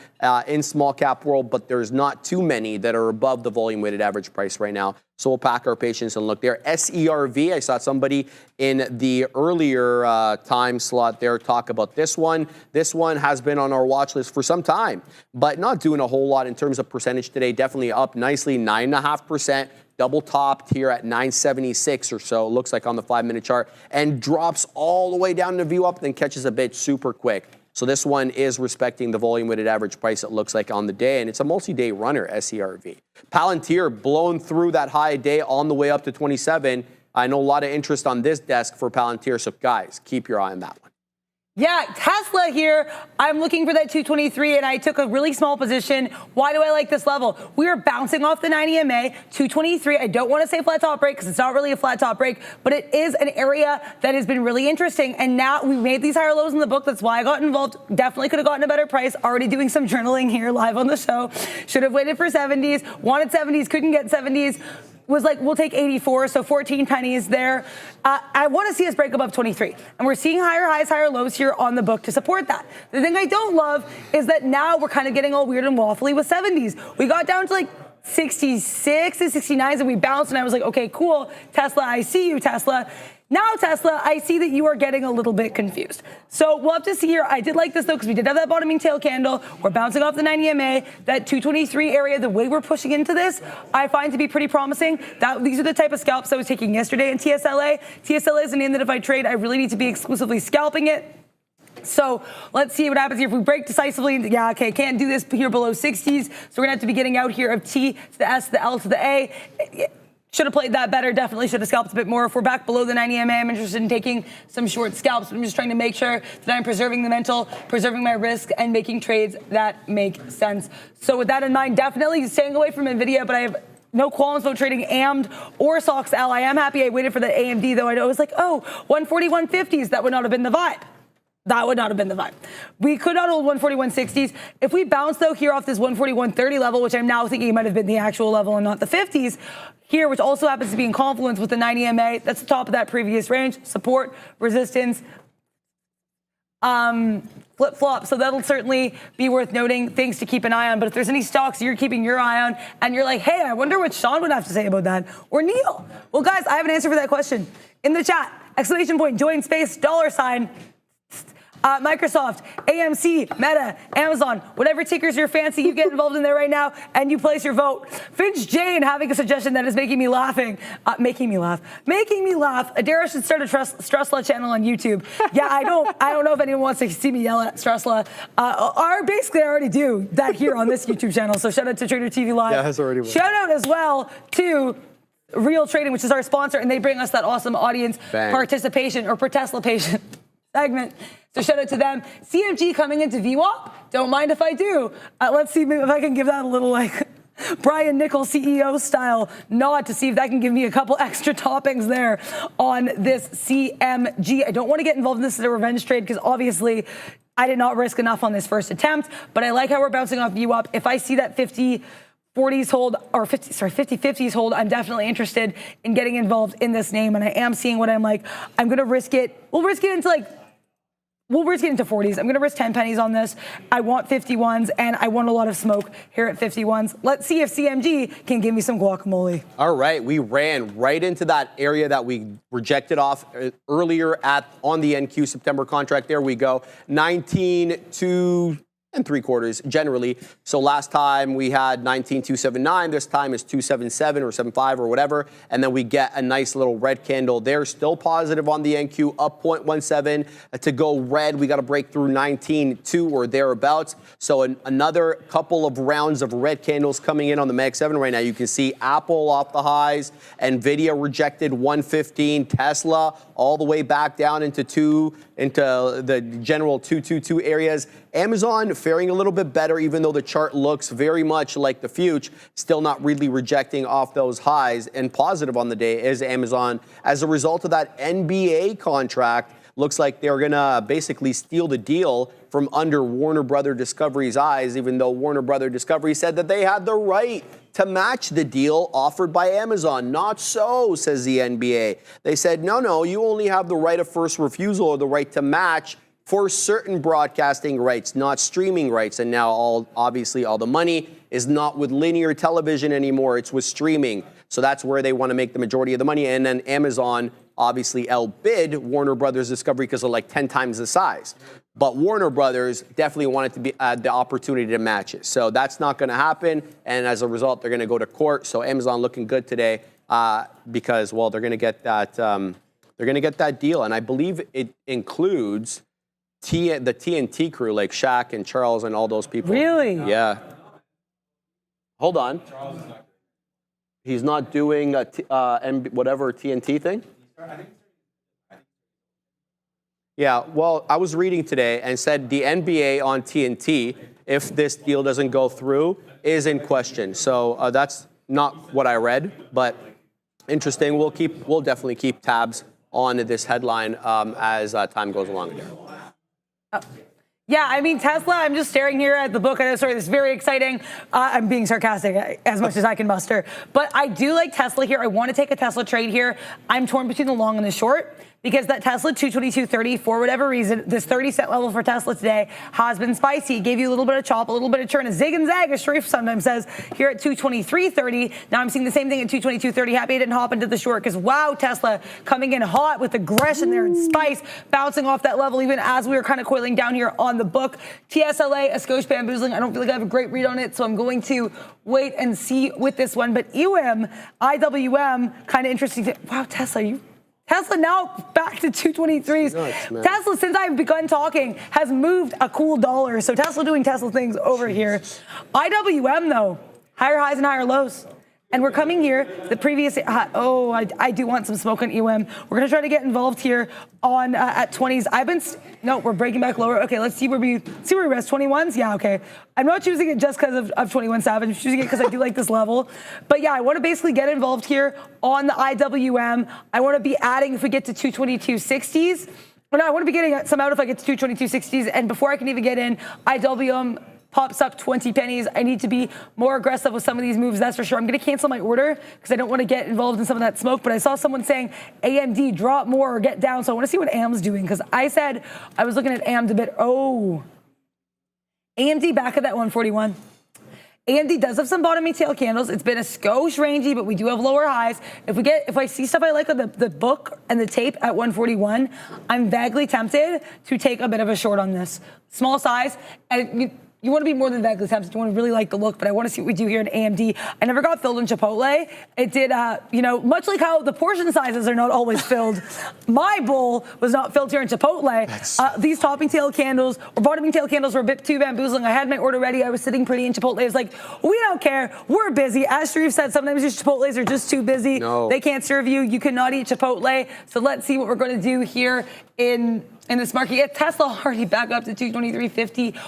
[SPEAKER 2] in small cap world, but there's not too many that are above the volume weighted average price right now. So we'll pack our patience and look there. SERV, I saw somebody in the earlier time slot there talk about this one. This one has been on our watch list for some time, but not doing a whole lot in terms of percentage today. Definitely up nicely, 9.5%. Double topped here at 976 or so, looks like on the 5-minute chart, and drops all the way down to VWAP, then catches a bit super quick. So this one is respecting the volume weighted average price, it looks like, on the day, and it's a multi-day runner, SERV. Palantir blown through that high day on the way up to 27. I know a lot of interest on this desk for Palantir, so guys, keep your eye on that one.
[SPEAKER 3] Yeah, Tesla here. I'm looking for that 223, and I took a really small position. Why do I like this level? We are bouncing off the 90 MA, 223. I don't want to say flat top break because it's not really a flat top break, but it is an area that has been really interesting. And now we made these higher lows in the book. That's why I got involved. Definitely could have gotten a better price. Already doing some journaling here live on the show. Should have waited for 70s. Wanted 70s, couldn't get 70s. Was like, we'll take 84, so 14 pennies there. I want to see us break above 23. And we're seeing higher highs, higher lows here on the book to support that. The thing I don't love is that now we're kind of getting all weird and waffly with 70s. We got down to like 66 and 69s, and we bounced, and I was like, okay, cool. Tesla, I see you, Tesla. Now, Tesla, I see that you are getting a little bit confused. So we'll have to see here. I did like this, though, because we did have that bottoming tail candle. We're bouncing off the 90 EMA, that 223 area. The way we're pushing into this, I find to be pretty promising. These are the type of scalps I was taking yesterday in TSLA. TSLA is a name that if I trade, I really need to be exclusively scalping it. So let's see what happens here. If we break decisively, yeah, okay, can't do this here below 60s. So we're going to have to be getting out here of T to the S to the L to the A. Should have played that better. Definitely should have scalped a bit more. If we're back below the 90 EMA, I'm interested in taking some short scalps. I'm just trying to make sure that I'm preserving the mental, preserving my risk, and making trades that make sense. So with that in mind, definitely staying away from NVIDIA, but I have no qualms about trading AMD or SOXL. I am happy I waited for the AMD, though. I know it was like, oh, 140, 150s. That would not have been the vibe. That would not have been the vibe. We could not hold 141.60s. If we bounce, though, here off this 141.30 level, which I'm now thinking might have been the actual level and not the 50s, here, which also happens to be in confluence with the 90 EMA, that's the top of that previous range, support, resistance, flip-flop. So that'll certainly be worth noting, things to keep an eye on. But if there's any stocks you're keeping your eye on and you're like, hey, I wonder what Sean would have to say about that, or Neil. Well, guys, I have an answer for that question in the chat. Exclamation point, join space, $. Microsoft, AMC, Meta, Amazon, whatever tickers your fancy, you get involved in there right now and you place your vote. Finch Jane having a suggestion that is making me laugh. Adara should start a Stressla channel on YouTube. Yeah, I don't know if anyone wants to see me yell at Stressla. Basically, I already do that here on this YouTube channel. So shout out to Trader TV Live.
[SPEAKER 2] Yeah, that's already one.
[SPEAKER 3] Shout out as well to Real Trading, which is our sponsor, and they bring us that awesome audience participation or participation segment. So shout out to them. CMG coming into VWAP. Don't mind if I do. Let's see if I can give that a little like Brian Nichols CEO style nod to see if that can give me a couple extra toppings there on this CMG. I don't want to get involved in this as a revenge trade because obviously I did not risk enough on this first attempt, but I like how we're bouncing off VWAP. If I see that 50-40s hold, or 50-50s hold, I'm definitely interested in getting involved in this name, and I am seeing what I'm like. I'm going to risk it. We'll risk it into 40s. I'm going to risk 10 pennies on this. I want 51s, and I want a lot of smoke here at 51s. Let's see if CMG can give me some guacamole. All
[SPEAKER 2] right, we ran right into that area that we rejected off earlier on the NQ September contract. There we go, 19.2 3/4 generally. So last time we had 19.279. This time is 277 or 75 or whatever. And then we get a nice little red candle there. Still positive on the NQ, up 0.17. To go red, we got to break through 19.2 or thereabouts. So another couple of rounds of red candles coming in on the Mag 7 right now. You can see Apple off the highs, NVIDIA rejected 115, Tesla all the way back down into the general 222 areas. Amazon faring a little bit better, even though the chart looks very much like the future, still not really rejecting off those highs. And positive on the day is Amazon. As a result of that NBA contract, looks like they're going to basically steal the deal from under Warner Brother Discovery's eyes, even though Warner Brother Discovery said that they had the right to match the deal offered by Amazon. Not so, says the NBA. They said, no, you only have the right of first refusal or the right to match for certain broadcasting rights, not streaming rights. And now obviously all the money is not with linear television anymore, it's with streaming. So that's where they want to make the majority of the money. And then Amazon obviously outbid Warner Brothers Discovery because of like 10 times the size. But Warner Brothers definitely wanted to be the opportunity to match it. So that's not going to happen. And as a result, they're going to go to court. So Amazon looking good today because, well, they're going to get that. They're going to get that deal. And I believe it includes the TNT crew, like Shaq and Charles and all those people.
[SPEAKER 3] Really?
[SPEAKER 2] Yeah. Hold on. He's not doing whatever TNT thing? Yeah, well, I was reading today and said the NBA on TNT, if this deal doesn't go through, is in question. So that's not what I read, but interesting. We'll definitely keep tabs on this headline as time goes along.
[SPEAKER 3] Yeah, I mean, Tesla, I'm just staring here at the book. I know, sorry, this is very exciting. I'm being sarcastic as much as I can muster. But I do like Tesla here. I want to take a Tesla trade here. I'm torn between the long and the short. because that Tesla 222.30, for whatever reason, this 30-cent level for Tesla today has been spicy. It gave you a little bit of chop, a little bit of churn, a zig and zag, as Sharif sometimes says, here at 223.30. Now I'm seeing the same thing at 222.30. Happy I didn't hop into the short because, wow, Tesla coming in hot with aggression there and spice, bouncing off that level even as we were kind of coiling down here on the book. TSLA, a skosh bamboozling. I don't feel like I have a great read on it, so I'm going to wait and see with this one. But EWM, IWM, kind of interesting. Wow, Tesla now back to 223s. Nuts, Tesla, since I've begun talking, has moved a cool dollar. So Tesla doing Tesla things over here. IWM, though, higher highs and higher lows. And we're coming here, the previous, I do want some smoke on EWM. We're going to try to get involved here on at 20s. No, we're breaking back lower. Okay, let's see where we rest. 21s? Yeah, okay. I'm not choosing it just because of 21 Savage. I'm choosing it because I do like this level. But yeah, I want to basically get involved here on the IWM. I want to be adding if we get to 222.60s. Well, no, I want to be getting some out if I get to 222.60s. And before I can even get in, IWM pops up 20 pennies. I need to be more aggressive with some of these moves, that's for sure. I'm going to cancel my order because I don't want to get involved in some of that smoke. But I saw someone saying AMD drop more or get down. So I want to see what AM's doing because I said I was looking at AMD a bit. Oh, AMD back at that 141. AMD does have some bottoming tail candles. It's been a skosh rangy, but we do have lower highs. If I see stuff I like on the book and the tape at 141, I'm vaguely tempted to take a bit of a short on this. Small size, and you want to be more than vaguely tempted. You want to really like the look, but I want to see what we do here in AMD. I never got filled in Chipotle. It did, much like how the portion sizes are not always filled. My bowl was not filled here in Chipotle. These topping tail candles or bottoming tail candles were a bit too bamboozling. I had my order ready. I was sitting pretty in Chipotle. I was like, we don't care. We're busy. As Sharif said, sometimes these Chipotles are just too busy.
[SPEAKER 2] No.
[SPEAKER 3] They can't serve you. You cannot eat Chipotle. So let's see what we're going to do here in this market. Yeah, Tesla already back up to 223.50.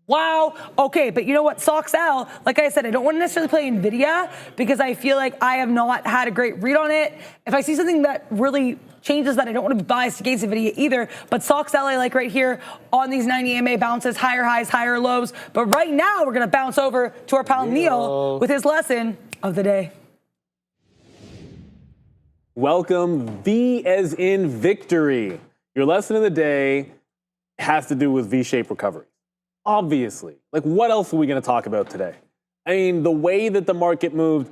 [SPEAKER 3] Wow. Okay, but you know what? SOXL, like I said, I don't want to necessarily play NVIDIA because I feel like I have not had a great read on it. If I see something that really changes that, I don't want to be biased against NVIDIA either. But SOXL I like right here on these 90 EMA bounces, higher highs, higher lows. But right now, we're going to bounce over to our pal Neil with his lesson of the day.
[SPEAKER 4] Welcome, V as in victory. Your lesson of the day has to do with V-shaped recovery. Obviously, like what else are we going to talk about today? I mean, the way that the market moved,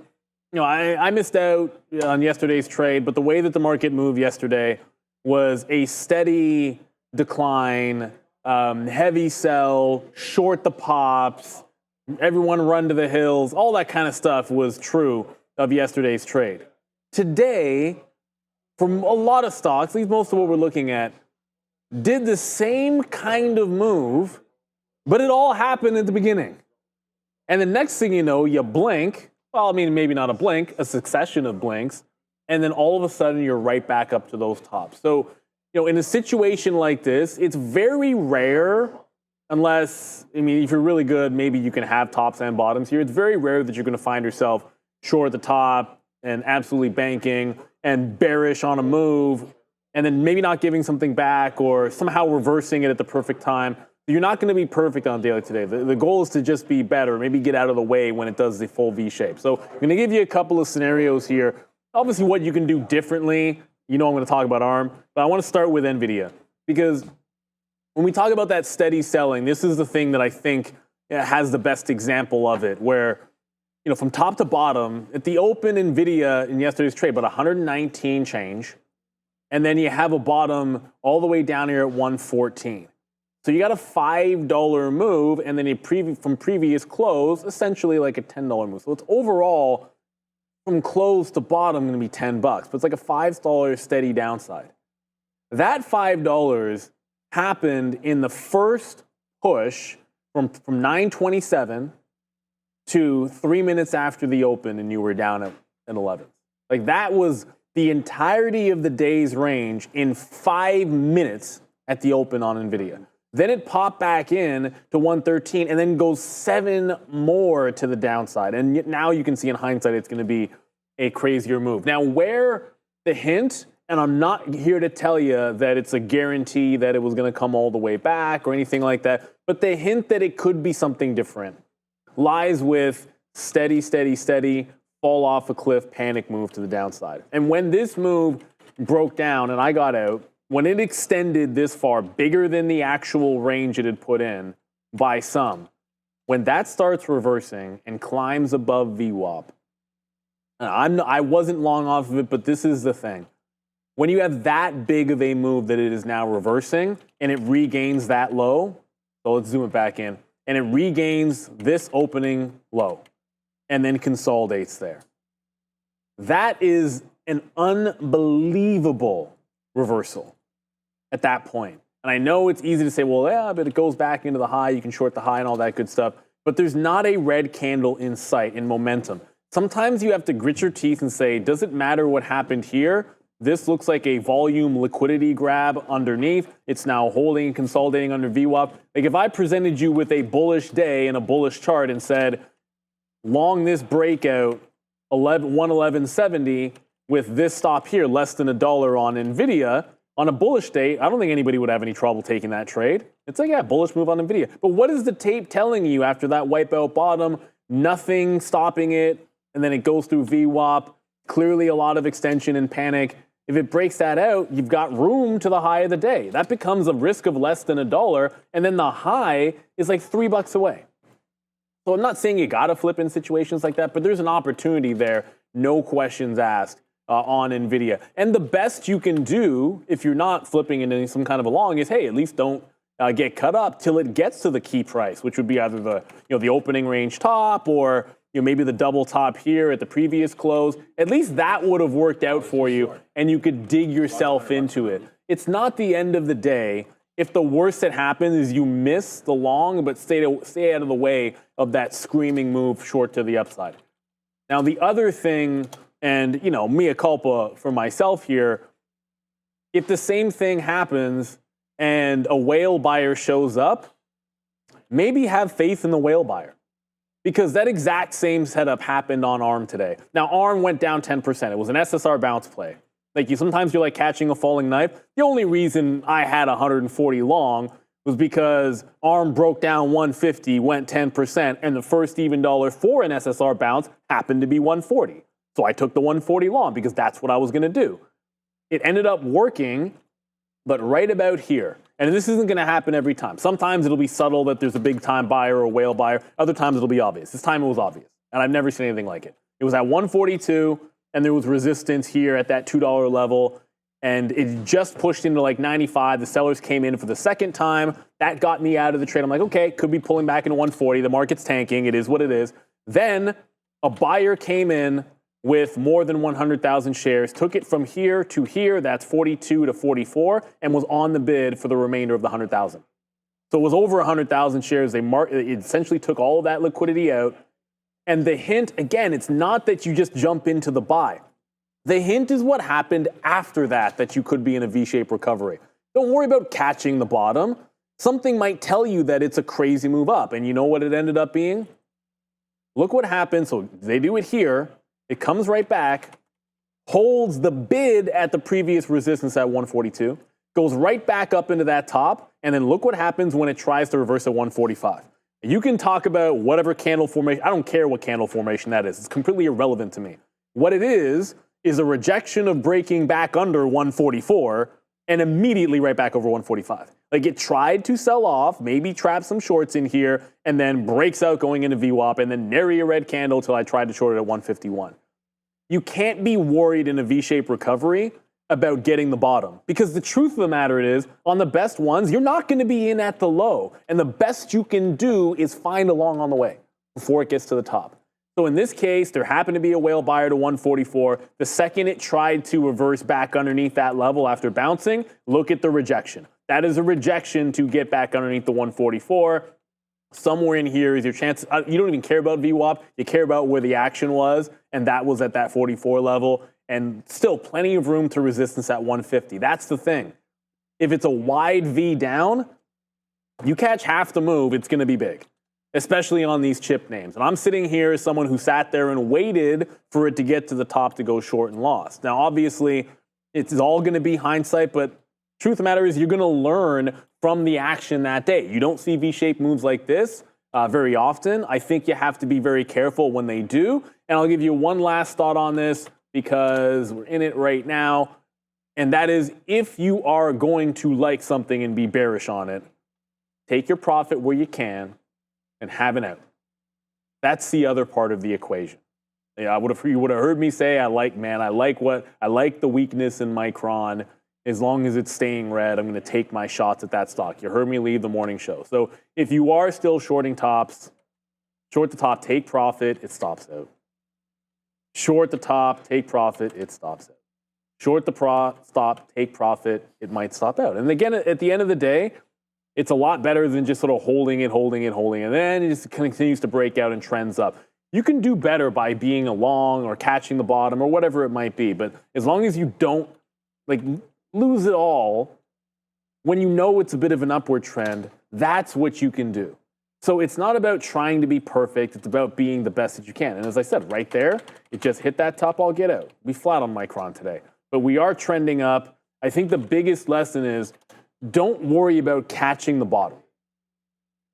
[SPEAKER 4] I missed out on yesterday's trade, but the way that the market moved yesterday was a steady decline, heavy sell, short the pops, everyone run to the hills, all that kind of stuff was true of yesterday's trade. Today, from a lot of stocks, at least most of what we're looking at, did the same kind of move, but it all happened at the beginning. And the next thing you know, you blink. Well, I mean, maybe not a blink, a succession of blinks. And then all of a sudden, you're right back up to those tops. So, in a situation like this, it's very rare, unless, if you're really good, maybe you can have tops and bottoms here. It's very rare that you're going to find yourself short at the top and absolutely banking and bearish on a move, and then maybe not giving something back or somehow reversing it at the perfect time. You're not going to be perfect on daily today. The goal is to just be better, maybe get out of the way when it does the full V shape. So I'm going to give you a couple of scenarios here. Obviously, what you can do differently. I'm going to talk about ARM, but I want to start with NVIDIA because when we talk about that steady selling, this is the thing that I think has the best example of it, where from top to bottom, at the open, NVIDIA in yesterday's trade, about 119 change, and then you have a bottom all the way down here at 114. So you got a $5 move, and then from previous close, essentially like a $10 move. So it's overall, from close to bottom, going to be $10, but it's like a $5 steady downside. That $5 happened in the first push from 927 to 3 minutes after the open, and you were down at 11. Like that was the entirety of the day's range in 5 minutes at the open on NVIDIA. Then it popped back in to 113 and then goes 7 more to the downside. And now you can see in hindsight it's going to be a crazier move. Now, where the hint, and I'm not here to tell you that it's a guarantee that it was going to come all the way back or anything like that, but the hint that it could be something different lies with steady, steady, steady, fall off a cliff, panic move to the downside. And when this move broke down and I got out, when it extended this far, bigger than the actual range it had put in by some, when that starts reversing and climbs above VWAP, I wasn't long off of it, but this is the thing. When you have that big of a move that it is now reversing and it regains that low, so let's zoom it back in, and it regains this opening low and then consolidates there. That is an unbelievable reversal at that point. And I know it's easy to say, well, yeah, but it goes back into the high, you can short the high and all that good stuff, but there's not a red candle in sight in momentum. Sometimes you have to grit your teeth and say, does it matter what happened here? This looks like a volume liquidity grab underneath. It's now holding and consolidating under VWAP. Like if I presented you with a bullish day and a bullish chart and said, long this breakout, 111.70 with this stop here, less than $1 on NVIDIA, on a bullish day, I don't think anybody would have any trouble taking that trade. It's like, yeah, bullish move on NVIDIA. But what is the tape telling you after that wipeout bottom? Nothing stopping it, and then it goes through VWAP. Clearly a lot of extension and panic. If it breaks that out, you've got room to the high of the day. That becomes a risk of less than $1, and then the high is like $3 away. So I'm not saying you got to flip in situations like that, but there's an opportunity there, no questions asked, on NVIDIA. And the best you can do if you're not flipping into some kind of a long is, hey, at least don't get cut up till it gets to the key price, which would be either the opening range top or maybe the double top here at the previous close. At least that would have worked out for you, and you could dig yourself into it. It's not the end of the day. If the worst that happens is you miss the long, but stay out of the way of that screaming move short to the upside. Now, the other thing, and mea culpa for myself here, if the same thing happens and a whale buyer shows up, maybe have faith in the whale buyer. Because that exact same setup happened on ARM today. Now, ARM went down 10%. It was an SSR bounce play. Sometimes you're like catching a falling knife. The only reason I had 140 long was because ARM broke down 150, went 10%, and the first even dollar for an SSR bounce happened to be 140. So I took the 140 long because that's what I was going to do. It ended up working, but right about here. And this isn't going to happen every time. Sometimes it'll be subtle that there's a big time buyer or a whale buyer. Other times it'll be obvious. This time it was obvious, and I've never seen anything like it. It was at 142, and there was resistance here at that $2 level, and it just pushed into like 95. The sellers came in for the second time. That got me out of the trade. I'm like, okay, could be pulling back into 140. The market's tanking. It is what it is. Then a buyer came in with more than 100,000 shares, took it from here to here, that's 42 to 44, and was on the bid for the remainder of the 100,000. So it was over 100,000 shares. It essentially took all of that liquidity out. And the hint, again, it's not that you just jump into the buy. The hint is what happened after that you could be in a V-shaped recovery. Don't worry about catching the bottom. Something might tell you that it's a crazy move up. And you know what it ended up being? Look what happened. So they do it here. It comes right back, holds the bid at the previous resistance at 142, goes right back up into that top, and then look what happens when it tries to reverse at 145. You can talk about whatever candle formation. I don't care what candle formation that is. It's completely irrelevant to me. What it is a rejection of breaking back under 144 and immediately right back over 145. Like it tried to sell off, maybe trap some shorts in here, and then breaks out going into VWAP, and then nary a red candle till I tried to short it at 151. You can't be worried in a V-shaped recovery about getting the bottom, because the truth of the matter is, on the best ones, you're not going to be in at the low, and the best you can do is find a long on the way before it gets to the top. So in this case, there happened to be a whale buyer to 144. The second it tried to reverse back underneath that level after bouncing, look at the rejection. That is a rejection to get back underneath the 144. Somewhere in here is your chance. You don't even care about VWAP. You care about where the action was, and that was at that 44 level. And still plenty of room to resistance at 150. That's the thing. If it's a wide V down, you catch half the move, it's going to be big, especially on these chip names. And I'm sitting here as someone who sat there and waited for it to get to the top to go short and lost. Now, obviously, it's all going to be hindsight, but truth of the matter is you're going to learn from the action that day. You don't see V-shaped moves like this very often. I think you have to be very careful when they do. And I'll give you one last thought on this because we're in it right now. And that is, if you are going to like something and be bearish on it, take your profit where you can and have it out. That's the other part of the equation. Yeah, you would have heard me say, I like the weakness in Micron. As long as it's staying red, I'm going to take my shots at that stock. You heard me leave the morning show. So if you are still shorting tops, short the top, take profit, it stops out. Short the top, take profit, it stops out. Short the stop, take profit, it might stop out. And again, at the end of the day, it's a lot better than just sort of holding it, and then it just continues to break out and trends up. You can do better by being along or catching the bottom or whatever it might be. But as long as you don't lose it all, when you know it's a bit of an upward trend, that's what you can do. So it's not about trying to be perfect. It's about being the best that you can. And as I said, right there, it just hit that top, I'll get out. We flat on Micron today. But we are trending up. I think the biggest lesson is don't worry about catching the bottom.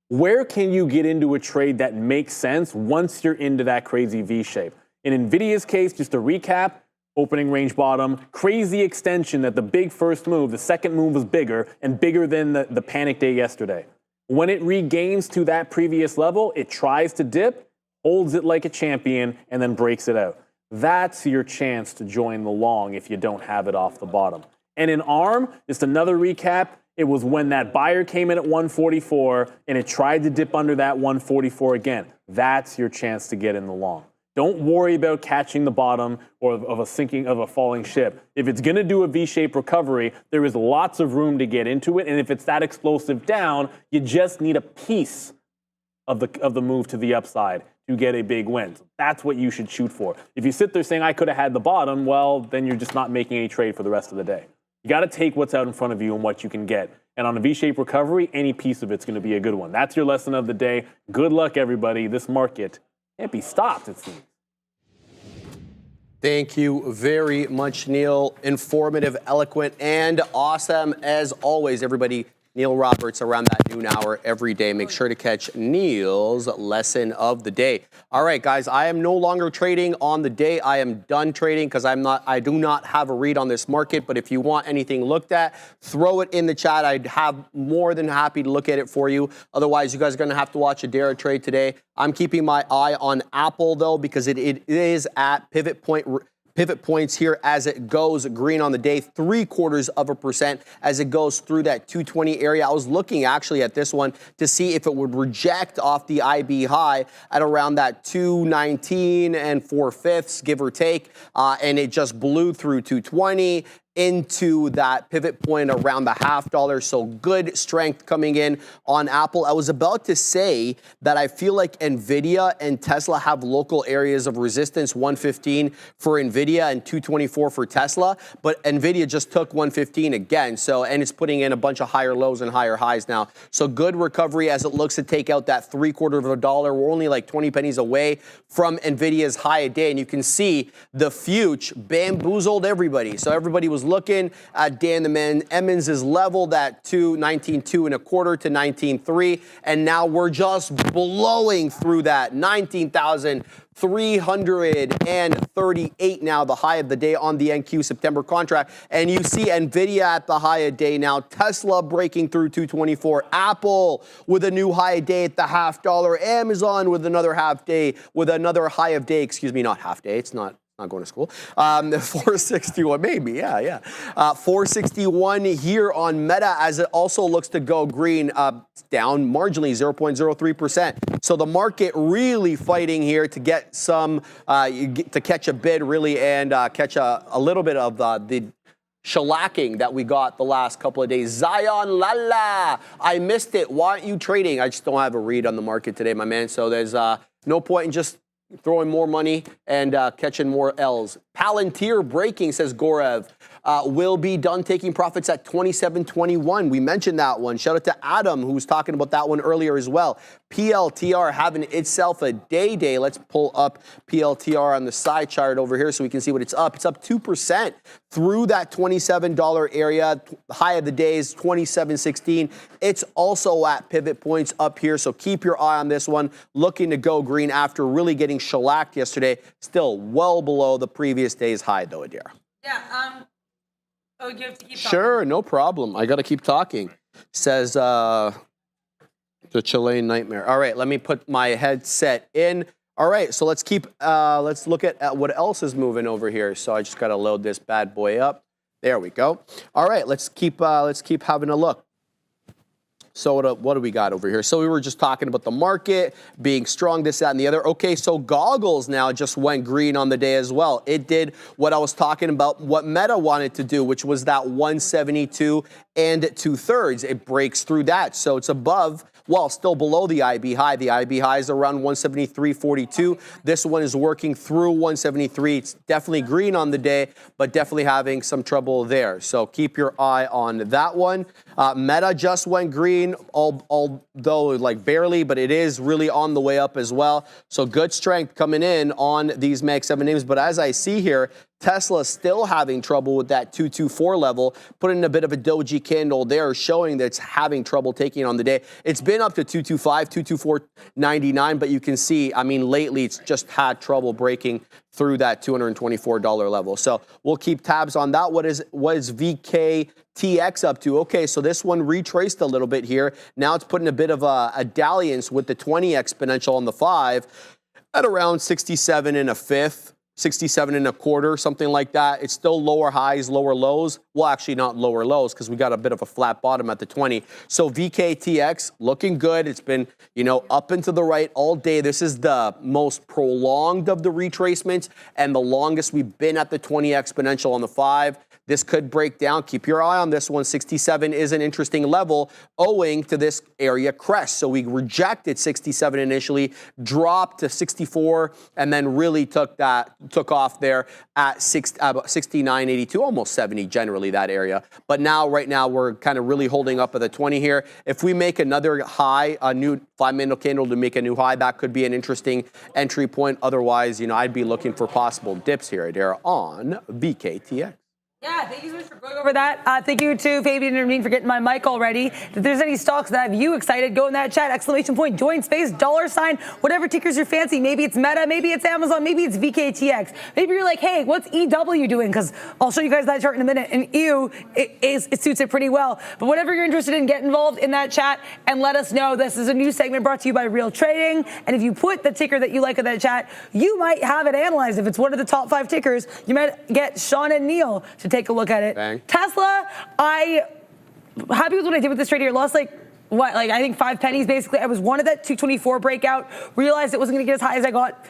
[SPEAKER 4] Where can you get into a trade that makes sense once you're into that crazy V shape? In NVIDIA's case, just to recap, opening range bottom, crazy extension that the big first move, the second move was bigger and bigger than the panic day yesterday. When it regains to that previous level, it tries to dip, holds it like a champion, and then breaks it out. That's your chance to join the long if you don't have it off the bottom. And in ARM, just another recap, it was when that buyer came in at 144 and it tried to dip under that 144 again. That's your chance to get in the long. Don't worry about catching the bottom or of a falling ship. If it's going to do a V-shaped recovery, there is lots of room to get into it. And if it's that explosive down, you just need a piece of the move to the upside to get a big win. So that's what you should shoot for. If you sit there saying, I could have had the bottom, well, then you're just not making a trade for the rest of the day. You got to take what's out in front of you and what you can get. And on a V-shaped recovery, any piece of it's going to be a good one. That's your lesson of the day. Good luck, everybody. This market can't be stopped, it seems.
[SPEAKER 2] Thank you very much, Neil. Informative, eloquent, and awesome as always, everybody. Neil Roberts around that noon hour every day. Make sure to catch Neil's lesson of the day. All right, guys, I am no longer trading on the day. I am done trading because I do not have a read on this market. But if you want anything looked at, throw it in the chat. I'd have more than happy to look at it for you. Otherwise, you guys are going to have to watch a Dara trade today. I'm keeping my eye on Apple, though, because it is at pivot points here as it goes green on the day, 0.75% as it goes through that 220 area. I was looking actually at this one to see if it would reject off the IB high at around that 219 and 4/5, give or take, and it just blew through 220 into that pivot point around the $0.50. So good strength coming in on Apple. I was about to say that I feel like NVIDIA and Tesla have local areas of resistance, 115 for NVIDIA and 224 for Tesla, but NVIDIA just took 115 again. So, and it's putting in a bunch of higher lows and higher highs now. So good recovery as it looks to take out that $0.75. We're only like 20 pennies away from NVIDIA's high a day. And you can see the future bamboozled everybody. So everybody was looking at Dan the Man Emmons' level, that 19.225 to 19.3, and now we're just blowing through that 19,338 now, the high of the day on the NQ September contract. And you see NVIDIA at the high of day now, Tesla breaking through 224, Apple with a new high of day at the $0.50, Amazon with another high of day, not half day, it's not going to school. 461, maybe, yeah. 461 here on Meta as it also looks to go green, down marginally, 0.03%. So the market really fighting here to get some, to catch a bid really and catch a little bit of the shellacking that we got the last couple of days. Zion Lala, I missed it. Why aren't you trading? I just don't have a read on the market today, my man. So there's no point in just throwing more money and catching more L's. Palantir breaking, says Gorev, will be done taking profits at 27.21. We mentioned that one. Shout out to Adam, who was talking about that one earlier as well. PLTR having itself a day. Let's pull up PLTR on the side chart over here so we can see what it's up. It's up 2% through that $27 area. High of the day is 27.16. It's also at pivot points up here, so keep your eye on this one. Looking to go green after really getting shellacked yesterday. Still well below the previous day's high, though, Adira.
[SPEAKER 3] Yeah, Oh, you have to keep talking.
[SPEAKER 2] Sure, no problem. I got to keep talking. Says the Chilean nightmare. All right, let me put my headset in. All right, so let's look at what else is moving over here. So I just got to load this bad boy up. There we go. All right, let's keep having a look. So what do we got over here? So we were just talking about the market being strong, this, that, and the other. Okay, so goggles now just went green on the day as well. It did what I was talking about, what Meta wanted to do, which was that 172 and 2/3. It breaks through that. So it's above, well, still below the IB high. The IB high is around 173.42. This one is working through 173. It's definitely green on the day, but definitely having some trouble there. So keep your eye on that one. Meta just went green, although like barely, but it is really on the way up as well. So good strength coming in on these Mag 7 names. But as I see here, Tesla still having trouble with that 224 level, putting in a bit of a doji candle there, showing that it's having trouble taking on the day. It's been up to 225, 224.99, but you can see, I mean, lately it's just had trouble breaking through that $224 level. So we'll keep tabs on that. What is VKTX up to? Okay, so this one retraced a little bit here. Now it's putting a bit of a dalliance with the 20 exponential on the 5 at around 67 1/5. 67 1/4, something like that. It's still lower highs, lower lows. Well, actually not lower lows because we got a bit of a flat bottom at the 20. So VKTX looking good. It's been, up and to the right all day. This is the most prolonged of the retracements and the longest we've been at the 20 exponential on the 5. This could break down. Keep your eye on this one. 67 is an interesting level owing to this area crest. So we rejected 67 initially, dropped to 64, and then really took off there at 69.82, almost 70 generally that area. But now, right now, we're kind of really holding up at the 20 here. If we make another high, a new 5-minute candle to make a new high, that could be an interesting entry point. Otherwise, I'd be looking for possible dips here on VKTX.
[SPEAKER 3] Yeah, thank you so much for going over that. Thank you to Fabian and Nermeen for getting my mic all ready. If there's any stocks that have you excited, go in that chat, ! join space, $, whatever tickers you fancy. Maybe it's Meta, maybe it's Amazon, maybe it's VKTX. Maybe you're like, hey, what's EW doing? Because I'll show you guys that chart in a minute. And it suits it pretty well. But whatever you're interested in, get involved in that chat and let us know. This is a new segment brought to you by Real Trading. And if you put the ticker that you like in that chat, you might have it analyzed. If it's one of the top 5 tickers, you might get Sean and Neil to take a look at it.
[SPEAKER 2] Bang.
[SPEAKER 3] Tesla, I happy with what I did with this trade here. Lost I think 5 pennies basically. I was one of that 224 breakout, realized it wasn't going to get as high as I got,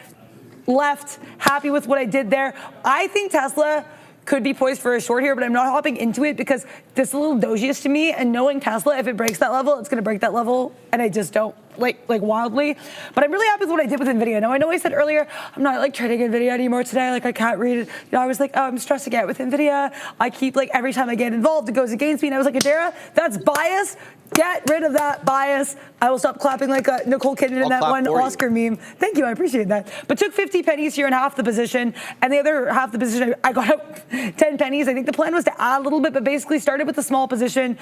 [SPEAKER 3] left, happy with what I did there. I think Tesla could be poised for a short here, but I'm not hopping into it because this is a little dojiest to me, and knowing Tesla, if it breaks that level, it's going to break that level, and I just don't like wildly. But I'm really happy with what I did with NVIDIA. Now, I know I said earlier, I'm not trading NVIDIA anymore today. I can't read it. I was like, oh, I'm stressing out with NVIDIA. I keep every time I get involved, it goes against me. And I was like, Adara, that's bias. Get rid of that bias. I will stop clapping like Nicole Kidman in that one Oscar meme. Thank you, I appreciate that. But took 50 pennies here in half the position, and the other half the position, I got up 10 pennies. I think the plan was to add a little bit, but basically started with a small position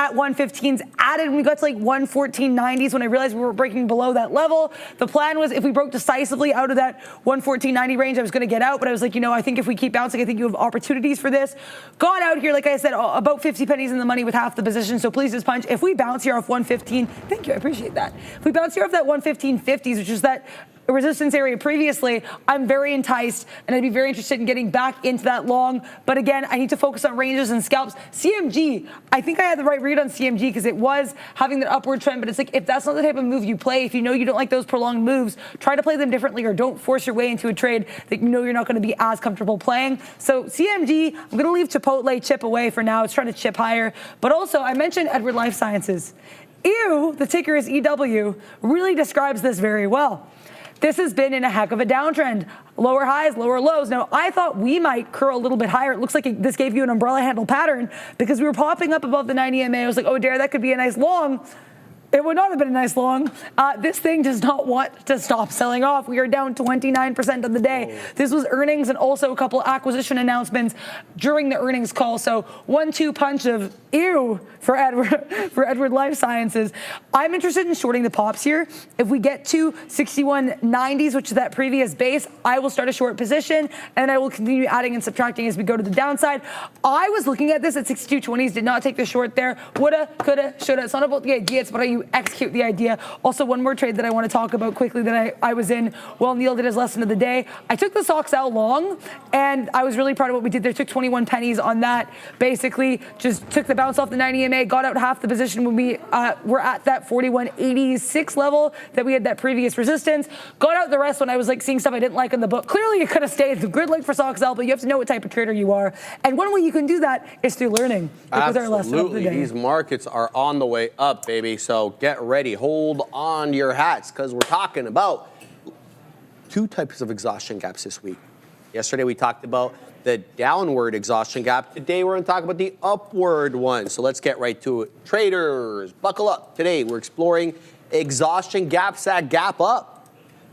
[SPEAKER 3] at 115s, added when we got to 114.90s when I realized we were breaking below that level. The plan was if we broke decisively out of that 114.90 range, I was going to get out, but I was like, I think if we keep bouncing, I think you have opportunities for this. Got out here, like I said, about 50 pennies in the money with half the position, so please just punch. If we bounce here off 115, thank you, I appreciate that. If we bounce here off that 115.50s, which is that resistance area previously, I'm very enticed, and I'd be very interested in getting back into that long. But again, I need to focus on ranges and scalps. CMG, I think I had the right read on CMG because it was having that upward trend, but it's if that's not the type of move you play, if you know you don't like those prolonged moves, try to play them differently or don't force your way into a trade that you know you're not going to be as comfortable playing. So CMG, I'm going to leave Chipotle chip away for now. It's trying to chip higher. But also, I mentioned Edward Life Sciences. EW, the ticker is EW, really describes this very well. This has been in a heck of a downtrend. Lower highs, lower lows. Now, I thought we might curl a little bit higher. It looks like this gave you an umbrella handle pattern because we were popping up above the 90 MA. I was like, oh, Dare, that could be a nice long. It would not have been a nice long. This thing does not want to stop selling off. We are down 29% on the day. This was earnings and also a couple acquisition announcements during the earnings call. So 1-2 punch of ew for Edward Life Sciences. I'm interested in shorting the pops here. If we get to 61.90s, which is that previous base, I will start a short position and I will continue adding and subtracting as we go to the downside. I was looking at this at 62.20s, did not take the short there. Woulda, coulda, shoulda. It's not about the idea, it's about how you execute the idea. Also, one more trade that I want to talk about quickly that I was in while Neil did his lesson of the day. I took the stocks out long, and I was really proud of what we did there. Took 21 pennies on that. Basically, just took the bounce off the 90 EMA, got out half the position when we were at that 41.86 level that we had that previous resistance. Got out the rest when I was like seeing stuff I didn't like in the book. Clearly, it could have stayed. It's a good look for stocks out, but you have to know what type of trader you are. And one way you can do that is through learning.
[SPEAKER 2] Absolutely. These markets are on the way up, baby. So get ready. Hold on to your hats because we're talking about two types of exhaustion gaps this week. Yesterday, we talked about the downward exhaustion gap. Today, we're going to talk about the upward one. So let's get right to it. Traders, buckle up. Today, we're exploring exhaustion gaps that gap up.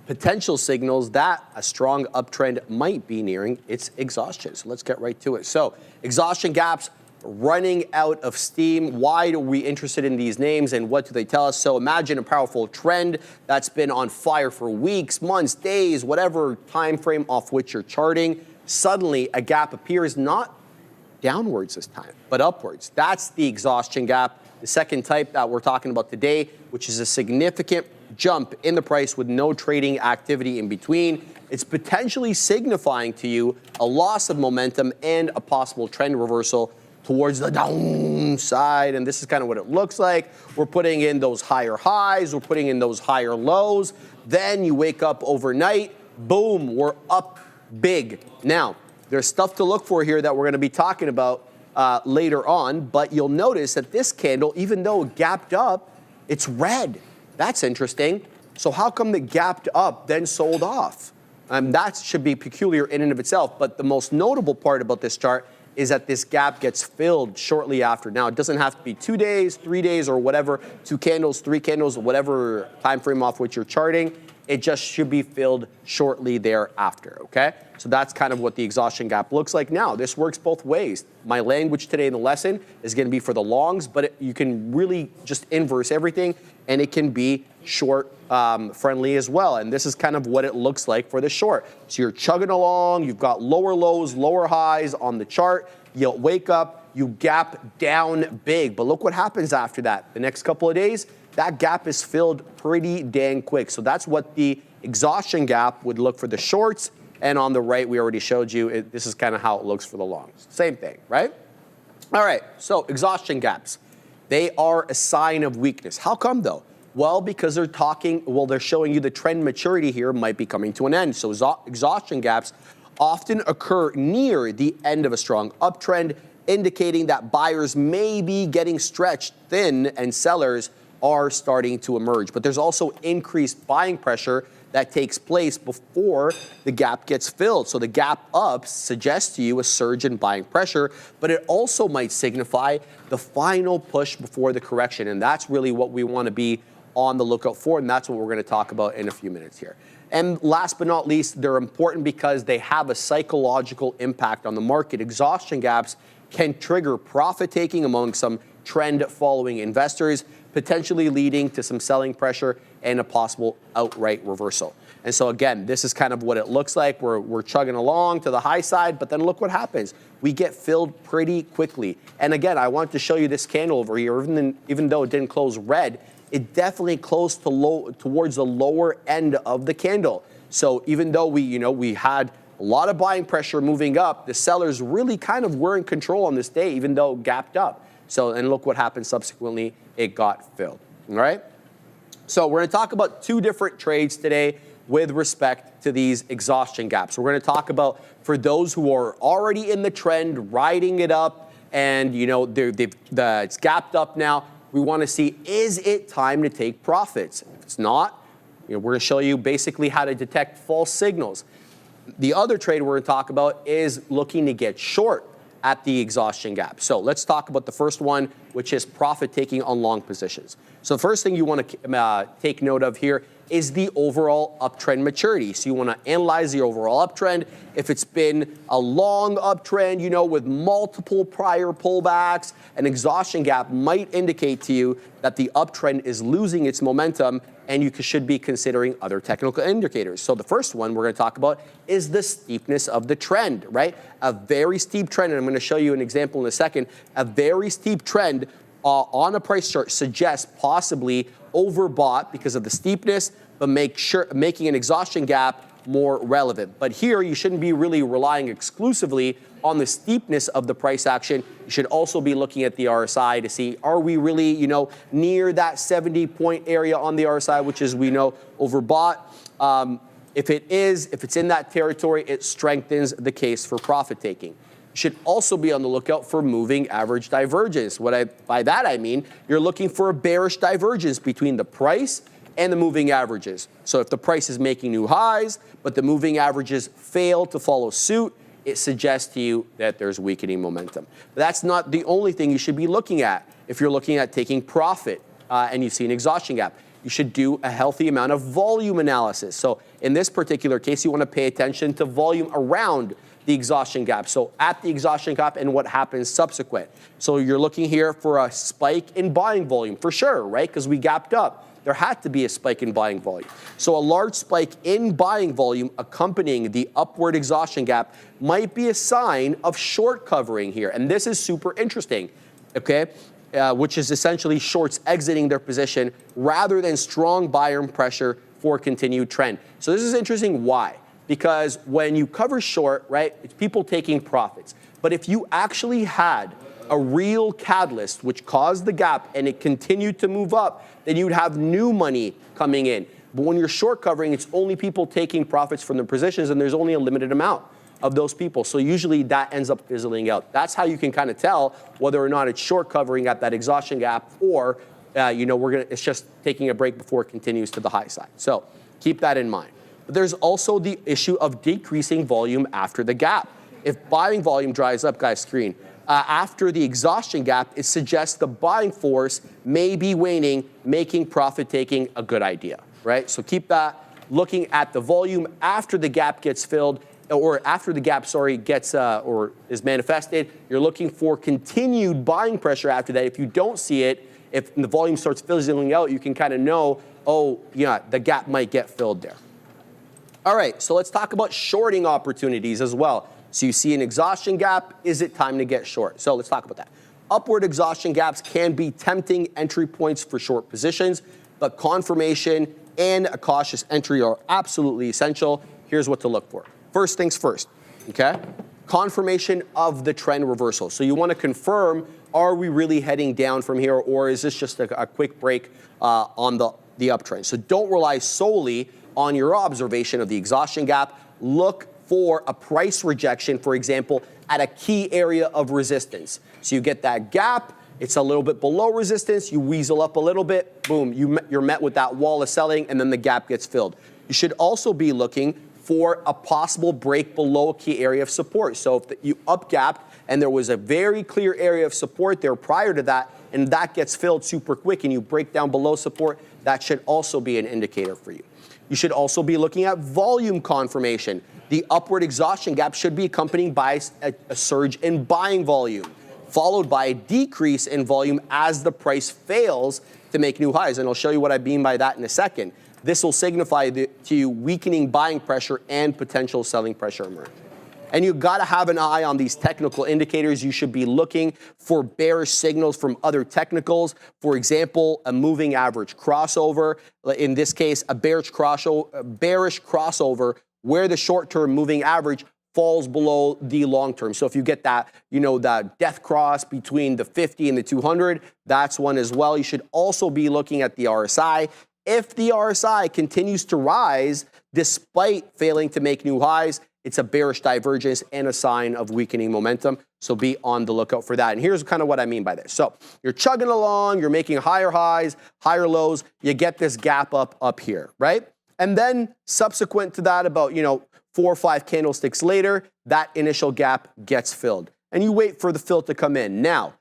[SPEAKER 2] Potential signals that a strong uptrend might be nearing its exhaustion. So let's get right to it. So exhaustion gaps running out of steam. Why are we interested in these names and what do they tell us? So imagine a powerful trend that's been on fire for weeks, months, days, whatever time frame off which you're charting. Suddenly a gap appears, not downwards this time, but upwards. That's the exhaustion gap. The second type that we're talking about today, which is a significant jump in the price with no trading activity in between. It's potentially signifying to you a loss of momentum and a possible trend reversal towards the downside. And this is kind of what it looks like. We're putting in those higher highs, we're putting in those higher lows. Then you wake up overnight, boom, we're up big. Now, there's stuff to look for here that we're going to be talking about later on, but you'll notice that this candle, even though it gapped up, it's red. That's interesting. So how come it gapped up, then sold off? That should be peculiar in and of itself, but the most notable part about this chart is that this gap gets filled shortly after. Now, it doesn't have to be 2 days, 3 days, or whatever, 2 candles, 3 candles, whatever time frame off which you're charting. It just should be filled shortly thereafter, okay? So that's kind of what the exhaustion gap looks like. Now, this works both ways. My language today in the lesson is going to be for the longs, but you can really just inverse everything, and it can be short friendly as well. And this is kind of what it looks like for the short. So you're chugging along, you've got lower lows, lower highs on the chart. You'll wake up, you gap down big. But look what happens after that. The next couple of days, that gap is filled pretty dang quick. So that's what the exhaustion gap would look for the shorts. And on the right, we already showed you, this is kind of how it looks for the longs. Same thing, right? All right, so exhaustion gaps. They are a sign of weakness. How come though? Well, because they're showing you the trend maturity here might be coming to an end. So exhaustion gaps often occur near the end of a strong uptrend, indicating that buyers may be getting stretched thin and sellers are starting to emerge. But there's also increased buying pressure that takes place before the gap gets filled. So the gap up suggests to you a surge in buying pressure, but it also might signify the final push before the correction. And that's really what we want to be on the lookout for, and that's what we're going to talk about in a few minutes here. And last but not least, they're important because they have a psychological impact on the market. Exhaustion gaps can trigger profit taking among some trend following investors, potentially leading to some selling pressure and a possible outright reversal. And so again, this is kind of what it looks like. We're chugging along to the high side, but then look what happens. We get filled pretty quickly. And again, I want to show you this candle over here. Even though it didn't close red, it definitely closed towards the lower end of the candle. So even though we had a lot of buying pressure moving up, the sellers really kind of were in control on this day, even though it gapped up. So, and look what happened subsequently, it got filled, all right? So we're gonna talk about two different trades today with respect to these exhaustion gaps. We're gonna talk about for those who are already in the trend, riding it up, and it's gapped up now. We want to see, is it time to take profits? If it's not, we're going to show you basically how to detect false signals. The other trade we're going to talk about is looking to get short at the exhaustion gap. So let's talk about the first one, which is profit taking on long positions. So the first thing you want to take note of here is the overall uptrend maturity. So you want to analyze the overall uptrend. If it's been a long uptrend, you know, with multiple prior pullbacks, an exhaustion gap might indicate to you that the uptrend is losing its momentum, and you should be considering other technical indicators. So the first one we're going to talk about is the steepness of the trend, right? A very steep trend, and I'm going to show you an example in a second. A very steep trend on a price chart suggests possibly overbought because of the steepness, but making an exhaustion gap more relevant. But here, you shouldn't be really relying exclusively on the steepness of the price action. You should also be looking at the RSI to see, are we really, you know, near that 70-point area on the RSI, which is, we know, overbought. If it's in that territory, it strengthens the case for profit taking. You should also be on the lookout for moving average divergence. By that I mean, you're looking for a bearish divergence between the price and the moving averages. So if the price is making new highs, but the moving averages fail to follow suit, it suggests to you that there's weakening momentum. But that's not the only thing you should be looking at. If you're looking at taking profit and you see an exhaustion gap, you should do a healthy amount of volume analysis. So in this particular case, you want to pay attention to volume around the exhaustion gap. So at the exhaustion gap and what happens subsequent. So you're looking here for a spike in buying volume for sure, right? Because we gapped up. There had to be a spike in buying volume. So a large spike in buying volume accompanying the upward exhaustion gap might be a sign of short covering here. And this is super interesting, okay? Which is essentially shorts exiting their position rather than strong buyer pressure for continued trend. So this is interesting. Why? Because when you cover short, right, it's people taking profits. But if you actually had a real catalyst which caused the gap and it continued to move up, then you'd have new money coming in. But when you're short covering, it's only people taking profits from their positions, and there's only a limited amount of those people. So usually that ends up fizzling out. That's how you can kind of tell whether or not it's short covering at that exhaustion gap, or you know, it's just taking a break before it continues to the high side. So keep that in mind. But there's also the issue of decreasing volume after the gap. If buying volume dries up, guys, screen, after the exhaustion gap, it suggests the buying force may be waning, making profit taking a good idea, right? So keep that looking at the volume after the gap gets filled, or after the gap, gets or is manifested. You're looking for continued buying pressure after that. If you don't see it, if the volume starts fizzling out, you can kind of know, oh, yeah, the gap might get filled there. All right, so let's talk about shorting opportunities as well. So you see an exhaustion gap, is it time to get short? So let's talk about that. Upward exhaustion gaps can be tempting entry points for short positions, but confirmation and a cautious entry are absolutely essential. Here's what to look for. First things first, okay? Confirmation of the trend reversal. So you want to confirm, are we really heading down from here, or is this just a quick break on the uptrend? So don't rely solely on your observation of the exhaustion gap. Look for a price rejection, for example, at a key area of resistance. So you get that gap, it's a little bit below resistance, you weasel up a little bit, boom, you're met with that wall of selling, and then the gap gets filled. You should also be looking for a possible break below a key area of support. So if you up gapped and there was a very clear area of support there prior to that, and that gets filled super quick and you break down below support, that should also be an indicator for you. You should also be looking at volume confirmation. The upward exhaustion gap should be accompanied by a surge in buying volume, followed by a decrease in volume as the price fails to make new highs. And I'll show you what I mean by that in a second. This will signify to you weakening buying pressure and potential selling pressure emerging. And you've got to have an eye on these technical indicators. You should be looking for bearish signals from other technicals. For example, a moving average crossover. In this case, a bearish crossover where the short-term moving average falls below the long-term. So if you get that, you know, the death cross between the 50 and the 200, that's one as well. You should also be looking at the RSI. If the RSI continues to rise despite failing to make new highs, it's a bearish divergence and a sign of weakening momentum. So be on the lookout for that. And here's kind of what I mean by this. So you're chugging along, you're making higher highs, higher lows, you get this gap up here, right? And then subsequent to that, about 4 or 5 candlesticks later, that initial gap gets filled. and you wait for the fill to come in. Now,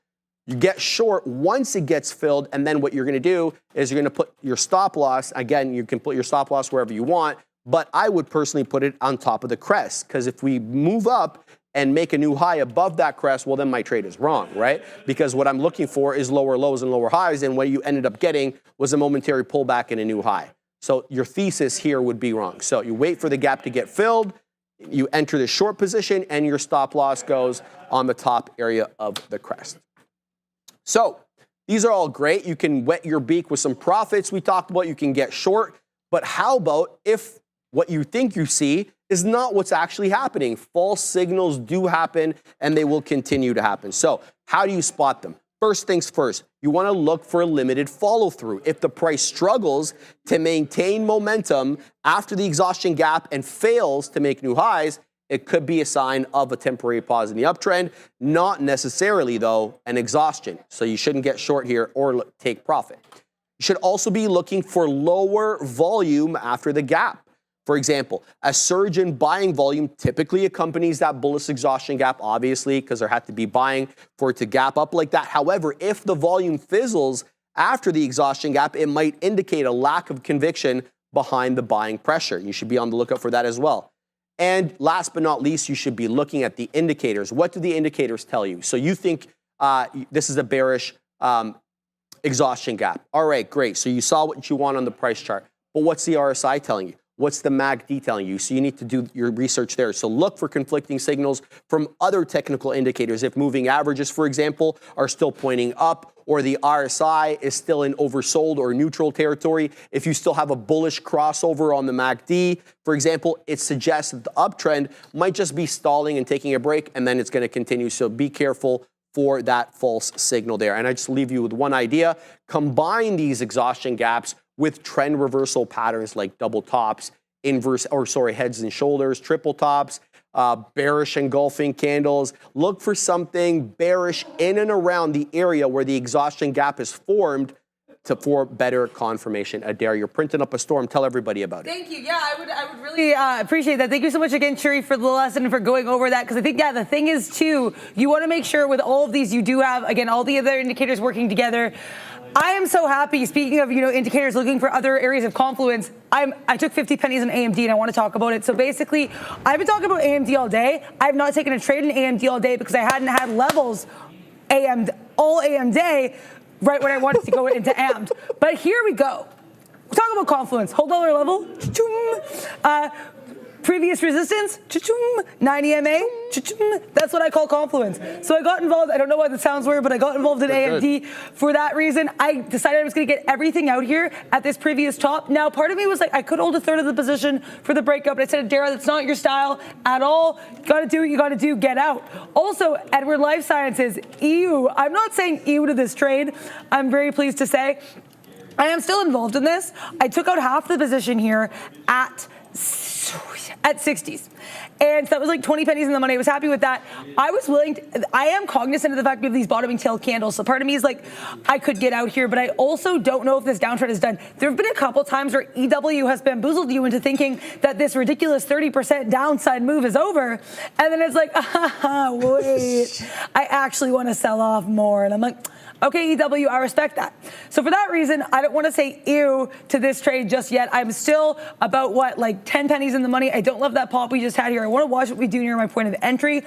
[SPEAKER 2] you get short once it gets filled, and then what you're going to do is you're going to put your stop loss. Again, you can put your stop loss wherever you want, but I would personally put it on top of the crest, because if we move up and make a new high above that crest, well, then my trade is wrong, right? Because what I'm looking for is lower lows and lower highs, and what you ended up getting was a momentary pullback and a new high. So your thesis here would be wrong. So you wait for the gap to get filled, you enter the short position, and your stop loss goes on the top area of the crest. So these are all great. You can wet your beak with some profits. We talked about you can get short, but how about if what you think you see is not what's actually happening? False signals do happen, and they will continue to happen. So how do you spot them? First things first, you want to look for a limited follow through. If the price struggles to maintain momentum after the exhaustion gap and fails to make new highs, it could be a sign of a temporary pause in the uptrend, not necessarily, though, an exhaustion. So you shouldn't get short here or take profit. You should also be looking for lower volume after the gap. For example, a surge in buying volume typically accompanies that bullish exhaustion gap, obviously, because there had to be buying for it to gap up like that. However, if the volume fizzles after the exhaustion gap, it might indicate a lack of conviction behind the buying pressure. You should be on the lookout for that as well. And last but not least, you should be looking at the indicators. What do the indicators tell you? So you think this is a bearish exhaustion gap. All right, great. So you saw what you want on the price chart. But what's the RSI telling you? What's the MACD telling you? So you need to do your research there. So look for conflicting signals from other technical indicators. If moving averages, for example, are still pointing up, or the RSI is still in oversold or neutral territory. If you still have a bullish crossover on the MACD, for example, it suggests that the uptrend might just be stalling and taking a break, and then it's going to continue. So be careful for that false signal there. And I just leave you with one idea. Combine these exhaustion gaps with trend reversal patterns like double tops, heads and shoulders, triple tops, bearish engulfing candles. Look for something bearish in and around the area where the exhaustion gap is formed for better confirmation. Adair, you're printing up a storm. Tell everybody about it.
[SPEAKER 3] Thank you. Yeah, I would really appreciate that. Thank you so much again, Shuri, for the lesson and for going over that. Because I think, yeah, the thing is, too, you want to make sure with all of these, you do have, again, all the other indicators working together. I am so happy, speaking of, indicators looking for other areas of confluence, I took 50 pennies in AMD and I want to talk about it. So basically, I've been talking about AMD all day. I've not taken a trade in AMD all day because I hadn't had levels all AM day right when I wanted to go into AMD. But here we go. We're talking about confluence. Hold dollar level. Previous resistance, 90 MA, that's what I call confluence. So I got involved, I don't know why the sounds were, but I got involved in AMD for that reason. I decided I was gonna get everything out here at this previous top. Now, part of me was like, I could hold a third of the position for the breakup, but I said, Dara, that's not your style at all. You gotta do what you gotta do, get out. Also, Edward Life Sciences, EU. I'm not saying EU to this trade. I'm very pleased to say I am still involved in this. I took out half the position here at 60s. And so that was like 20 pennies in the money. I was happy with that. I am cognizant of the fact we have these bottoming tail candles. So part of me is like, I could get out here, but I also don't know if this downtrend is done. There have been a couple times where EW has bamboozled you into thinking that this ridiculous 30% downside move is over. And then it's like, wait, I actually want to sell off more. And I'm like, okay, EW, I respect that. So for that reason, I don't want to say ew to this trade just yet. I'm still about, like 10 pennies in the money. I don't love that pop we just had here. I want to watch what we do near my point of entry.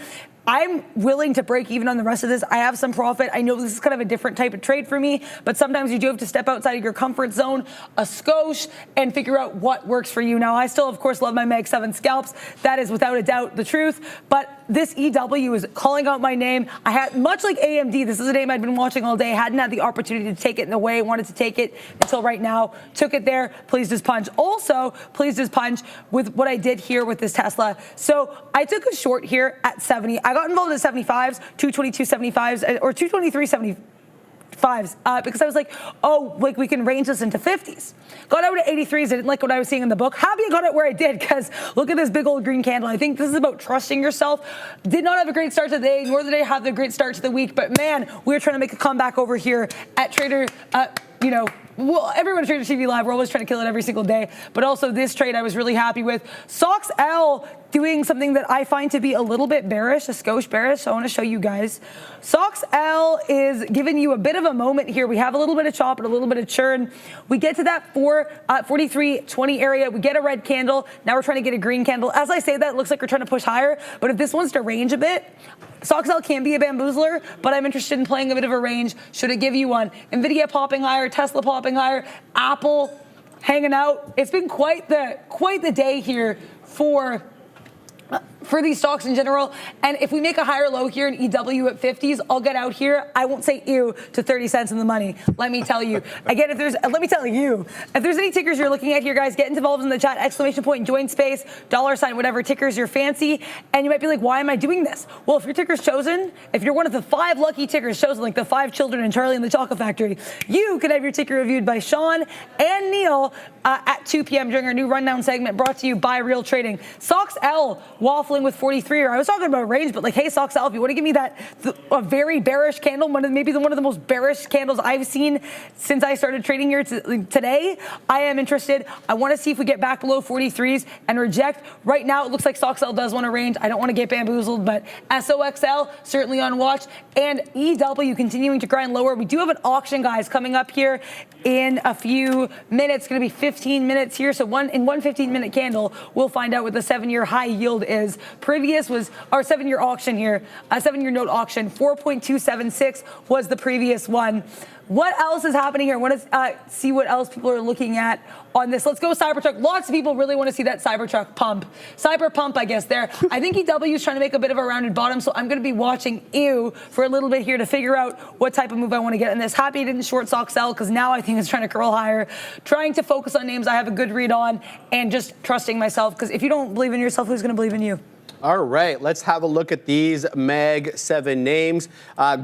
[SPEAKER 3] I'm willing to break even on the rest of this. I have some profit. I know this is kind of a different type of trade for me, but sometimes you do have to step outside of your comfort zone a skosh and figure out what works for you. Now, I still, of course, love my Mag 7 scalps. That is without a doubt the truth, but this EW is calling out my name. I had, much like AMD, this is a name I'd been watching all day, hadn't had the opportunity to take it in the way I wanted to take it until right now. Took it there, pleased as punch. Also, pleased as punch with what I did here with this Tesla. So I took a short here at 70. I got involved in 75s, 222.75s, or 223.75s, because I was like, we can range this into 50s. Got out at 83s. I didn't like what I was seeing in the book. Happy I got it where I did, because look at this big old green candle. I think this is about trusting yourself. Did not have a great start to the day, nor did I have a great start to the week, but man, we're trying to make a comeback over here at you know, well, everyone at Trader TV Live, we're always trying to kill it every single day. But also this trade I was really happy with. SOXL doing something that I find to be a little bit bearish, a skosh bearish. So I want to show you guys. SOXL is giving you a bit of a moment here. We have a little bit of chop and a little bit of churn. We get to that 43.20 area. We get a red candle. Now we're trying to get a green candle. As I say that, it looks like we're trying to push higher. But if this wants to range a bit, SOXL can be a bamboozler, but I'm interested in playing a bit of a range. Should it give you one? NVIDIA popping higher, Tesla popping higher, Apple hanging out. It's been quite the day here for these stocks in general. And if we make a higher low here in EW at 50s, I'll get out here. I won't say ew to 30 cents in the money. Let me tell you. Again, if there's any tickers you're looking at here, guys, get involved in the chat, exclamation point, join space, $, whatever tickers you're fancy. And you might be like, why am I doing this? Well, if your ticker's chosen, if you're one of the 5 lucky tickers chosen, like the 5 children in Charlie and the Chocolate Factory, you could have your ticker reviewed by Sean and Neil at 2 p.m. during our new rundown segment brought to you by Real Trading. SOXL waffling with 43, or I was talking about range, but like, hey, SOXL, if you want to give me a very bearish candle, maybe one of the most bearish candles I've seen since I started trading here today, I am interested. I want to see if we get back below 43s and reject. Right now, it looks like SOXL does want to range. I don't want to get bamboozled, but SOXL certainly on watch, and EW continuing to grind lower. We do have an auction, guys, coming up here in a few minutes. It's going to be 15 minutes here, so in one 15-minute candle, we'll find out what the 7-year high yield is. Previous was our 7-year auction here, a 7-year note auction, 4.276 was the previous one. What else is happening here? I want to see what else people are looking at on this. Let's go Cybertruck. Lots of people really want to see that Cybertruck pump. Cyber pump, I guess, there. I think EW is trying to make a bit of a rounded bottom, so I'm going to be watching EW for a little bit here to figure out what type of move I want to get in this. Happy I didn't short SOXL because now I think it's trying to curl higher. Trying to focus on names I have a good read on and just trusting myself, because if you don't believe in yourself, who's going to believe in you?
[SPEAKER 2] All right, let's have a look at these Mag 7 names.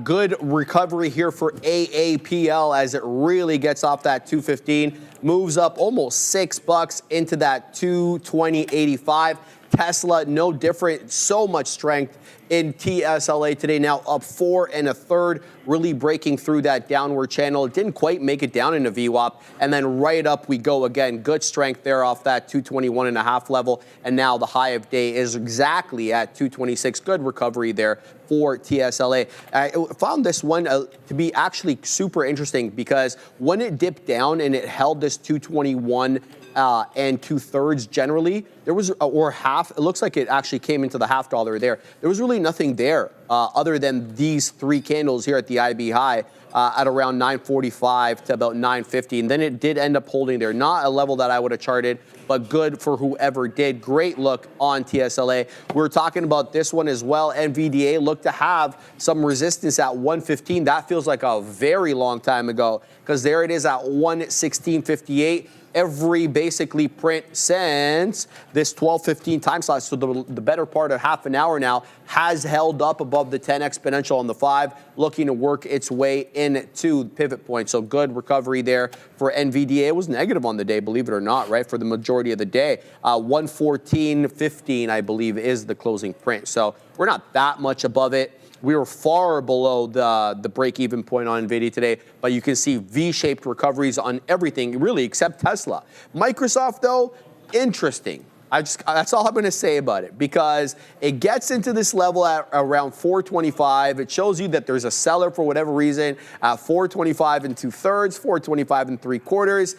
[SPEAKER 2] Good recovery here for AAPL as it really gets off that 215, moves up almost $6 into that 220.85. Tesla, no different, so much strength in TSLA today, now up 4 1/3, really breaking through that downward channel. It didn't quite make it down into VWAP, and then right up we go again. Good strength there off that 221.5 level, and now the high of day is exactly at 226. Good recovery there for TSLA. I found this one to be actually super interesting because when it dipped down and it held this 221 and 2/3 generally, there was, or half, it looks like it actually came into the $0.50 there. There was really nothing there other than these 3 candles here at the IB high at around 945 to about 950. And then it did end up holding there. Not a level that I would have charted, but good for whoever did. Great look on TSLA. We were talking about this one as well. NVDA looked to have some resistance at 115. That feels like a very long time ago because there it is at 116.58. Every basically print since this 12:15 time slot, so the better part of half an hour now, has held up above the 10 exponential on the 5, looking to work its way into pivot point. So good recovery there for NVDA. It was negative on the day, believe it or not, right, for the majority of the day. 114.15, I believe, is the closing print. So we're not that much above it. We were far below the break-even point on NVIDIA today, but you can see V-shaped recoveries on everything, really, except Tesla. Microsoft, though, interesting. That's all I'm going to say about it, because it gets into this level at around 425. It shows you that there's a seller for whatever reason at 425 2/3, 425 3/4,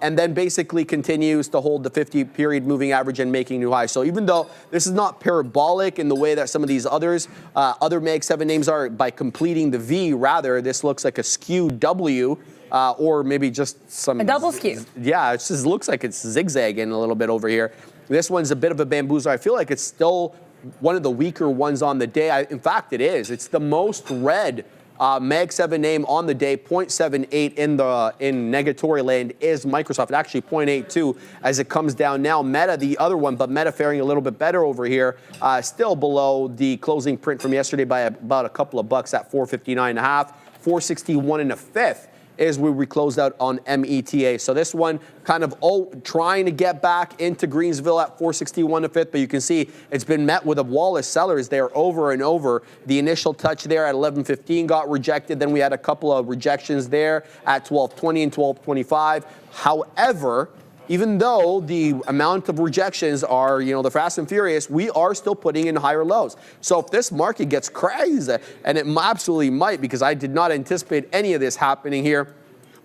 [SPEAKER 2] and then basically continues to hold the 50-period moving average and making new highs. So even though this is not parabolic in the way that some of these other Mag 7 names are, by completing the V, rather, this looks like a skewed W. Or maybe just a
[SPEAKER 3] double skew.
[SPEAKER 2] Yeah, it just looks like it's zigzagging a little bit over here. This one's a bit of a bamboozler. I feel like it's still one of the weaker ones on the day. In fact, it is. It's the most read Mag 7 name on the day. 0.78 in negatory land is Microsoft. Actually 0.82 as it comes down now. Meta, the other one, but Meta faring a little bit better over here. Still below the closing print from yesterday by about a couple of bucks at 459.5, 461 1/5. is where we closed out on META. So this one kind of trying to get back into Greensville at 461 a fifth, but you can see it's been met with a wall of sellers there over and over. The initial touch there at 11.15 got rejected. Then we had a couple of rejections there at 12.20 and 12.25. However, even though the amount of rejections are, the fast and furious, we are still putting in higher lows. So if this market gets crazy, and it absolutely might, because I did not anticipate any of this happening here,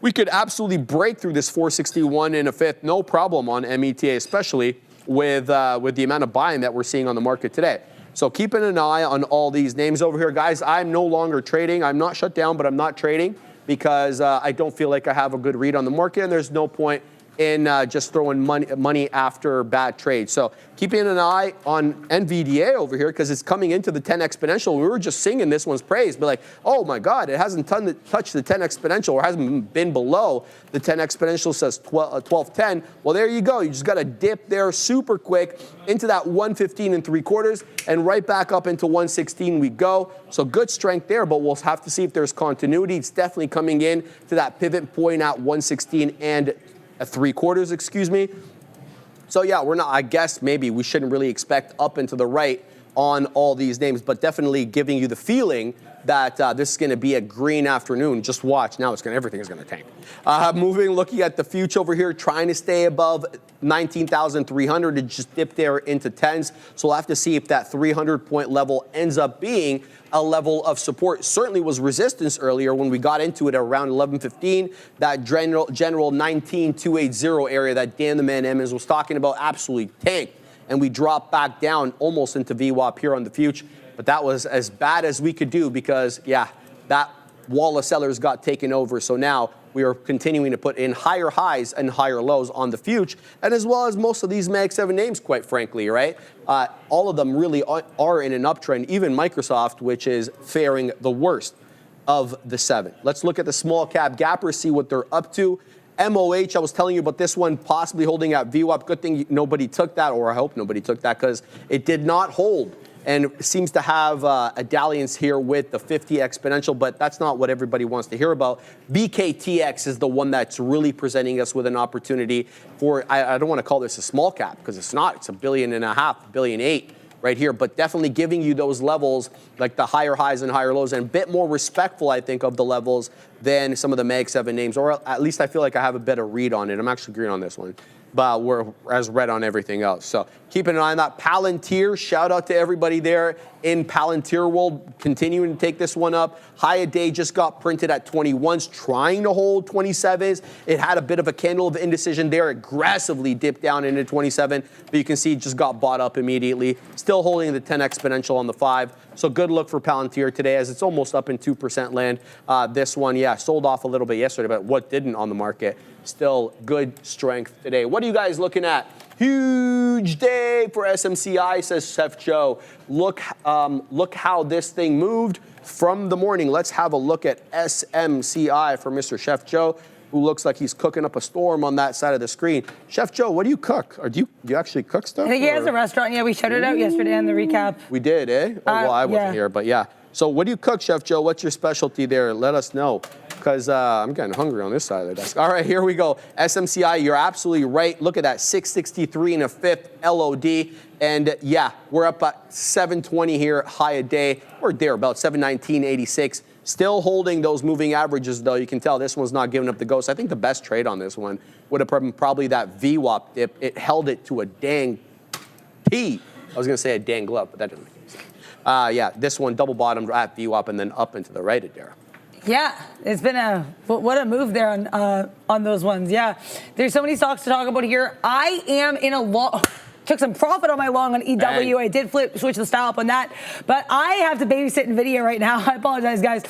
[SPEAKER 2] we could absolutely break through this 461 in a fifth, no problem on META, especially with the amount of buying that we're seeing on the market today. So keeping an eye on all these names over here. Guys, I'm no longer trading. I'm not shut down, but I'm not trading because I don't feel like I have a good read on the market, and there's no point in just throwing money after bad trades. So keeping an eye on NVDA over here because it's coming into the 10 exponential. We were just singing this one's praise, but like, oh my God, it hasn't touched the 10 exponential or hasn't been below the 10 exponential, says 1210. Well, there you go. You just got to dip there super quick into that 115 3/4 and right back up into 116 we go. So good strength there, but we'll have to see if there's continuity. It's definitely coming in to that pivot point at 116 and 3/4, excuse me. So yeah, we're not, I guess maybe we shouldn't really expect up and to the right on all these names, but definitely giving you the feeling that this is going to be a green afternoon. Just watch. Now everything is going to tank. Looking at the future over here, trying to stay above 19,300 and just dip there into 10s. So we'll have to see if that 300-point level ends up being a level of support. Certainly was resistance earlier when we got into it around 11:15. That general 19,280 area that Dan the Man Emmons was talking about absolutely tanked. And we dropped back down almost into VWAP here on the future. But that was as bad as we could do because, yeah, that wall of sellers got taken over. So now we are continuing to put in higher highs and higher lows on the future, and as well as most of these Mag 7 names, quite frankly, right? All of them really are in an uptrend, even Microsoft, which is faring the worst of the 7. Let's look at the small cap gappers, see what they're up to. MOH, I was telling you about this one possibly holding at VWAP. Good thing nobody took that, or I hope nobody took that, because it did not hold. And seems to have a dalliance here with the 50 exponential, but that's not what everybody wants to hear about. BKTX is the one that's really presenting us with an opportunity for, I don't want to call this a small cap, because it's not. It's $1.5 billion, $1.8 billion right here, but definitely giving you those levels, like the higher highs and higher lows, and a bit more respectful, I think, of the levels than some of the Mag 7 names, or at least I feel like I have a better read on it. I'm actually green on this one, but we're as red on everything else. So keeping an eye on that. Palantir, shout out to everybody there in Palantir world, continuing to take this one up. High a day just got printed at 21s, trying to hold 27s. It had a bit of a candle of indecision there, aggressively dipped down into 27, but you can see it just got bought up immediately. Still holding the 10 exponential on the 5. So good look for Palantir today as it's almost up in 2% land. This one, yeah, sold off a little bit yesterday, but what didn't on the market? Still good strength today. What are you guys looking at? Huge day for SMCI, says Chef Joe. Look how this thing moved from the morning. Let's have a look at SMCI for Mr. Chef Joe, who looks like he's cooking up a storm on that side of the screen. Chef Joe, what do you cook? Or do you actually cook stuff?
[SPEAKER 3] I think he has a restaurant. Yeah, we shut it out yesterday on the recap.
[SPEAKER 2] We did, eh? Oh, well, I wasn't here, but yeah. So what do you cook, Chef Joe? What's your specialty there? Let us know, because I'm getting hungry on this side of the desk. All right, here we go. SMCI, you're absolutely right. Look at that, 663 and a fifth LOD. And yeah, we're up at 720 here, high a day. We're there, about 719.86. Still holding those moving averages, though. You can tell this one's not giving up the ghost. I think the best trade on this one would have been probably that VWAP dip. It held it to a dang T. I was going to say a dang glove, but that didn't make any sense. Yeah, this one double bottomed at VWAP and then up into the right of there.
[SPEAKER 3] Yeah, it's been what a move there on those ones. Yeah, there's so many stocks to talk about here. I am in a long, took some profit on my long on EW. Dang. I did switch the style up on that, but I have to babysit NVIDIA right now. I apologize, guys.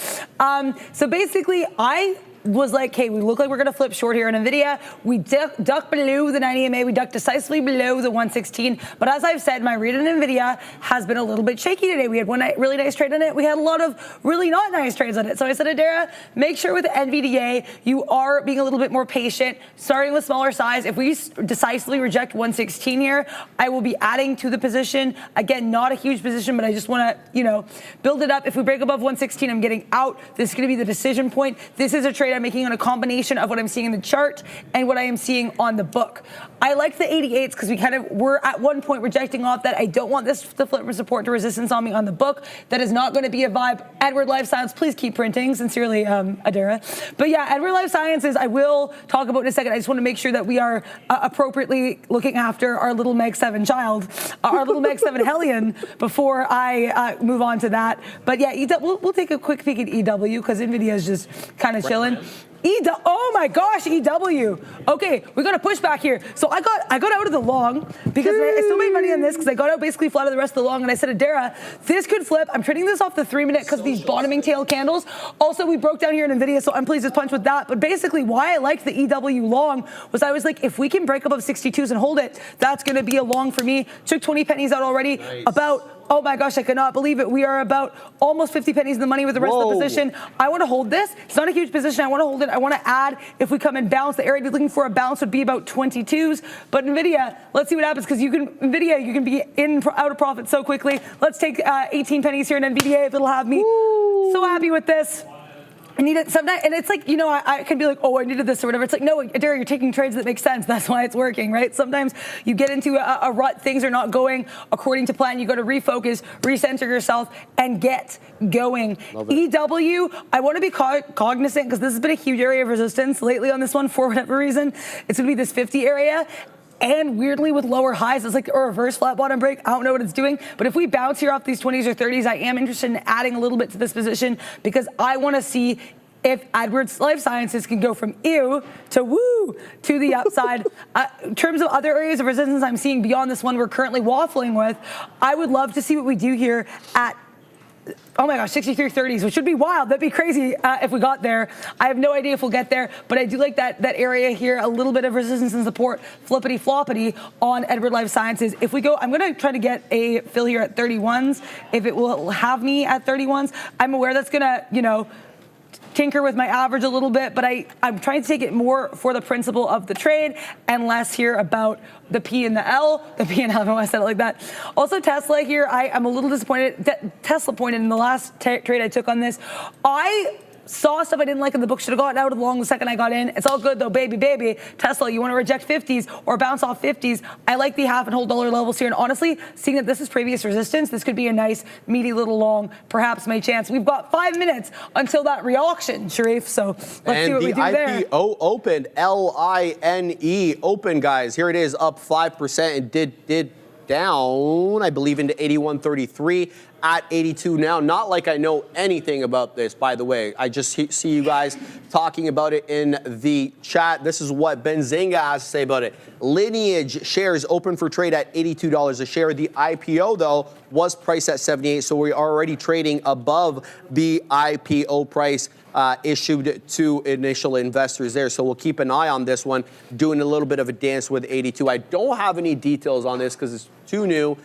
[SPEAKER 3] So basically, I was like, hey, we look like we're going to flip short here in NVIDIA. We ducked below the 90 EMA. We ducked decisively below the 116. But as I've said, my read on NVIDIA has been a little bit shaky today. We had one really nice trade on it. We had a lot of really not nice trades on it. So I said, Adara, make sure with the NVDA, you are being a little bit more patient, starting with smaller size. If we decisively reject 116 here, I will be adding to the position. Again, not a huge position, but I just want to, build it up. If we break above 116, I'm getting out. This is going to be the decision point. This is a trade I'm making on a combination of what I'm seeing in the chart and what I am seeing on the book. I like the 88s because we kind of were at one point rejecting off that I don't want this to flip from support to resistance on me on the book. That is not going to be a vibe. Edward Life Science, please keep printing. Sincerely, Adara. But yeah, Edward Life Sciences, I will talk about in a second. I just want to make sure that we are appropriately looking after our little Meg 7 child, our little Meg 7 Hellion, before I move on to that. But yeah, we'll take a quick peek at EW because NVIDIA is just kind of chilling. Oh my gosh, EW. Okay, we got a pushback here. So I got out of the long because I still made money on this because I got out basically flat of the rest of the long, and I said, Adara, this could flip. I'm trading this off the 3-minute because of these bottoming tail candles. Also, we broke down here in NVIDIA, so I'm pleased to punch with that. But basically, why I liked the EW long was I was like, if we can break above 62s and hold it, that's going to be a long for me. Took 20 pennies out already. Nice. Oh my gosh, I cannot believe it. We are about almost 50 pennies in the money with the rest of the position. I want to hold this. It's not a huge position. I want to hold it. I want to add, if we come and bounce, the area to be looking for a bounce would be about 22s. But NVIDIA, let's see what happens because NVIDIA, you can be out of profit so quickly. Let's take 18 pennies here in NVIDIA if it'll have me. Woo. So happy with this. I need it sometimes, and it's like, I could be like, oh, I needed this or whatever. It's like, no, Adara, you're taking trades that make sense. That's why it's working, right? Sometimes you get into a rut, things are not going according to plan. You got to refocus, recenter yourself, and get going. EW, I want to be cognizant because this has been a huge area of resistance lately on this one for whatever reason. It's going to be this 50 area. And weirdly, with lower highs, it's like a reverse flat bottom break. I don't know what it's doing. But if we bounce here off these 20s or 30s, I am interested in adding a little bit to this position because I want to see if Edwards Life Sciences can go from ew to woo to the upside. In terms of other areas of resistance I'm seeing beyond this one we're currently waffling with, I would love to see what we do here at, oh my gosh, 63.30s, which would be wild. That'd be crazy if we got there. I have no idea if we'll get there, but I do like that area here, a little bit of resistance and support, flippity floppity on Edward Life Sciences. If we go, I'm going to try to get a fill here at 31s. If it will have me at 31s, I'm aware that's going to, tinker with my average a little bit, but I'm trying to take it more for the principle of the trade and less here about the P and the L. The P and L, I don't know why I said it like that. Also, Tesla here, I'm a little disappointed. Tesla pointed in the last trade I took on this. I saw stuff I didn't like in the book, should have gotten out of the long the second I got in. It's all good though, baby. Tesla, you want to reject 50s or bounce off 50s. I like the half and whole dollar levels here. And honestly, seeing that this is previous resistance, this could be a nice, meaty little long, perhaps my chance. We've got 5 minutes until that reauction, Sharif. So let's see what we do there.
[SPEAKER 2] And the IPO opened, LINE open, guys. Here it is, up 5% and did down, I believe, into 81.33 at 82 now. Not like I know anything about this, by the way. I just see you guys talking about it in the chat. This is what Benzinga has to say about it. Lineage shares open for trade at $82 a share. The IPO, though, was priced at 78, so we're already trading above the IPO price issued to initial investors there. So we'll keep an eye on this one, doing a little bit of a dance with 82. I don't have any details on this because it's too new.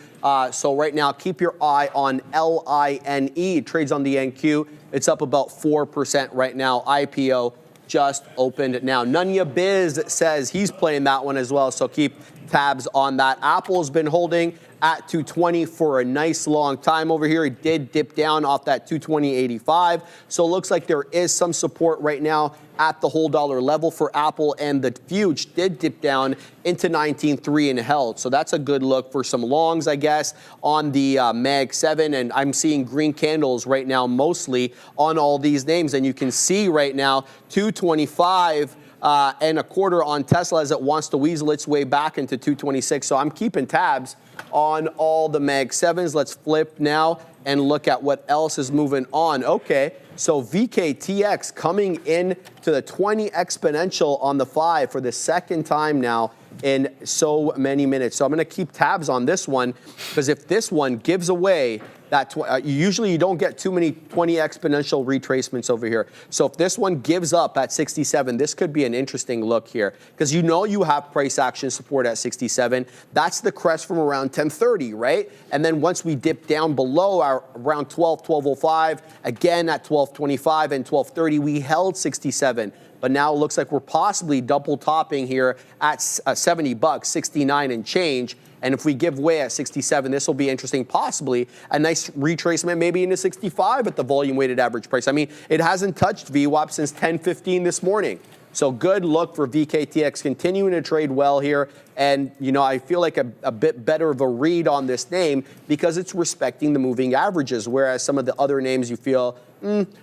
[SPEAKER 2] So right now, keep your eye on LINE. It trades on the NQ. It's up about 4% right now. IPO just opened now. Nunya Biz says he's playing that one as well, so keep tabs on that. Apple's been holding at 220 for a nice long time over here. It did dip down off that 220.85. So it looks like there is some support right now at the whole dollar level for Apple, and the Fuge did dip down into 19.3 and held. So that's a good look for some longs, I guess, on the Mag 7. And I'm seeing green candles right now mostly on all these names. And you can see right now 225 and a quarter on Tesla as it wants to weasel its way back into 226. So I'm keeping tabs on all the Mag 7s. Let's flip now and look at what else is moving on. Okay, so VKTX coming in to the 20 exponential on the 5 for the second time now in so many minutes. So I'm going to keep tabs on this one because if this one gives away that, usually you don't get too many 20 exponential retracements over here. So if this one gives up at 67, this could be an interesting look here because you have price action support at 67. That's the crest from around 1030, right? And then once we dip down below around 1205, again at 1225 and 1230, we held 67. But now it looks like we're possibly double topping here at $70, 69 and change. And if we give way at 67, this will be interesting, possibly a nice retracement maybe into 65 at the volume weighted average price. I mean, it hasn't touched VWAP since 10:15 this morning. So good look for VKTX, continuing to trade well here. And, you know, I feel like a bit better of a read on this name because it's respecting the moving averages, whereas some of the other names you feel,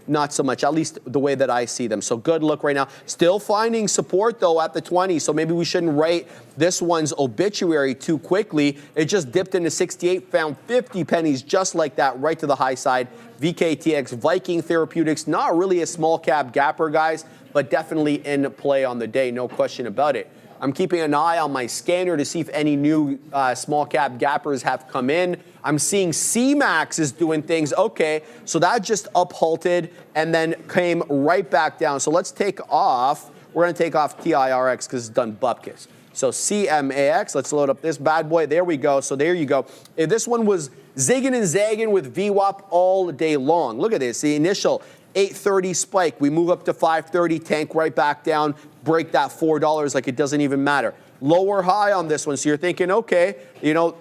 [SPEAKER 2] not so much, at least the way that I see them. So good look right now. Still finding support, though, at the 20. So maybe we shouldn't write this one's obituary too quickly. It just dipped into 68, found 50 pennies just like that, right to the high side. VKTX, Viking Therapeutics, not really a small cap gapper, guys, but definitely in play on the day, no question about it. I'm keeping an eye on my scanner to see if any new small cap gappers have come in. I'm seeing CMAX is doing things. Okay, so that just up halted and then came right back down. So let's take off. We're going to take off TIRX because it's done bupkis. So CMAX, let's load up this bad boy. There we go. So there you go. If this one was zigging and zagging with VWAP all day long. Look at this. The initial 830 spike. We move up to 530, tank right back down, break that $4 like it doesn't even matter. Lower high on this one. So you're thinking, okay, you know,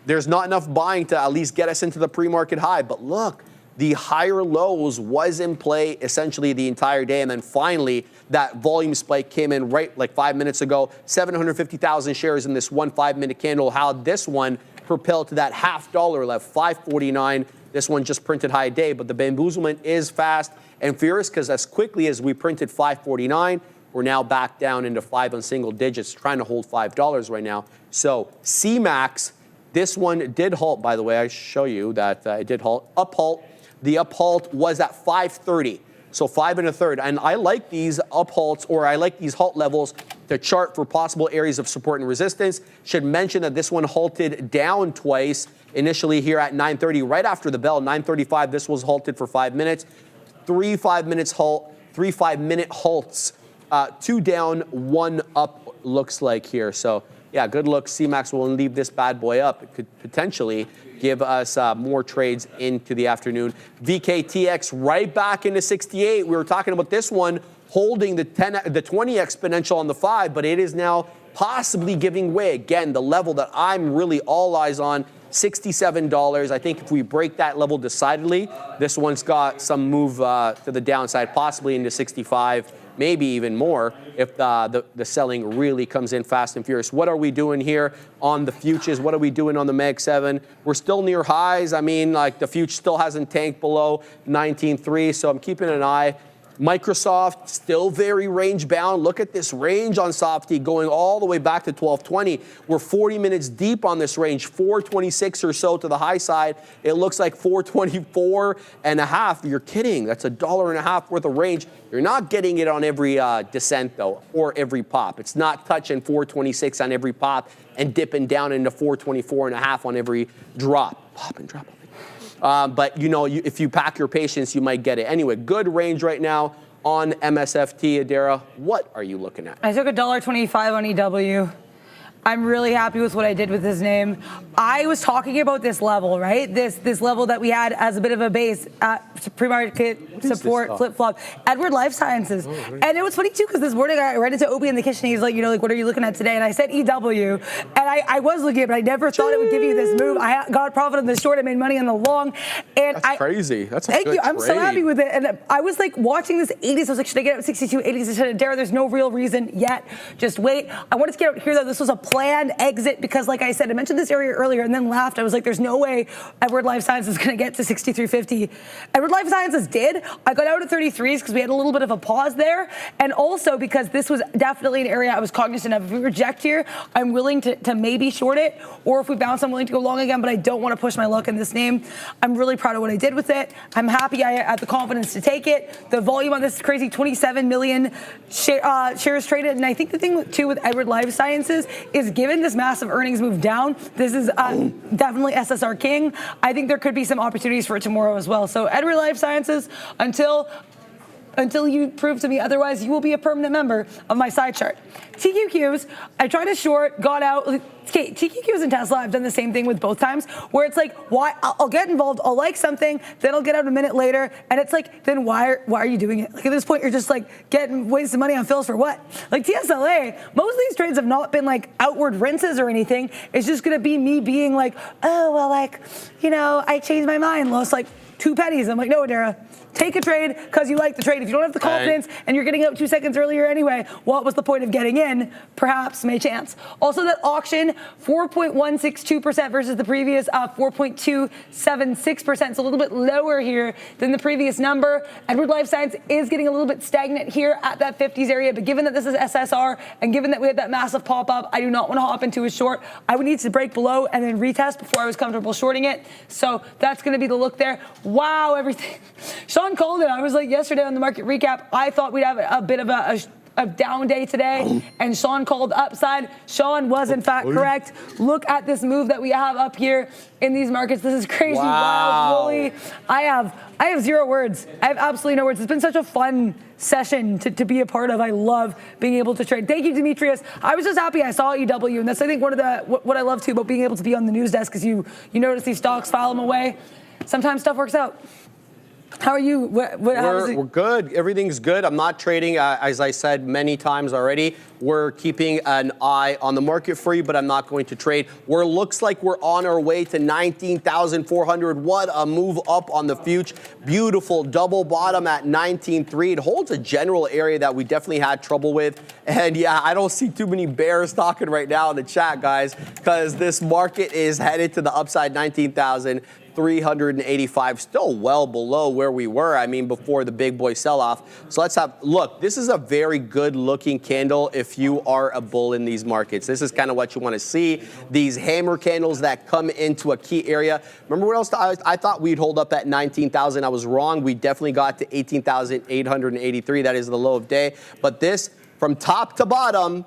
[SPEAKER 2] there's not enough buying to at least get us into the pre-market high. But look, the higher lows was in play essentially the entire day. And then finally, that volume spike came in right like 5 minutes ago. 750,000 shares in this 1 5-minute candle. How this one propelled to that $0.50 left, 549. This one just printed high day, but the bamboozlement is fast and furious because as quickly as we printed 549, we're now back down into 5 on single digits, trying to hold $5 right now. So CMAX, this one did halt, by the way. I show you that it did halt. Up halt. The up halt was at 530. So 5 1/3. And I like these up halts, or I like these halt levels to chart for possible areas of support and resistance. Should mention that this one halted down twice. Initially here at 9:30, right after the bell, 9:35, this was halted for 5 minutes. 3 5-minute halt, 3 5-minute halts. 2 down, 1 up looks like here. So yeah, good look. CMAX will leave this bad boy up. It could potentially give us more trades into the afternoon. VKTX right back into 68. We were talking about this one holding the 20 exponential on the 5, but it is now possibly giving way. Again, the level that I'm really all eyes on, $67. I think if we break that level decidedly, this one's got some move to the downside, possibly into 65, maybe even more if the selling really comes in fast and furious. What are we doing here on the futures? What are we doing on the Mag 7? We're still near highs. I mean, like the future still hasn't tanked below 19.3, so I'm keeping an eye. Microsoft still very range bound. Look at this range on Softy going all the way back to 1220. We're 40 minutes deep on this range, 426 or so to the high side. It looks like 424.5. You're kidding. That's $1.50 worth of range. You're not getting it on every descent though, or every pop. It's not touching 426 on every pop and dipping down into 424.5 on every drop. Pop and drop. But, you know, if you pack your patience, you might get it. Anyway, good range right now on MSFT. Adara, what are you looking at?
[SPEAKER 3] I took $1.25 on EW. I'm really happy with what I did with his name. I was talking about this level, right? This level that we had as a bit of a base at pre-market support flip-flop. Edward Life Sciences. And it was funny too because this morning I read it to Opie in the kitchen. He's like, you know, like, what are you looking at today? And I said EW. And I was looking at it, but I never thought it would give you this move. I got profit on the short. I made money on the long. And
[SPEAKER 2] that's crazy. That's a
[SPEAKER 3] thank
[SPEAKER 2] good
[SPEAKER 3] you. I'm
[SPEAKER 2] trade.
[SPEAKER 3] so happy with it. And I was like watching this 80s. I was like, should I get out 62, 80s? I said, Dara, there's no real reason yet. Just wait. I wanted to get out here though. This was a planned exit because, like I said, I mentioned this area earlier and then laughed. I was like, there's no way Edward Life Sciences is going to get to 63.50. Edward Life Sciences did. I got out at 33s because we had a little bit of a pause there. And also because this was definitely an area I was cognizant of. If we reject here, I'm willing to maybe short it. Or if we bounce, I'm willing to go long again, but I don't want to push my luck in this name. I'm really proud of what I did with it. I'm happy I had the confidence to take it. The volume on this is crazy, 27 million shares traded. And I think the thing too with Edward Life Sciences is given this massive earnings move down, this is definitely SSR King. I think there could be some opportunities for it tomorrow as well. So Edward Life Sciences, until you prove to me otherwise, you will be a permanent member of my side chart. TQQs, I tried to short, got out Okay, TQQs and Tesla, I've done the same thing with both times, where it's like, why? I'll get involved, I'll like something, then I'll get out a minute later, and it's like, then why are you doing it? Like at this point, you're just like wasting money on fills for what? Like TSLA, most of these trades have not been like outward rinses or anything. It's just gonna be me being like, oh, well, like, you know, I changed my mind, lost like 2 pennies. I'm like, no, Adara, take a trade because you like the trade. If you don't have the confidence and you're getting out 2 seconds earlier anyway, what was the point of getting in? Perhaps, may chance. Also, that auction, 4.162% versus the previous 4.276%. So a little bit lower here than the previous number. Edward Life Science is getting a little bit stagnant here at that 50s area. But given that this is SSR and given that we had that massive pop-up, I do not want to hop into a short. I would need to break below and then retest before I was comfortable shorting it. So that's going to be the look there. Wow, everything. Sean called it. I was like yesterday on the market recap, I thought we'd have a bit of a down day today, and Sean called upside. Sean was in fact correct. Look at this move that we have up here in these markets. This is crazy, wild, woolly. I have 0 words. I have absolutely no words. It's been such a fun session to be a part of. I love being able to trade. Thank you, Demetrius. I was just happy I saw EW, and that's I think one of the what I love too about being able to be on the news desk, because you notice these stocks, file them away. Sometimes stuff works out. How are you?
[SPEAKER 2] We're good. Everything's good. I'm not trading. As I said many times already, we're keeping an eye on the market for you, but I'm not going to trade. Looks like we're on our way to 19,400. What a move up on the future. Beautiful double bottom at 19.3. It holds a general area that we definitely had trouble with. And yeah, I don't see too many bears talking right now in the chat, guys, because this market is headed to the upside. 19,385, still well below where we were, I mean, before the big boy sell-off. So let's have, look, this is a very good looking candle if you are a bull in these markets. This is kind of what you want to see. These hammer candles that come into a key area. Remember what else I thought we'd hold up at 19,000. I was wrong. We definitely got to 18,883. That is the low of day. But this, from top to bottom,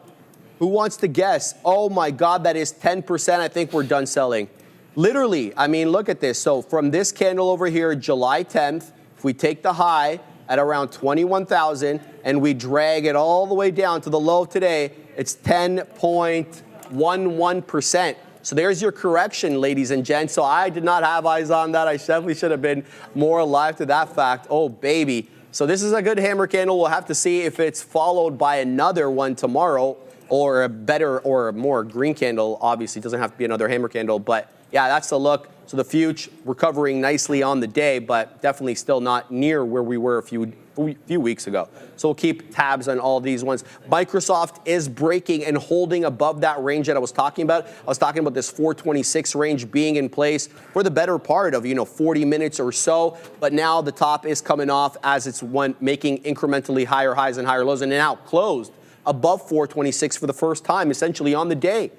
[SPEAKER 2] who wants to guess? Oh my God, that is 10%. I think we're done selling. Literally, I mean, look at this. So from this candle over here, July 10th, if we take the high at around 21,000 and we drag it all the way down to the low of today, it's 10.11%. So there's your correction, ladies and gents. So I did not have eyes on that. I definitely should have been more alive to that fact. Oh, baby. So this is a good hammer candle. We'll have to see if it's followed by another one tomorrow, or a better or a more green candle. Obviously, it doesn't have to be another hammer candle, but yeah, that's the look. So the future recovering nicely on the day, but definitely still not near where we were a few weeks ago. So we'll keep tabs on all these ones. Microsoft is breaking and holding above that range that I was talking about. I was talking about this 426 range being in place for the better part of 40 minutes or so. But now the top is coming off as it's making incrementally higher highs and higher lows, and now closed above 426 for the first time, essentially on the day.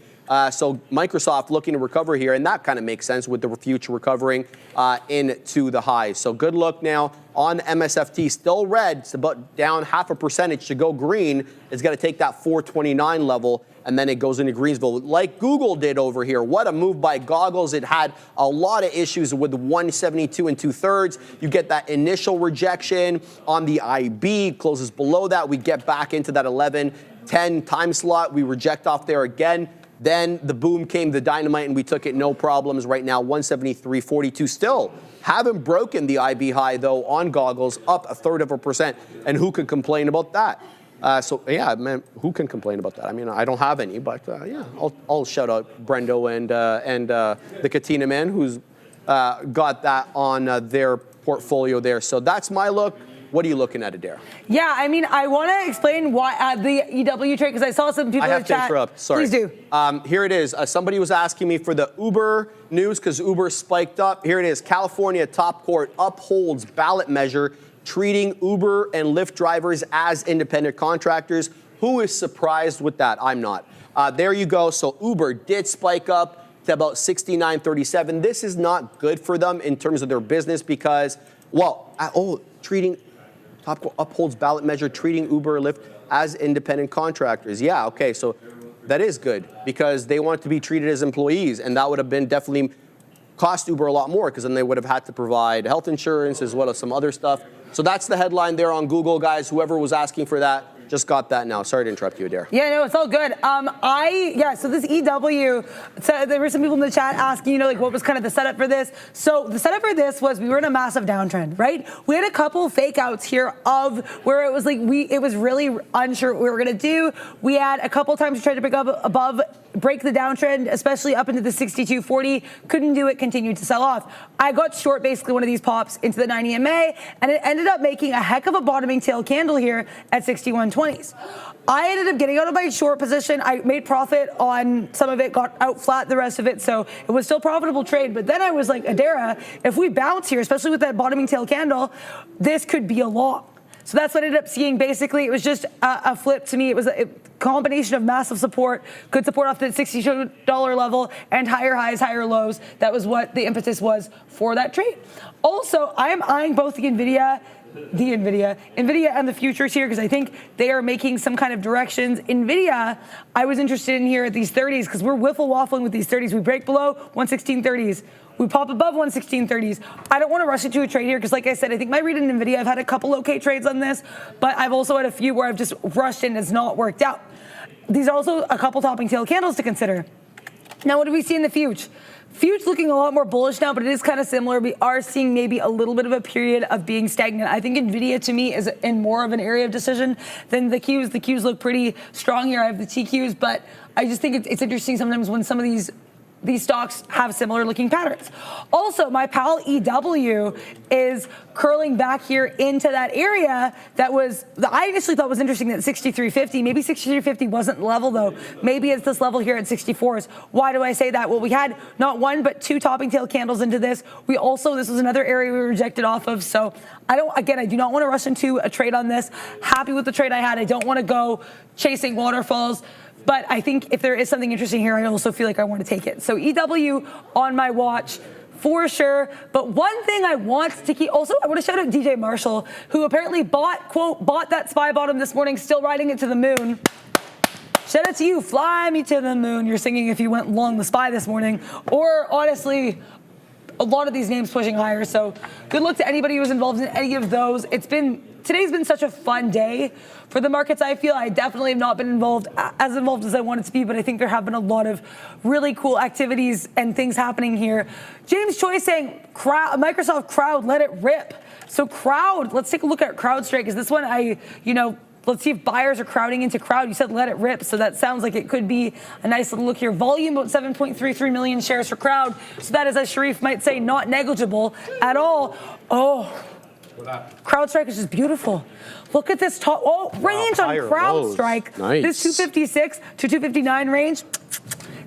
[SPEAKER 2] So Microsoft looking to recover here, and that kind of makes sense with the future recovering into the highs. So good look now on MSFT, still red. It's about down 0.5% to go green. It's got to take that 429 level, and then it goes into Greensville, like Google did over here. What a move by Goggles. It had a lot of issues with 172 2/3. You get that initial rejection on the IB, closes below that. We get back into that 11-10 time slot. We reject off there again. Then the boom came, the dynamite, and we took it no problems. Right now, 173.42. Still haven't broken the IB high, though, on Goggles, up 1/3%. And who could complain about that? So, yeah, man, who can complain about that? I mean, I don't have any, but, yeah, I'll shout out Brendo and the Katina man, who's got that on their portfolio there. So that's my look. What are you looking at, Adair?
[SPEAKER 3] Yeah, I mean, I want to explain why the EW trade, because I saw some people in the chat.
[SPEAKER 2] I have to interrupt. Sorry.
[SPEAKER 3] Please do.
[SPEAKER 2] Here it is. Somebody was asking me for the Uber news because Uber spiked up. Here it is. California top court upholds ballot measure treating Uber and Lyft drivers as independent contractors. Who is surprised with that? I'm not. There you go. So Uber did spike up to about 69.37. This is not good for them in terms of their business because, treating top court upholds ballot measure treating Uber or Lyft as independent contractors. Yeah, okay, so that is good because they want to be treated as employees, and that would have been definitely cost Uber a lot more because then they would have had to provide health insurance as well as some other stuff. So that's the headline there on Google, guys. Whoever was asking for that, Just got that now. Sorry to interrupt you, Adair.
[SPEAKER 3] Yeah, no, it's all good. So this EW, so there were some people in the chat asking, like what was kind of the setup for this? So the setup for this was we were in a massive downtrend, right? We had a couple fake outs here of where it was like it was really unsure what we were gonna do. We had a couple times we tried to break up above, break the downtrend, especially up into the 62.40. Couldn't do it, continued to sell off. I got short basically one of these pops into the 90 MA, and it ended up making a heck of a bottoming tail candle here at 61.20s. I ended up getting out of my short position. I made profit on some of it, got out flat the rest of it, so it was still a profitable trade. But then I was like, Adara, if we bounce here, especially with that bottoming tail candle, this could be a long. So that's what I ended up seeing. Basically, it was just a flip to me. It was a combination of massive support, good support off the $62 level, and higher highs, higher lows. That was what the impetus was for that trade. Also, I am eyeing both the NVIDIA and the futures here because I think they are making some kind of directions. NVIDIA, I was interested in here at these 30s because we're wiffle waffling with these 30s. We break below 116.30s. We pop above 116.30s. I don't want to rush into a trade here because, like I said, I think my read in NVIDIA, I've had a couple okay trades on this, but I've also had a few where I've just rushed in and it's not worked out. These are also a couple topping tail candles to consider. Now, what do we see in the future? Future looking a lot more bullish now, but it is kind of similar. We are seeing maybe a little bit of a period of being stagnant. I think NVIDIA, to me, is in more of an area of decision than the Qs. The Qs look pretty strong here. I have the TQs, but I just think it's interesting sometimes when some of these stocks have similar looking patterns. Also, my pal EW is curling back here into that area that was, I initially thought was interesting, that 63.50. Maybe 63.50 wasn't the level though. Maybe it's this level here at 64s. Why do I say that? Well, we had not one, but two topping tail candles into this. This was another area we rejected off of. So I do not want to rush into a trade on this. Happy with the trade I had. I don't want to go chasing waterfalls. But I think if there is something interesting here, I also feel like I want to take it. So EW on my watch for sure. But one thing I want to keep, also I want to shout out DJ Marshall, who apparently bought that SPY bottom this morning, still riding it to the moon. Shout out to you, fly me to the moon. You're singing if you went long the SPY this morning. Or honestly, a lot of these names pushing higher. So good luck to anybody who was involved in any of those. Today's been such a fun day for the markets. I feel I definitely have not been as involved as I wanted to be, but I think there have been a lot of really cool activities and things happening here. James Choi saying, Microsoft crowd, let it rip. So crowd, let's take a look at CrowdStrike, because this one let's see if buyers are crowding into crowd. You said let it rip, so that sounds like it could be a nice little look here. Volume, about 7.33 million shares for crowd. So that is, as Sharif might say, not negligible at all. Oh, CrowdStrike is just beautiful. Look at this range on CrowdStrike.
[SPEAKER 2] Nice.
[SPEAKER 3] This 256 to 259 range.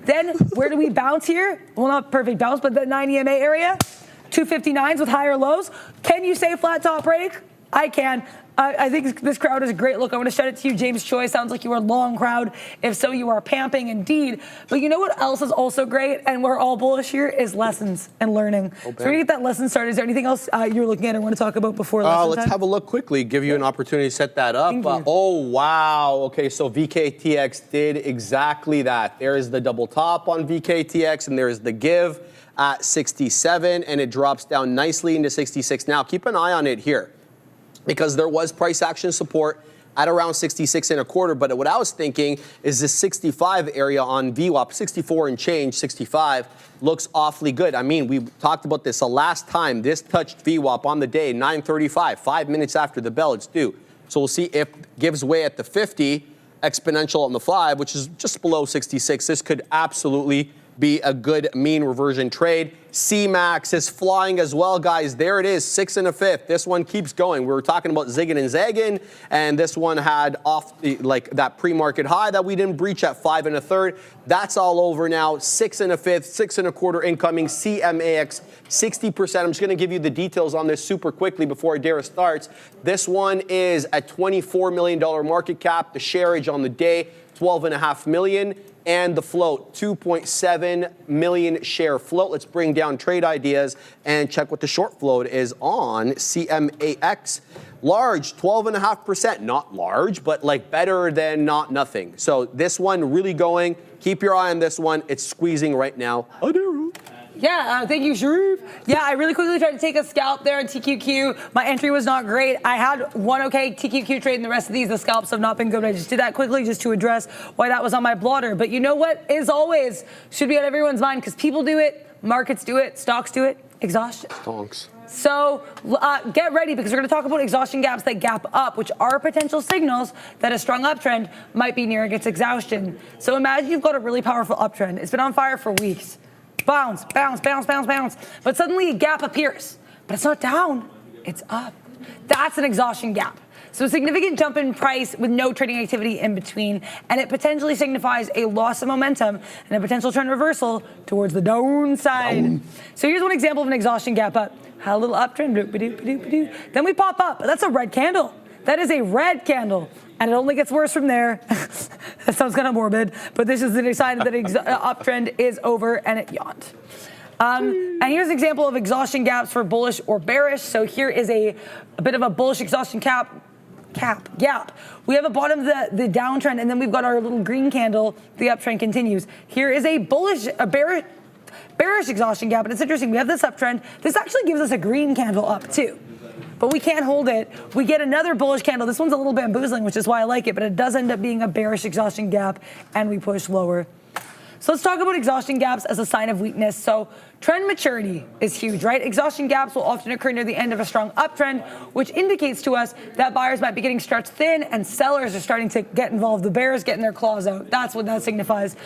[SPEAKER 3] Then where do we bounce here? Well, not perfect bounce, but the 90 MA area. 259s with higher lows. Can you say flat top break? I can. I think this crowd is a great look. I want to shout it to you, James Choi. Sounds like you are long crowd. If so, you are pamping indeed. But you know what else is also great, and we're all bullish here, is lessons and learning. So we're going to get that lesson started. Is there anything else you're looking at or want to talk about before lesson
[SPEAKER 2] Let's
[SPEAKER 3] time?
[SPEAKER 2] have a look quickly, give you an opportunity to set that up. Oh, wow. Okay, so VKTX did exactly that. There is the double top on VKTX, and there is the give at 67, and it drops down nicely into 66. Now, keep an eye on it here, because there was price action support at around 66 and a quarter. But what I was thinking is this 65 area on VWAP, 64 and change, 65, looks awfully good. I mean, we talked about this the last time. This touched VWAP on the day, 9:35, 5 minutes after the bell, it's due. So we'll see if it gives way at the 50, exponential on the 5, which is just below 66. This could absolutely be a good mean reversion trade. CMAX is flying as well, guys. There it is, 6 1/5. This one keeps going. We were talking about zigging and zagging, and this one had off that pre-market high that we didn't breach at 5 1/3. That's all over now. 6 1/5, 6 1/4 incoming. CMAX 60%. I'm just going to give you the details on this super quickly before Adara starts. This one is a $24 million market cap. The shareage on the day, 12.5 million. And the float, 2.7 million share float. Let's bring down trade ideas and check what the short float is on CMAX. Large, 12.5%. Not large, but like better than not nothing. So this one really going. keep your eye on this one. It's squeezing right now.
[SPEAKER 3] Yeah, thank you, Sharif. Yeah, I really quickly tried to take a scalp there in TQQ. My entry was not great. I had one okay TQQ trade, and the rest of these, the scalps have not been good. I just did that quickly just to address why that was on my blotter. But you know what is always should be on everyone's mind, because people do it, markets do it, stocks do it, exhaustion.
[SPEAKER 2] Stonks.
[SPEAKER 3] So get ready, because we're going to talk about exhaustion gaps that gap up, which are potential signals that a strong uptrend might be nearing its exhaustion. So imagine you've got a really powerful uptrend. It's been on fire for weeks. Bounce, bounce, bounce, bounce, bounce. But suddenly a gap appears. But it's not down, it's up. That's an exhaustion gap. So a significant jump in price with no trading activity in between, and it potentially signifies a loss of momentum and a potential trend reversal towards the downside. So here's one example of an exhaustion gap up. Had a little uptrend, then we pop up. That's a red candle. That is a red candle. And it only gets worse from there. That sounds kind of morbid, but this is the sign that uptrend is over, and it yawned. And here's an example of exhaustion gaps for bullish or bearish. So here is a bit of a bullish exhaustion gap. We have a bottom of the downtrend, and then we've got our little green candle. The uptrend continues. Here is a bearish exhaustion gap, and it's interesting. We have this uptrend. This actually gives us a green candle up too. But we can't hold it. We get another bullish candle. This one's a little bamboozling, which is why I like it, but it does end up being a bearish exhaustion gap, and we push lower. So let's talk about exhaustion gaps as a sign of weakness. So trend maturity is huge, right? Exhaustion gaps will often occur near the end of a strong uptrend, which indicates to us that buyers might be getting stretched thin and sellers are starting to get involved. The bears getting their claws out. That's what that signifies.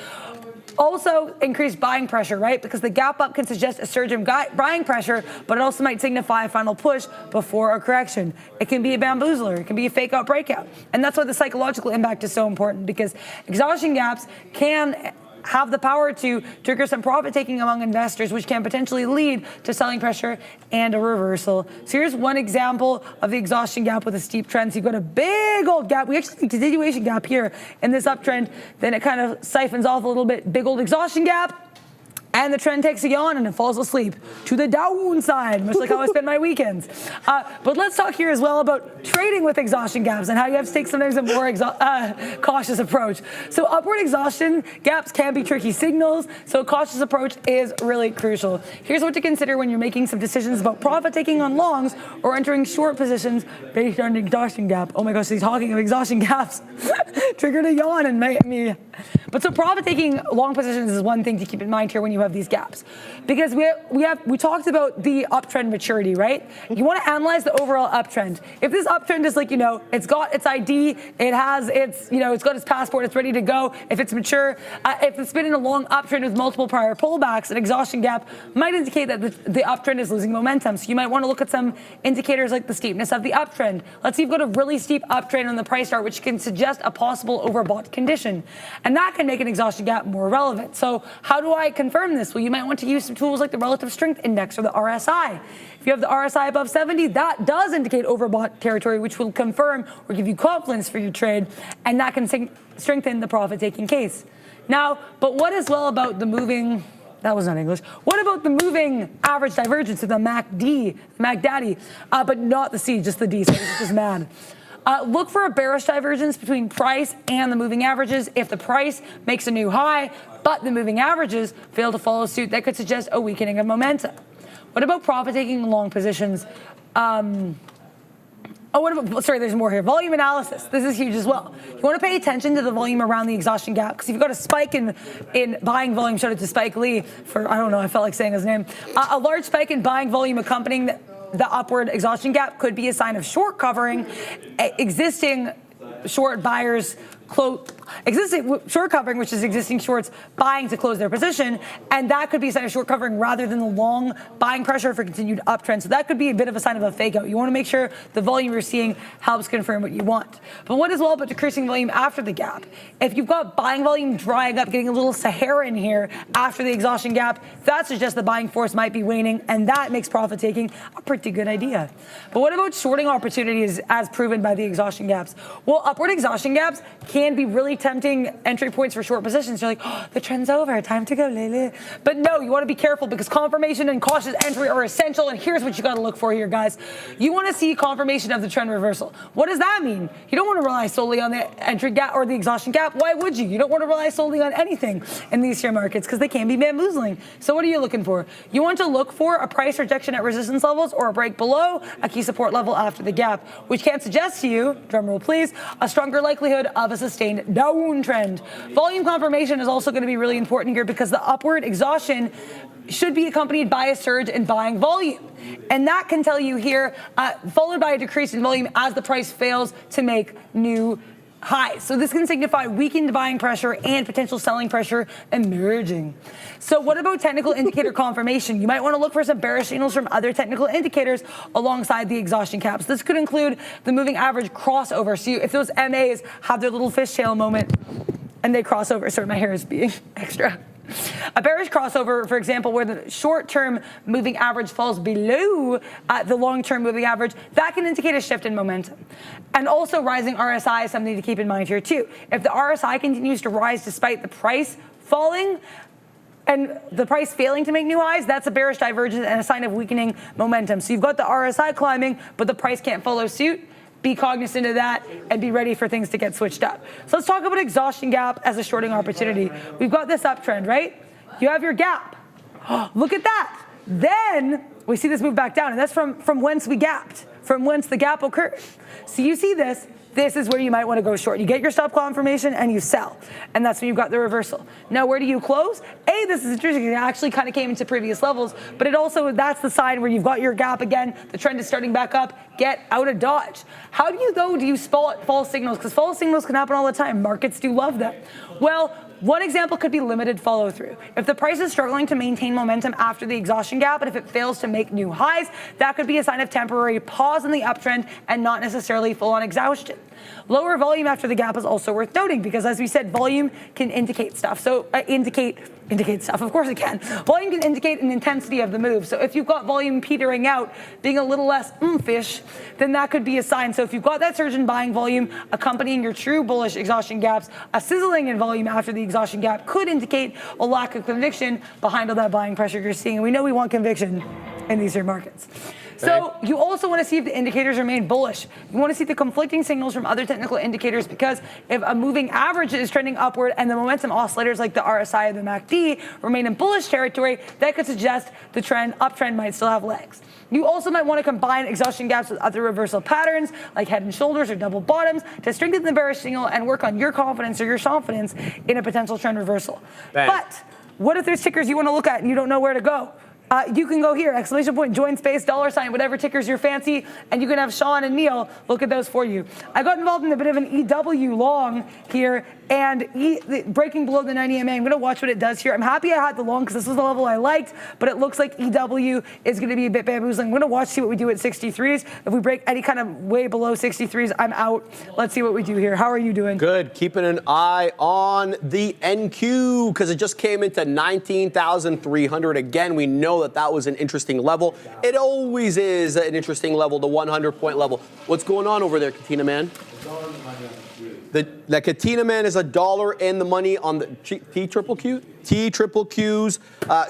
[SPEAKER 3] Also, increased buying pressure, right? Because the gap up can suggest a surge in buying pressure, but it also might signify a final push before a correction. It can be a bamboozler. It can be a fake out breakout. And that's why the psychological impact is so important, because exhaustion gaps can have the power to trigger some profit taking among investors, which can potentially lead to selling pressure and a reversal. So here's one example of the exhaustion gap with a steep trend. So you've got a big old gap. We actually see a continuation gap here in this uptrend. Then it kind of siphons off a little bit. Big old exhaustion gap. And the trend takes a yawn and it falls asleep to the downside, much like how I spend my weekends. But let's talk here as well about trading with exhaustion gaps and how you have to take sometimes a more cautious approach. So upward exhaustion gaps can be tricky signals, so a cautious approach is really crucial. Here's what to consider when you're making some decisions about profit taking on longs or entering short positions based on an exhaustion gap. Oh my gosh, he's talking of exhaustion gaps. Triggered a yawn and made me. But so profit taking long positions is one thing to keep in mind here when you have these gaps, because we talked about the uptrend maturity, right? You want to analyze the overall uptrend. If this uptrend is like, it's got its ID, it has its, it's got its passport, it's ready to go. If it's mature, if it's been in a long uptrend with multiple prior pullbacks, an exhaustion gap might indicate that the uptrend is losing momentum. So you might want to look at some indicators like the steepness of the uptrend. Let's see if you've got a really steep uptrend on the price chart, which can suggest a possible overbought condition, and that can make an exhaustion gap more relevant. So how do I confirm this? Well, you might want to use some tools like the relative strength index or the RSI. If you have the RSI above 70, that does indicate overbought territory, which will confirm or give you confidence for your trade, and that can strengthen the profit-taking case. Now, but what is well about the moving, that was not English, what about the moving average divergence of the MACD, but not the C, just the D, so it's just mad. Look for a bearish divergence between price and the moving averages. If the price makes a new high, but the moving averages fail to follow suit, that could suggest a weakening of momentum. What about profit taking long positions? There's more here. Volume analysis. This is huge as well. You want to pay attention to the volume around the exhaustion gap, because if you've got a spike in buying volume, shout out to Spike Lee for, I felt like saying his name. A large spike in buying volume accompanying the upward exhaustion gap could be a sign of short covering. Existing short buyers existing short covering, which is existing shorts buying to close their position, and that could be a sign of short covering rather than the long buying pressure for continued uptrend. So that could be a bit of a sign of a fake out. You want to make sure the volume you're seeing helps confirm what you want. But what is well about decreasing volume after the gap? If you've got buying volume drying up, getting a little Saharan here after the exhaustion gap, that suggests the buying force might be waning, and that makes profit taking a pretty good idea. But what about shorting opportunities as proven by the exhaustion gaps? Well, upward exhaustion gaps can be really tempting entry points for short positions. You're like, oh, the trend's over, time to go, Lele. But no, you want to be careful because confirmation and cautious entry are essential. And here's what you got to look for here, guys. You want to see confirmation of the trend reversal. What does that mean? You don't want to rely solely on the entry gap or the exhaustion gap. Why would you? You don't want to rely solely on anything in these here markets because they can be bamboozling. So what are you looking for? You want to look for a price rejection at resistance levels or a break below a key support level after the gap, which can suggest to you, drumroll please, a stronger likelihood of a sustained downtrend. Volume confirmation is also going to be really important here because the upward exhaustion should be accompanied by a surge in buying volume. And that can tell you here, followed by a decrease in volume as the price fails to make new highs. So this can signify weakened buying pressure and potential selling pressure emerging. So what about technical indicator confirmation? You might want to look for some bearish signals from other technical indicators alongside the exhaustion caps. This could include the moving average crossover. So if those MAs have their little fishtail moment and they cross over, sorry, my hair is being extra. A bearish crossover, for example, where the short-term moving average falls below the long-term moving average, that can indicate a shift in momentum. And also rising RSI is something to keep in mind here too. If the RSI continues to rise despite the price falling, and the price failing to make new highs, that's a bearish divergence and a sign of weakening momentum. So you've got the RSI climbing, but the price can't follow suit. Be cognizant of that and be ready for things to get switched up. So let's talk about exhaustion gap as a shorting opportunity. We've got this uptrend, right? You have your gap. Look at that. Then we see this move back down, and that's from whence we gapped, from whence the gap occurred. So you see this. This is where you might want to go short. You get your stop confirmation and you sell. And that's when you've got the reversal. Now, where do you close? This is interesting. It actually kind of came into previous levels, but it also, that's the sign where you've got your gap again. The trend is starting back up. Get out of Dodge. How do you spot false signals? Because false signals can happen all the time. Markets do love them. Well, one example could be limited follow through. If the price is struggling to maintain momentum after the exhaustion gap, and if it fails to make new highs, that could be a sign of temporary pause in the uptrend and not necessarily full on exhaustion. Lower volume after the gap is also worth noting because, as we said, volume can indicate stuff. So indicate stuff, of course it can. Volume can indicate an intensity of the move. So if you've got volume petering out, being a little less oomphish, then that could be a sign. So if you've got that surge in buying volume accompanying your true bullish exhaustion gaps, a sizzling in volume after the exhaustion gap could indicate a lack of conviction behind all that buying pressure you're seeing. And we know we want conviction in these here markets. So you also want to see if the indicators remain bullish. You want to see the conflicting signals from other technical indicators because if a moving average is trending upward and the momentum oscillators like the RSI and the MACD remain in bullish territory, that could suggest the uptrend might still have legs. You also might want to combine exhaustion gaps with other reversal patterns like head and shoulders or double bottoms to strengthen the bearish signal and work on your confidence or your confidence in a potential trend reversal.
[SPEAKER 2] Bang.
[SPEAKER 3] But what if there's tickers you want to look at and you don't know where to go? You can go here, exclamation point, join space, $, whatever tickers you're fancy, and you can have Sean and Neil look at those for you. I got involved in a bit of an EW long here, and breaking below the 90 MA. I'm going to watch what it does here. I'm happy I had the long because this was the level I liked, but it looks like EW is going to be a bit bamboozling. I'm going to watch, see what we do at 63s. If we break any kind of way below 63s, I'm out. Let's see what we do here. How are you doing?
[SPEAKER 2] Good. Keeping an eye on the NQ because it just came into 19,300. Again, we know that was an interesting level. It always is an interesting level, the 100-point level. What's going on over there, Katina Man? The Katina Man is $1 in the money on the T-triple-Qs.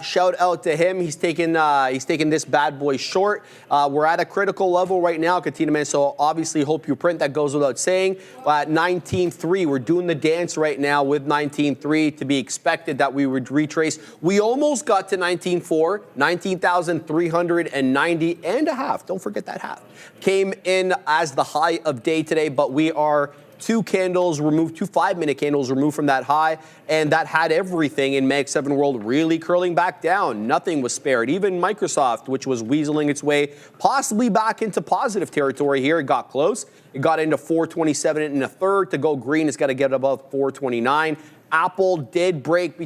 [SPEAKER 2] Shout out to him. He's taking this bad boy short. We're at a critical level right now, Katina Man, so obviously hope you print. That goes without saying. At 19.3, we're doing the dance right now with 19.3 to be expected that we would retrace. We almost got to 19.4, 19,390 and a half. Don't forget that half. Came in as the high of day today, but we are 2 candles removed, 2 5-minute candles removed from that high, and that had everything in Mag 7 world really curling back down. Nothing was spared. Even Microsoft, which was weaseling its way possibly back into positive territory here, it got close. It got into 427 and a third. To go green, it's got to get above 429. Apple did break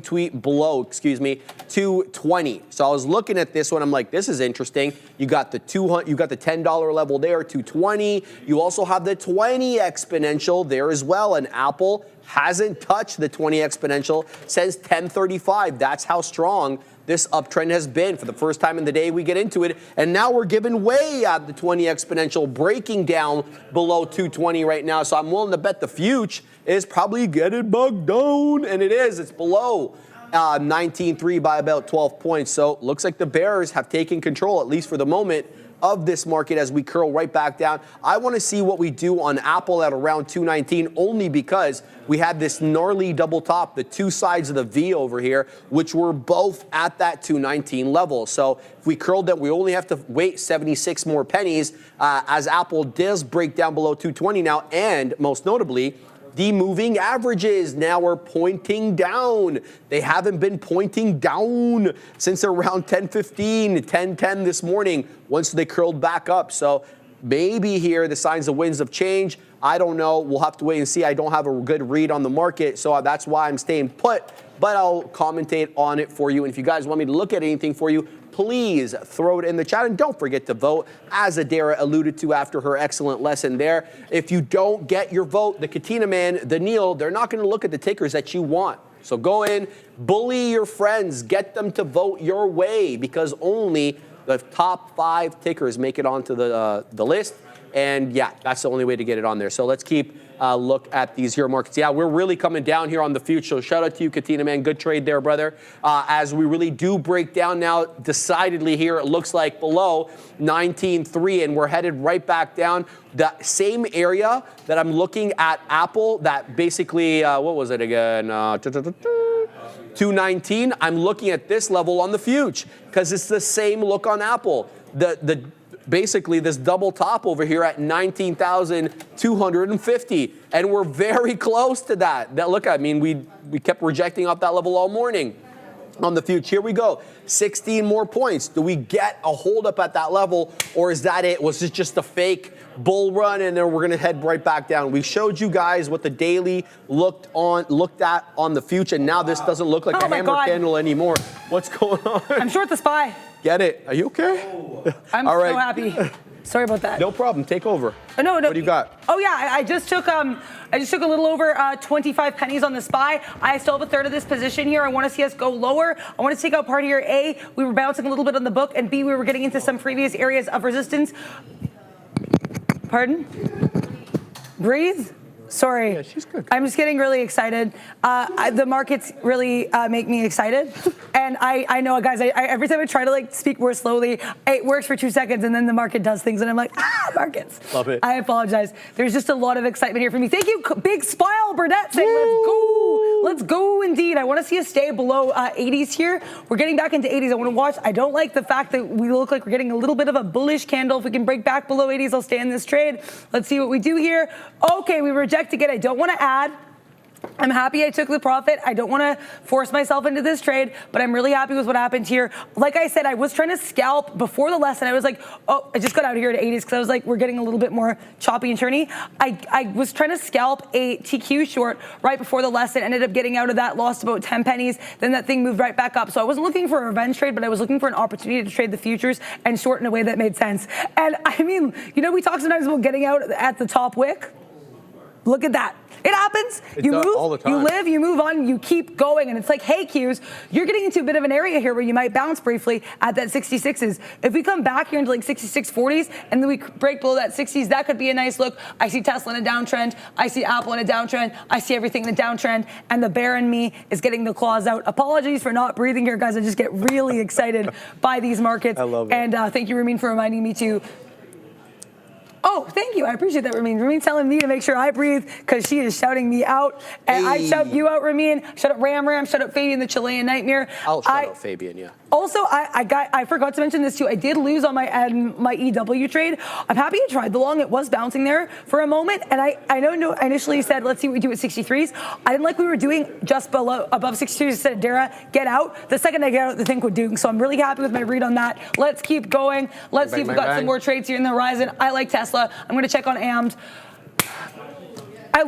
[SPEAKER 2] below 220. So I was looking at this one. I'm like, this is interesting. You got the $10 level there, 220. You also have the 20 exponential there as well. And Apple hasn't touched the 20 exponential since 1035. That's how strong this uptrend has been. For the first time in the day, we get into it, and now we're giving way at the 20 exponential, breaking down below 220 right now. So I'm willing to bet the future is probably getting bugged down, and it is. It's below 19.3 by about 12 points. So looks like the bears have taken control, at least for the moment, of this market as we curl right back down. I want to see what we do on Apple at around 219, only because we had this gnarly double top, the two sides of the V over here, which were both at that 219 level. So if we curled that, we only have to wait 76 more pennies as Apple does break down below 220 now, and most notably, the moving averages now are pointing down. They haven't been pointing down since around 10:15, 10:10 this morning, once they curled back up. So maybe here the signs of winds of change. I don't know. We'll have to wait and see. I don't have a good read on the market, so that's why I'm staying put. But I'll commentate on it for you. And if you guys want me to look at anything for you, please throw it in the chat, and don't forget to vote, as Adara alluded to after her excellent lesson there. If you don't get your vote, the Katina man, the Neil, they're not going to look at the tickers that you want. So go in, bully your friends, get them to vote your way, because only the top 5 tickers make it onto the list. And yeah, that's the only way to get it on there. So let's keep look at these hero markets. Yeah, we're really coming down here on the future. So shout out to you, Katina, man. Good trade there, brother. As we really do break down now, decidedly here, it looks like below 19.3, and we're headed right back down. The same area that I'm looking at Apple, that basically, what was it again? 219. I'm looking at this level on the future because it's the same look on Apple. Basically this double top over here at 19,250, and we're very close to that. Look, I mean, we kept rejecting off that level all morning. On the future, here we go. 16 more points. Do we get a hold up at that level, or is that it? Was this just a fake bull run, and then we're going to head right back down? We showed you guys what the daily looked at on the future. Now this doesn't look like a hammer candle anymore. What's going on?
[SPEAKER 3] I'm short the SPY.
[SPEAKER 2] Get it? Are you okay?
[SPEAKER 3] I'm
[SPEAKER 2] all right.
[SPEAKER 3] so happy. Sorry about that.
[SPEAKER 2] No problem. Take over.
[SPEAKER 3] No.
[SPEAKER 2] What do you got?
[SPEAKER 3] Oh yeah, I just took a little over 25 pennies on the SPY. I still have a third of this position here. I want to see us go lower. I want to take out part here. A, we were bouncing a little bit on the book, and B, we were getting into some previous areas of resistance. Pardon? Breathe. Sorry.
[SPEAKER 2] Yeah, she's good.
[SPEAKER 3] I'm just getting really excited. The markets really make me excited. And I know, guys, every time I try to speak more slowly, it works for 2 seconds, and then the market does things, and I'm like, markets.
[SPEAKER 2] Love it.
[SPEAKER 3] I apologize. There's just a lot of excitement here for me. Thank you, Big Spile Burnett, saying let's go. Let's go indeed. I want to see us stay below 80s here. We're getting back into 80s. I want to watch. I don't like the fact that we look like we're getting a little bit of a bullish candle. If we can break back below 80s, I'll stay in this trade. Let's see what we do here. Okay, we reject again. I don't want to add. I'm happy I took the profit. I don't want to force myself into this trade, but I'm really happy with what happened here. Like I said, I was trying to scalp before the lesson. I was like, oh, I just got out here to 80s because I was like, we're getting a little bit more choppy and turny. I was trying to scalp a TQ short right before the lesson, ended up getting out of that, lost about 10 pennies. Then that thing moved right back up. So I wasn't looking for a revenge trade, but I was looking for an opportunity to trade the futures and short in a way that made sense. And I mean, we talk sometimes about getting out at the top wick. Look at that. It happens. You move,
[SPEAKER 2] all the time.
[SPEAKER 3] You live, you move on, you keep going. And it's like, hey, Qs, you're getting into a bit of an area here where you might bounce briefly at that 66s. If we come back here into 66.40s and then we break below that 60s, that could be a nice look. I see Tesla in a downtrend. I see Apple in a downtrend. I see everything in a downtrend. And the bear in me is getting the claws out. Apologies for not breathing here, guys. I just get really excited by these markets.
[SPEAKER 1] I love it.
[SPEAKER 3] And thank you, Ramin, for reminding me to. Oh, thank you. I appreciate that, Ramin. Ramin's telling me to make sure I breathe because she is shouting me out. And I shout you out, Ramin. Shout out Ram. Shout out Fabian, the Chilean Nightmare.
[SPEAKER 2] I'll shout out Fabian, yeah.
[SPEAKER 3] Also, I forgot to mention this too. I did lose on my EW trade. I'm happy I tried the long. It was bouncing there for a moment. And I know I initially said, let's see what we do at 63s. I didn't like we were doing just above 63s. I said, Dara, get out. The second I get out, the thing would do. So I'm really happy with my read on that. Let's keep going. Let's see if we've got some more trades here in the horizon. I like Tesla. I'm going to check on AMD. I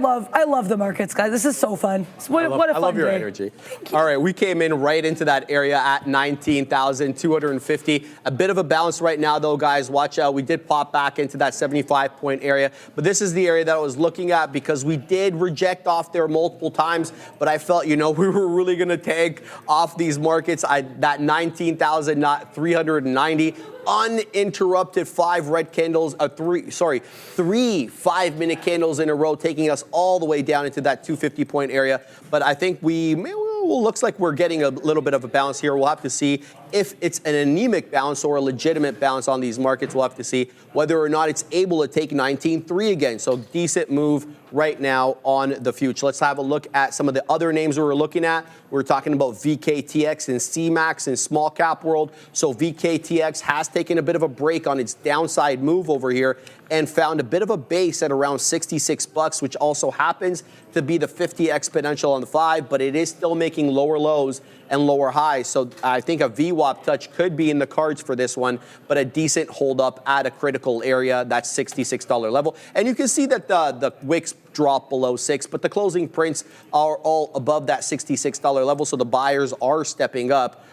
[SPEAKER 3] love the markets, guys. This is so fun. What a fun
[SPEAKER 2] I love your
[SPEAKER 3] day.
[SPEAKER 2] energy. All right, we came in right into that area at 19,250. A bit of a bounce right now, though, guys. Watch out. We did pop back into that 75-point area, but this is the area that I was looking at because we did reject off there multiple times, but I felt, we were really going to tank off these markets. That 19,390. Uninterrupted 5 red candles, 3 5-minute candles in a row, taking us all the way down into that 250-point area. But I think looks like we're getting a little bit of a bounce here. We'll have to see if it's an anemic bounce or a legitimate bounce on these markets. We'll have to see whether or not it's able to take 19.3 again. So decent move right now on the future. Let's have a look at some of the other names we were looking at. We're talking about VKTX and CMAX in small cap world. So VKTX has taken a bit of a break on its downside move over here and found a bit of a base at around $66, which also happens to be the 50 exponential on the 5, but it is still making lower lows and lower highs. So I think a VWAP touch could be in the cards for this one, but a decent hold up at a critical area, that $66 level. And you can see that the wicks drop below 6, but the closing prints are all above that $66 level. So the buyers are stepping up,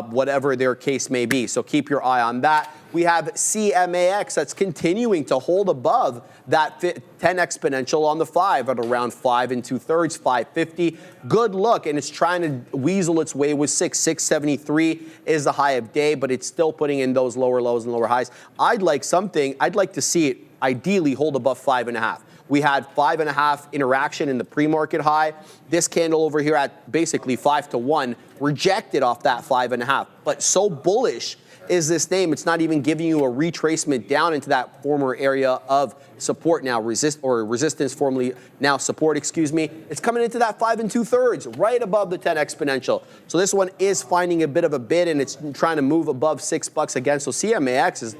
[SPEAKER 2] whatever their case may be. So keep your eye on that. We have CMAX that's continuing to hold above that 10 exponential on the 5 at around 5 2/3, 550. Good look, and it's trying to weasel its way with 673 is the high of day, but it's still putting in those lower lows and lower highs. I'd like to see it ideally hold above 5.5. We had 5.5 interaction in the pre-market high. This candle over here at basically 5 to 1 rejected off that 5.5. But so bullish is this name, it's not even giving you a retracement down into that former area of support now, resistance, formerly now support, It's coming into that 5 2/3, right above the 10 exponential. So this one is finding a bit of a bid, and it's trying to move above $6 again. So CMAX is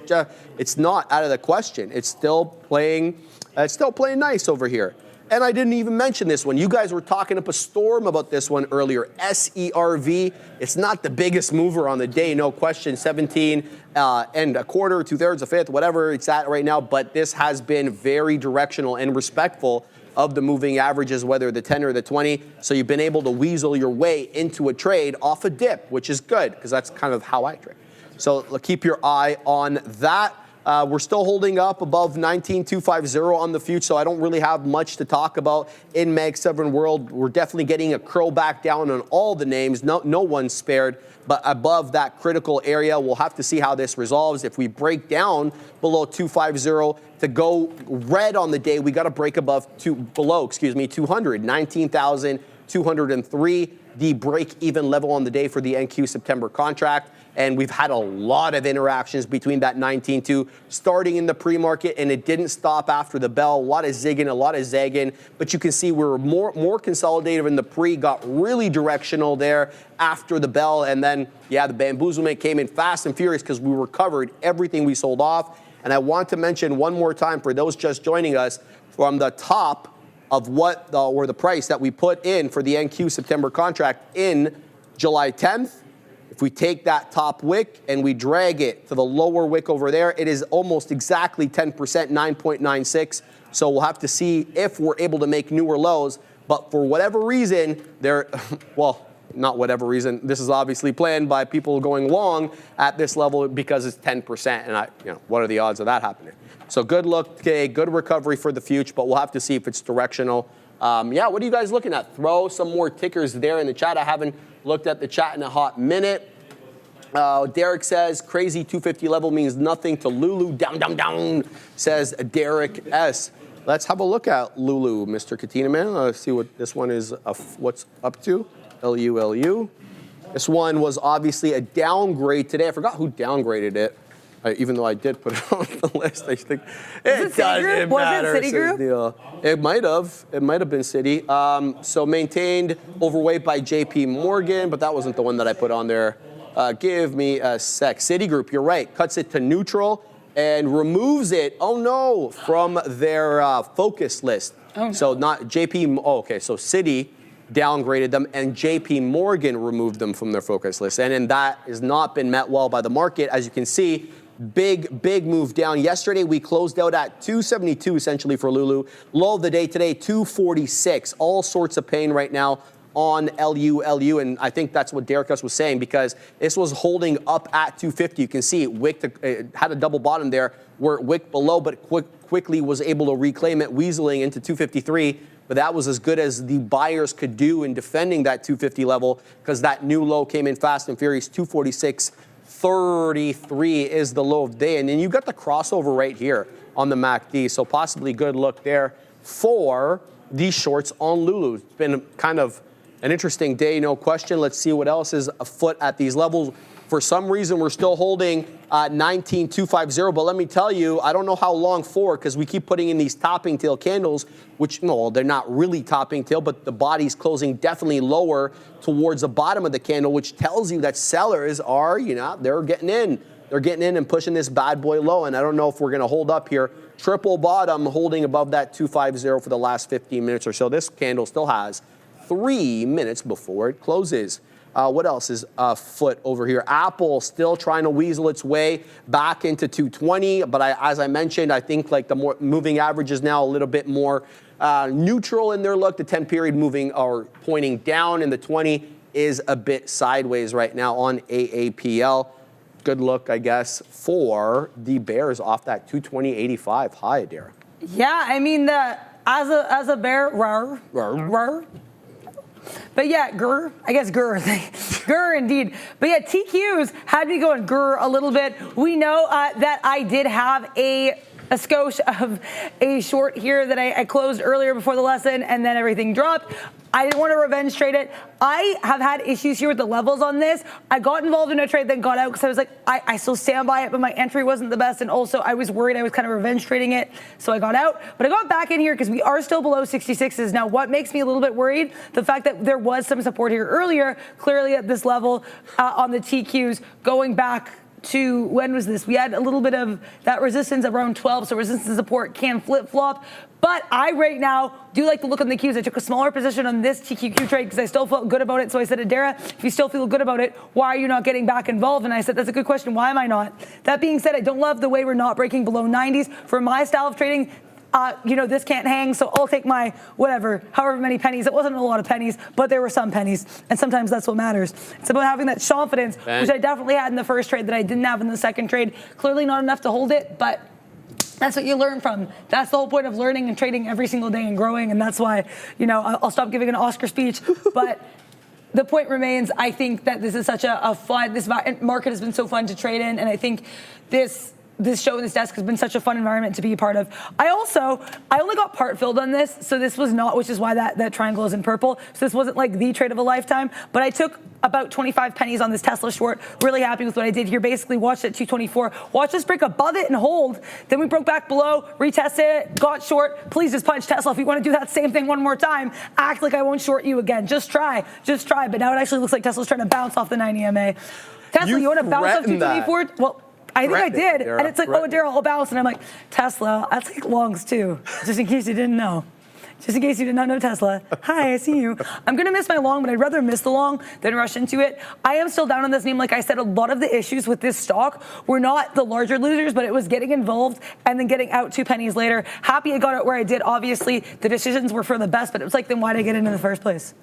[SPEAKER 2] it's not out of the question. It's still playing nice over here. And I didn't even mention this one. You guys were talking up a storm about this one earlier. SERV, it's not the biggest mover on the day, no question. 17 and a quarter, 2/3, a fifth, whatever it's at right now. But this has been very directional and respectful of the moving averages, whether the 10 or the 20. So you've been able to weasel your way into a trade off a dip, which is good because that's kind of how I trade. So keep your eye on that. We're still holding up above 19,250 on the future, so I don't really have much to talk about in Mag 7 world. We're definitely getting a curl back down on all the names. No one's spared, but above that critical area, we'll have to see how this resolves. If we break down below 250 to go red on the day, we got to break below 200, 19,203. The break-even level on the day for the NQ September contract. And we've had a lot of interactions between that 19.2 starting in the pre-market, and it didn't stop after the bell. A lot of zigging, a lot of zagging. But you can see we were more consolidated in the pre, got really directional there after the bell. And then, the bamboozlement came in fast and furious because we recovered everything we sold off. And I want to mention one more time for those just joining us, from the top of the price that we put in for the NQ September contract in July 10th. If we take that top wick and we drag it to the lower wick over there, it is almost exactly 10%, 9.96. So we'll have to see if we're able to make newer lows. But for whatever reason, not whatever reason, this is obviously planned by people going long at this level because it's 10%. And what are the odds of that happening? So good look today, good recovery for the future, but we'll have to see if it's directional. What are you guys looking at? Throw some more tickers there in the chat. I haven't looked at the chat in a hot minute. Derek says, crazy 250 level means nothing to Lulu. Down, says Derek S. Let's have a look at Lulu, Mr. Katina Man. Let's see what this one is, what's up to. LULU. This one was obviously a downgrade today. I forgot who downgraded it. Even though I did put it on the list, I think it doesn't matter.
[SPEAKER 3] Was it Citigroup?
[SPEAKER 2] It might have been Citi. So maintained overweight by JP Morgan, but that wasn't the one that I put on there. Give me a sec. Citigroup, you're right. Cuts it to neutral and removes it, from their focus list. So not JP, so Citi downgraded them, and JP Morgan removed them from their focus list. And that has not been met well by the market. As you can see, big move down. Yesterday, we closed out at 272 essentially for Lulu. Low of the day today, 246. All sorts of pain right now on LU, and I think that's what Derek was saying, because this was holding up at 250. You can see it had a double bottom there where it wicked below, but quickly was able to reclaim it, weaseling into 253. But that was as good as the buyers could do in defending that 250 level, because that new low came in fast and furious. 246.33 is the low of the day. And then you got the crossover right here on the MACD. So possibly good look there for these shorts on Lulu. It's been kind of an interesting day, no question. Let's see what else is afoot at these levels. For some reason, we're still holding 19,250, but let me tell you, I don't know how long for, because we keep putting in these topping tail candles, which, no, they're not really topping tail, but the body's closing definitely lower towards the bottom of the candle, which tells you that sellers are, they're getting in. They're getting in and pushing this bad boy low, and I don't know if we're going to hold up here. Triple bottom holding above that 250 for the last 15 minutes or so. This candle still has 3 minutes before it closes. What else is afoot over here? Apple still trying to weasel its way back into 220, but as I mentioned, I think like the more moving average is now a little bit more neutral in their look. The 10 period moving or pointing down, and the 20 is a bit sideways right now on AAPL. Good look, I guess, for the Bears off that 220.85 high, Adira.
[SPEAKER 3] Yeah, I mean, as a bear, rawr. But yeah, grr, I guess grr, grr indeed. But yeah, TQs had me going grr a little bit. We know that I did have a skosh of a short here that I closed earlier before the lesson, and then everything dropped. I didn't want to revenge trade it. I have had issues here with the levels on this. I got involved in a trade, then got out because I was like, I still stand by it, but my entry wasn't the best. And also I was worried I was kind of revenge trading it. So I got out, but I got back in here because we are still below 66s. Now, what makes me a little bit worried? The fact that there was some support here earlier, clearly at this level on the TQs going back to, when was this? We had a little bit of that resistance around 12, so resistance and support can flip-flop. But I right now do like to look on the Qs. I took a smaller position on this TQQ trade because I still felt good about it. So I said, Adira, if you still feel good about it, why are you not getting back involved? And I said, that's a good question. Why am I not? That being said, I don't love the way we're not breaking below 90s. For my style of trading, this can't hang, so I'll take my whatever, however many pennies. It wasn't a lot of pennies, but there were some pennies, and sometimes that's what matters. It's about having that confidence, which I definitely had in the first trade that I didn't have in the second trade. Clearly not enough to hold it, but that's what you learn from. That's the whole point of learning and trading every single day and growing, and that's why, I'll stop giving an Oscar speech, but the point remains, I think that this is such a fun, this market has been so fun to trade in, and I think this show and this desk has been such a fun environment to be a part of. I only got part filled on this, so this was not, which is why that triangle is in purple. So this wasn't like the trade of a lifetime, but I took about 25 pennies on this Tesla short. Really happy with what I did here. Basically watched it at 224, watched us break above it and hold. Then we broke back below, retested it, got short. Please just punch Tesla. If you want to do that same thing one more time, act like I won't short you again. Just try. But now it actually looks like Tesla's trying to bounce off the 90 MA. Tesla, you want to bounce off 224? Well, I think I did. And it's like, Daryl, I'll bounce. And I'm like, Tesla, I take longs too, just in case you didn't know. Just in case you did not know Tesla. Hi, I see you. I'm going to miss my long, but I'd rather miss the long than rush into it. I am still down on this name. Like I said, a lot of the issues with this stock were not the larger losers, but it was getting involved and then getting out 2 pennies later. Happy I got it where I did. Obviously, the decisions were for the best, but it was like, then why did I get in the first place?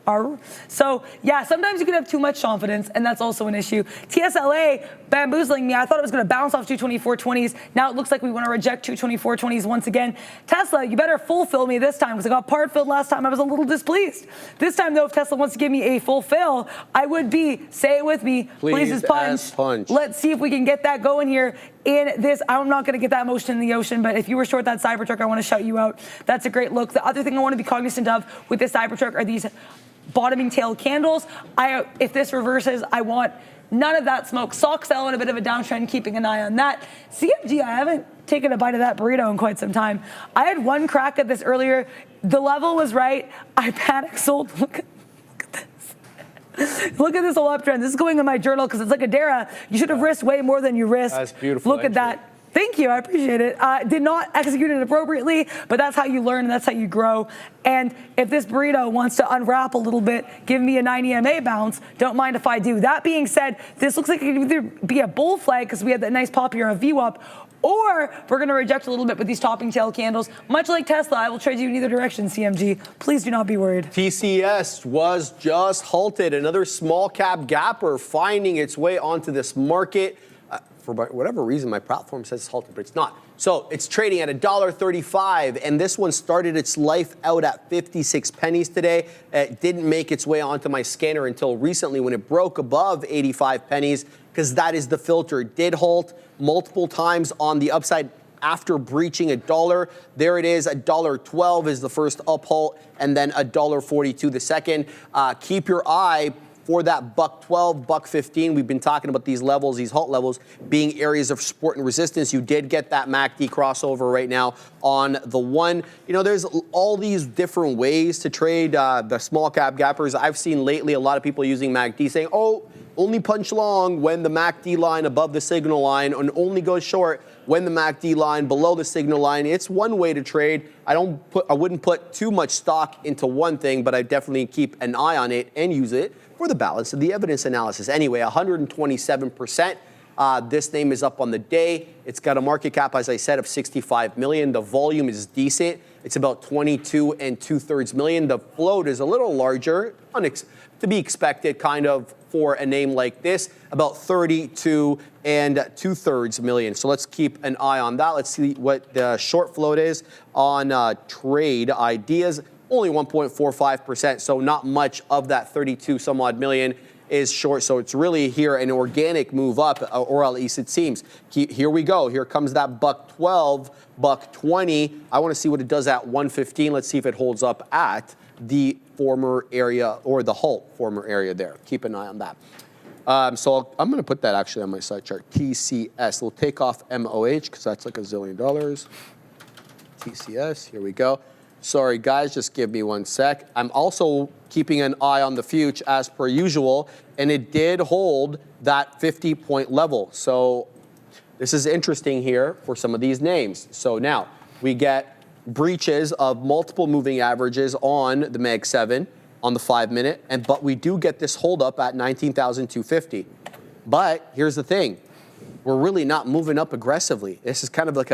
[SPEAKER 3] So, yeah, sometimes you can have too much confidence, and that's also an issue. TSLA bamboozling me. I thought it was going to bounce off 224.20s. Now it looks like we want to reject 224.20s once again. Tesla, you better fulfill me this time because I got part filled last time. I was a little displeased. This time, though, if Tesla wants to give me a full fill, I would be, say it with me, please just punch. Let's see if we can get that going here in this. I'm not going to get that motion in the ocean, but if you were short that Cybertruck, I want to shout you out. That's a great look. The other thing I want to be cognizant of with this Cybertruck are these bottoming tail candles. If this reverses, I want none of that smoke. Stock sell in a bit of a downtrend, keeping an eye on that. CFG, I haven't taken a bite of that burrito in quite some time. I had one crack at this earlier. The level was right. I panic sold. Look at this. Look at this whole uptrend. This is going in my journal because it's like Adira. You should have risked way more than you risked.
[SPEAKER 2] That's beautiful.
[SPEAKER 3] Look at that. Thank you, I appreciate it. Did not execute it appropriately, but that's how you learn and that's how you grow. And if this burrito wants to unwrap a little bit, give me a 9 EMA bounce, don't mind if I do. That being said, this looks like it could either be a bull flag because we had that nice pop here, a view up, or we're going to reject a little bit with these topping tail candles. Much like Tesla, I will trade you in either direction, CMG. Please do not be worried.
[SPEAKER 2] TCS was just halted. Another small cap gapper finding its way onto this market. For whatever reason, my platform says it's halted, but it's not. So it's trading at $1.35, and this one started its life out at 56 pennies today. It didn't make its way onto my scanner until recently when it broke above 85 pennies, because that is the filter. It did halt multiple times on the upside after breaching $1. There it is, $1.12 is the first up halt, and then $1.42 the second. Keep your eye for that $1.12, $1.15. We've been talking about these levels, these halt levels, being areas of support and resistance. You did get that MACD crossover right now on the one. You know, there's all these different ways to trade the small cap gappers. I've seen lately a lot of people using MACD saying, oh, only punch long when the MACD line above the signal line, and only go short when the MACD line below the signal line. It's one way to trade. I wouldn't put too much stock into one thing, but I definitely keep an eye on it and use it for the balance of the evidence analysis. Anyway, 127%. This name is up on the day. It's got a market cap, as I said, of 65 million. The volume is decent. It's about 22 2/3 million. The float is a little larger, to be expected kind of for a name like this, about 32 2/3 million. So let's keep an eye on that. Let's see what the short float is on trade ideas. Only 1.45%, so not much of that 32 some odd million is short. So it's really here an organic move up, or at least it seems. Here we go. Here comes that $1.12, $1.20. I want to see what it does at 115. Let's see if it holds up at the former area or the halt former area there. Keep an eye on that. So I'm going to put that actually on my side chart. TCS. We'll take off MOH because that's like $1 zillion. TCS. Here we go. Sorry, guys, just give me 1 sec. I'm also keeping an eye on the future as per usual, and it did hold that 50-point level. So this is interesting here for some of these names. So now we get breaches of multiple moving averages on the Mag 7 on the 5-minute, but we do get this hold up at 19,250. But here's the thing. We're really not moving up aggressively. This is kind of like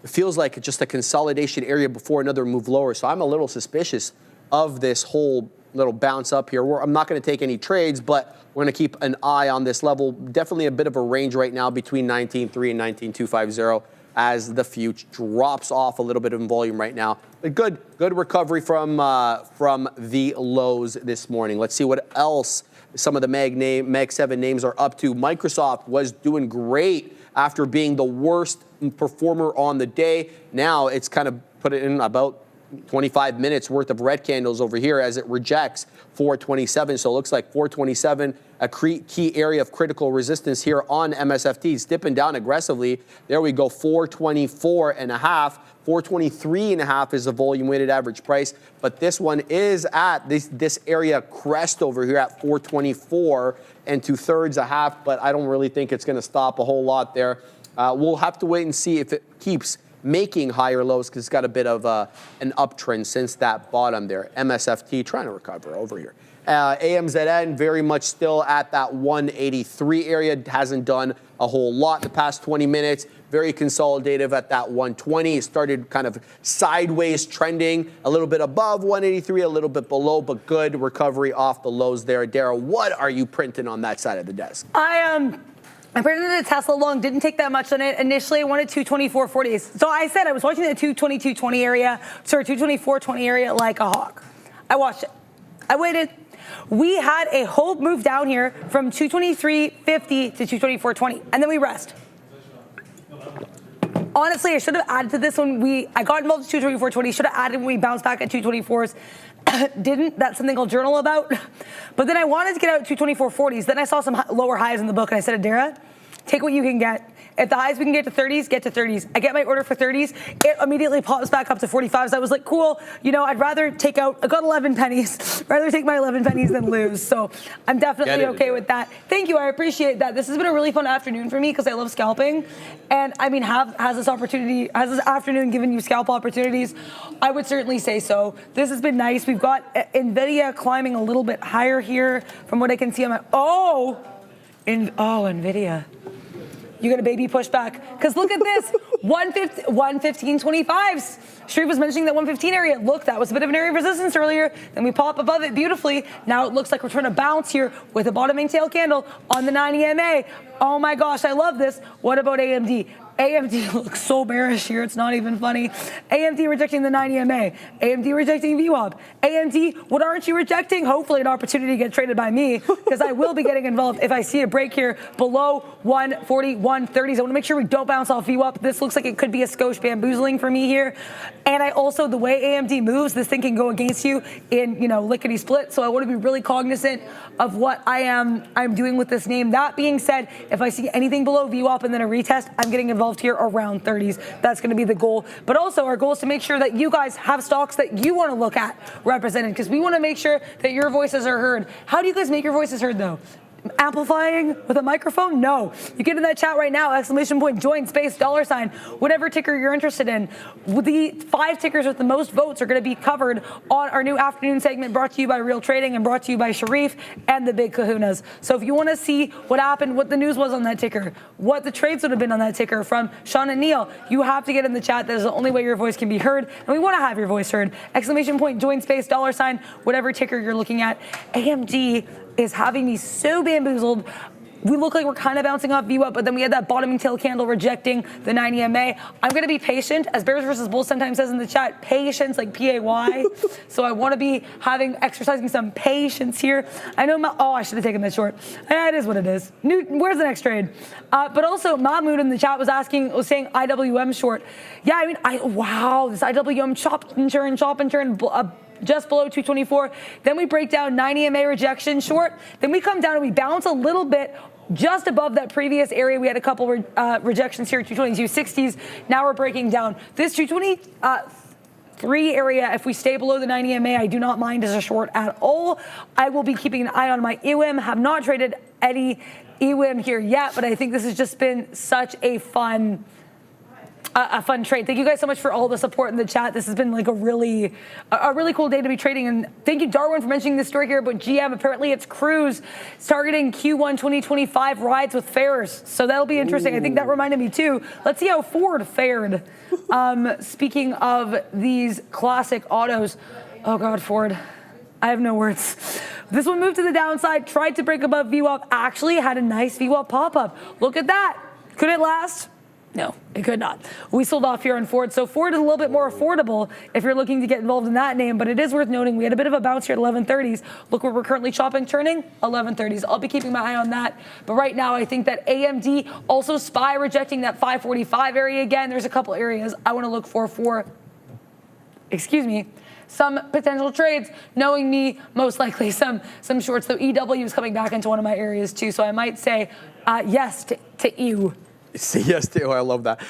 [SPEAKER 2] it feels like just a consolidation area before another move lower. So I'm a little suspicious of this whole little bounce up here. I'm not going to take any trades, but we're going to keep an eye on this level. Definitely a bit of a range right now between 19.3 and 19.250 as the future drops off a little bit in volume right now. But good recovery from the lows this morning. Let's see what else some of the Mag 7 names are up to. Microsoft was doing great after being the worst performer on the day. Now it's kind of put it in about 25 minutes worth of red candles over here as it rejects 427. So it looks like 427, a key area of critical resistance here on MSFT. It's dipping down aggressively. There we go, 424.5. 423.5 is the volume weighted average price, but this one is at this area crest over here at 424 2/3 a half, but I don't really think it's going to stop a whole lot there. We'll have to wait and see if it keeps making higher lows because it's got a bit of an uptrend since that bottom there. MSFT trying to recover over here. AMZN very much still at that 183 area. Hasn't done a whole lot the past 20 minutes. Very consolidative at that 120. It started kind of sideways trending, a little bit above 183, a little bit below, but good recovery off the lows there. Dara, what are you printing on that side of the desk?
[SPEAKER 3] I printed a Tesla long, didn't take that much on it. Initially, I wanted 224.40s. So I said I was watching the 222.20 area, 224.20 area like a hawk. I watched it. I waited. We had a whole move down here from 223.50 to 224.20, and then we rest. Honestly, I should have added to this one. I got involved in 224.20, should have added when we bounced back at 224s. Didn't. That's something I'll journal about. But then I wanted to get out 224.40s. Then I saw some lower highs in the book, and I said to Dara, take what you can get. If the highs we can get to 30s, get to 30s. I get my order for 30s. It immediately pops back up to 45s. I was like, cool. You know, I'd rather take out, I got 11 pennies. Rather take my 11 pennies than lose. So I'm definitely okay with that. Thank you. I appreciate that. This has been a really fun afternoon for me because I love scalping. And I mean, has this afternoon given you scalp opportunities? I would certainly say so. This has been nice. We've got NVIDIA climbing a little bit higher here from what I can see on my, NVIDIA. You got a baby pushback. Because look at this, 115.25s. Sharif was mentioning that 115 area. Look, that was a bit of an area of resistance earlier. Then we pop above it beautifully. Now it looks like we're trying to bounce here with a bottoming tail candle on the 90 MA. Oh my gosh, I love this. What about AMD? AMD looks so bearish here, it's not even funny. AMD rejecting the 90 MA. AMD rejecting VWAP. AMD, what aren't you rejecting? Hopefully an opportunity to get traded by me, because I will be getting involved if I see a break here below 140, 130s. I want to make sure we don't bounce off VWAP. This looks like it could be a skosh bamboozling for me here. And I also, the way AMD moves, this thing can go against you in, you know, lickety split. So I want to be really cognizant of what I'm doing with this name. That being said, if I see anything below VWAP and then a retest, I'm getting involved here around 30s. That's going to be the goal. But also our goal is to make sure that you guys have stocks that you want to look at represented, because we want to make sure that your voices are heard. How do you guys make your voices heard though? Amplifying with a microphone? No. You get in that chat right now, ! join space $, whatever ticker you're interested in. The 5 tickers with the most votes are going to be covered on our new afternoon segment brought to you by Real Trading and brought to you by Sharif and the Big Kahunas. So if you want to see what happened, what the news was on that ticker, what the trades would have been on that ticker from Sean and Neil, you have to get in the chat. That is the only way your voice can be heard. And we want to have your voice heard. ! Join space $, whatever ticker you're looking at. AMD is having me so bamboozled. We look like we're kind of bouncing off VWAP, but then we had that bottoming tail candle rejecting the 90 MA. I'm going to be patient. As Bears versus Bulls sometimes says in the chat, patience, like P-A-Y. So I want to be exercising some patience here. I know, I should have taken that short. It is what it is. Where's the next trade? But also, Mahmoud in the chat was saying IWM short. Yeah, I mean, wow, this IWM chop and turn, just below 224. Then we break down 90 MA rejection short. Then we come down and we bounce a little bit just above that previous area. We had a couple rejections here, 222.60s. Now we're breaking down. This 223 area, if we stay below the 90 MA, I do not mind as a short at all. I will be keeping an eye on my EWIM. Have not traded any EWIM here yet, but I think this has just been such a fun trade. Thank you guys so much for all the support in the chat. This has been like a really cool day to be trading. And thank you, Darwin, for mentioning this story here about GM. Apparently it's Cruise targeting Q1 2025 rides with fares. So that'll be interesting. I think that reminded me too. Let's see how Ford fared. Speaking of these classic autos. Oh God, Ford. I have no words. This one moved to the downside, tried to break above VWAP, actually had a nice VWAP pop-up. Look at that. Could it last? No, it could not. We sold off here on Ford. So Ford is a little bit more affordable if you're looking to get involved in that name, but it is worth noting we had a bit of a bounce here at 1130s. Look where we're currently chopping, turning, 1130s. I'll be keeping my eye on that. But right now, I think that AMD, also SPY rejecting that 545 area again. There's a couple areas I want to look for some potential trades, knowing me, most likely some shorts. Though EW is coming back into one of my areas too. So I might say yes to EU.
[SPEAKER 2] Yes, too. I love that.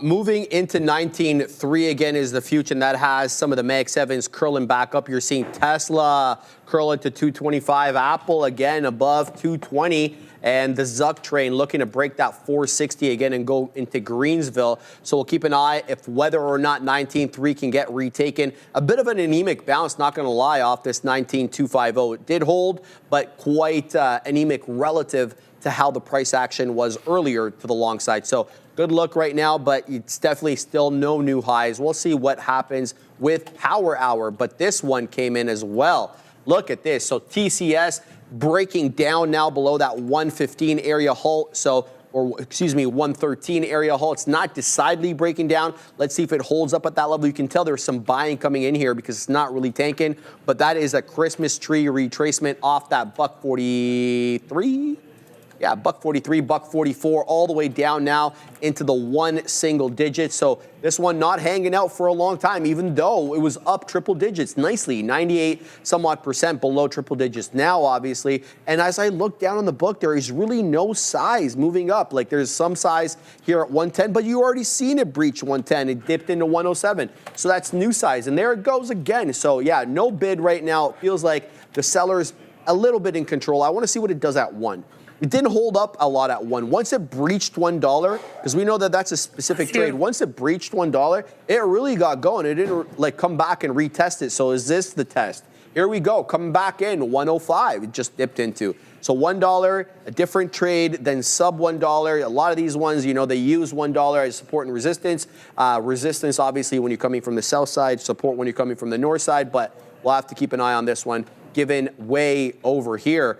[SPEAKER 2] Moving into 19.3 again is the future, and that has some of the Mag 7s curling back up. You're seeing Tesla curl into 225, Apple again above 220, and the Zuck train looking to break that 460 again and go into Greensville. So we'll keep an eye if whether or not 19.3 can get retaken. A bit of an anemic bounce, not going to lie, off this 19.250. It did hold, but quite anemic relative to how the price action was earlier to the long side. So good look right now, but it's definitely still no new highs. We'll see what happens with Power Hour, but this one came in as well. Look at this. So TCS breaking down now below that 115 area halt. So, or excuse me, 113 area halt. It's not decidedly breaking down. Let's see if it holds up at that level. You can tell there's some buying coming in here because it's not really tanking, but that is a Christmas tree retracement off that $143. yeah, $1.43, $1.44, all the way down now into the one single digit. So this one not hanging out for a long time, even though it was up triple digits nicely, 98 somewhat percent below triple digits now, obviously. And as I look down on the book, there is really no size moving up. Like there's some size here at 110, but you already seen it breach 110. It dipped into 107. So that's new size. And there it goes again. So yeah, no bid right now. It feels like the seller's a little bit in control. I want to see what it does at 1. It didn't hold up a lot at 1. Once it breached $1, because we know that that's a specific trade. Once it breached $1, it really got going. It didn't like come back and retest it. So is this the test? Here we go, coming back in 105. It just dipped into. So $1, a different trade than sub $1. A lot of these ones, you know, they use $1 as support and resistance. Resistance, obviously, when you're coming from the south side. Support when you're coming from the north side. But we'll have to keep an eye on this one. Given way over here.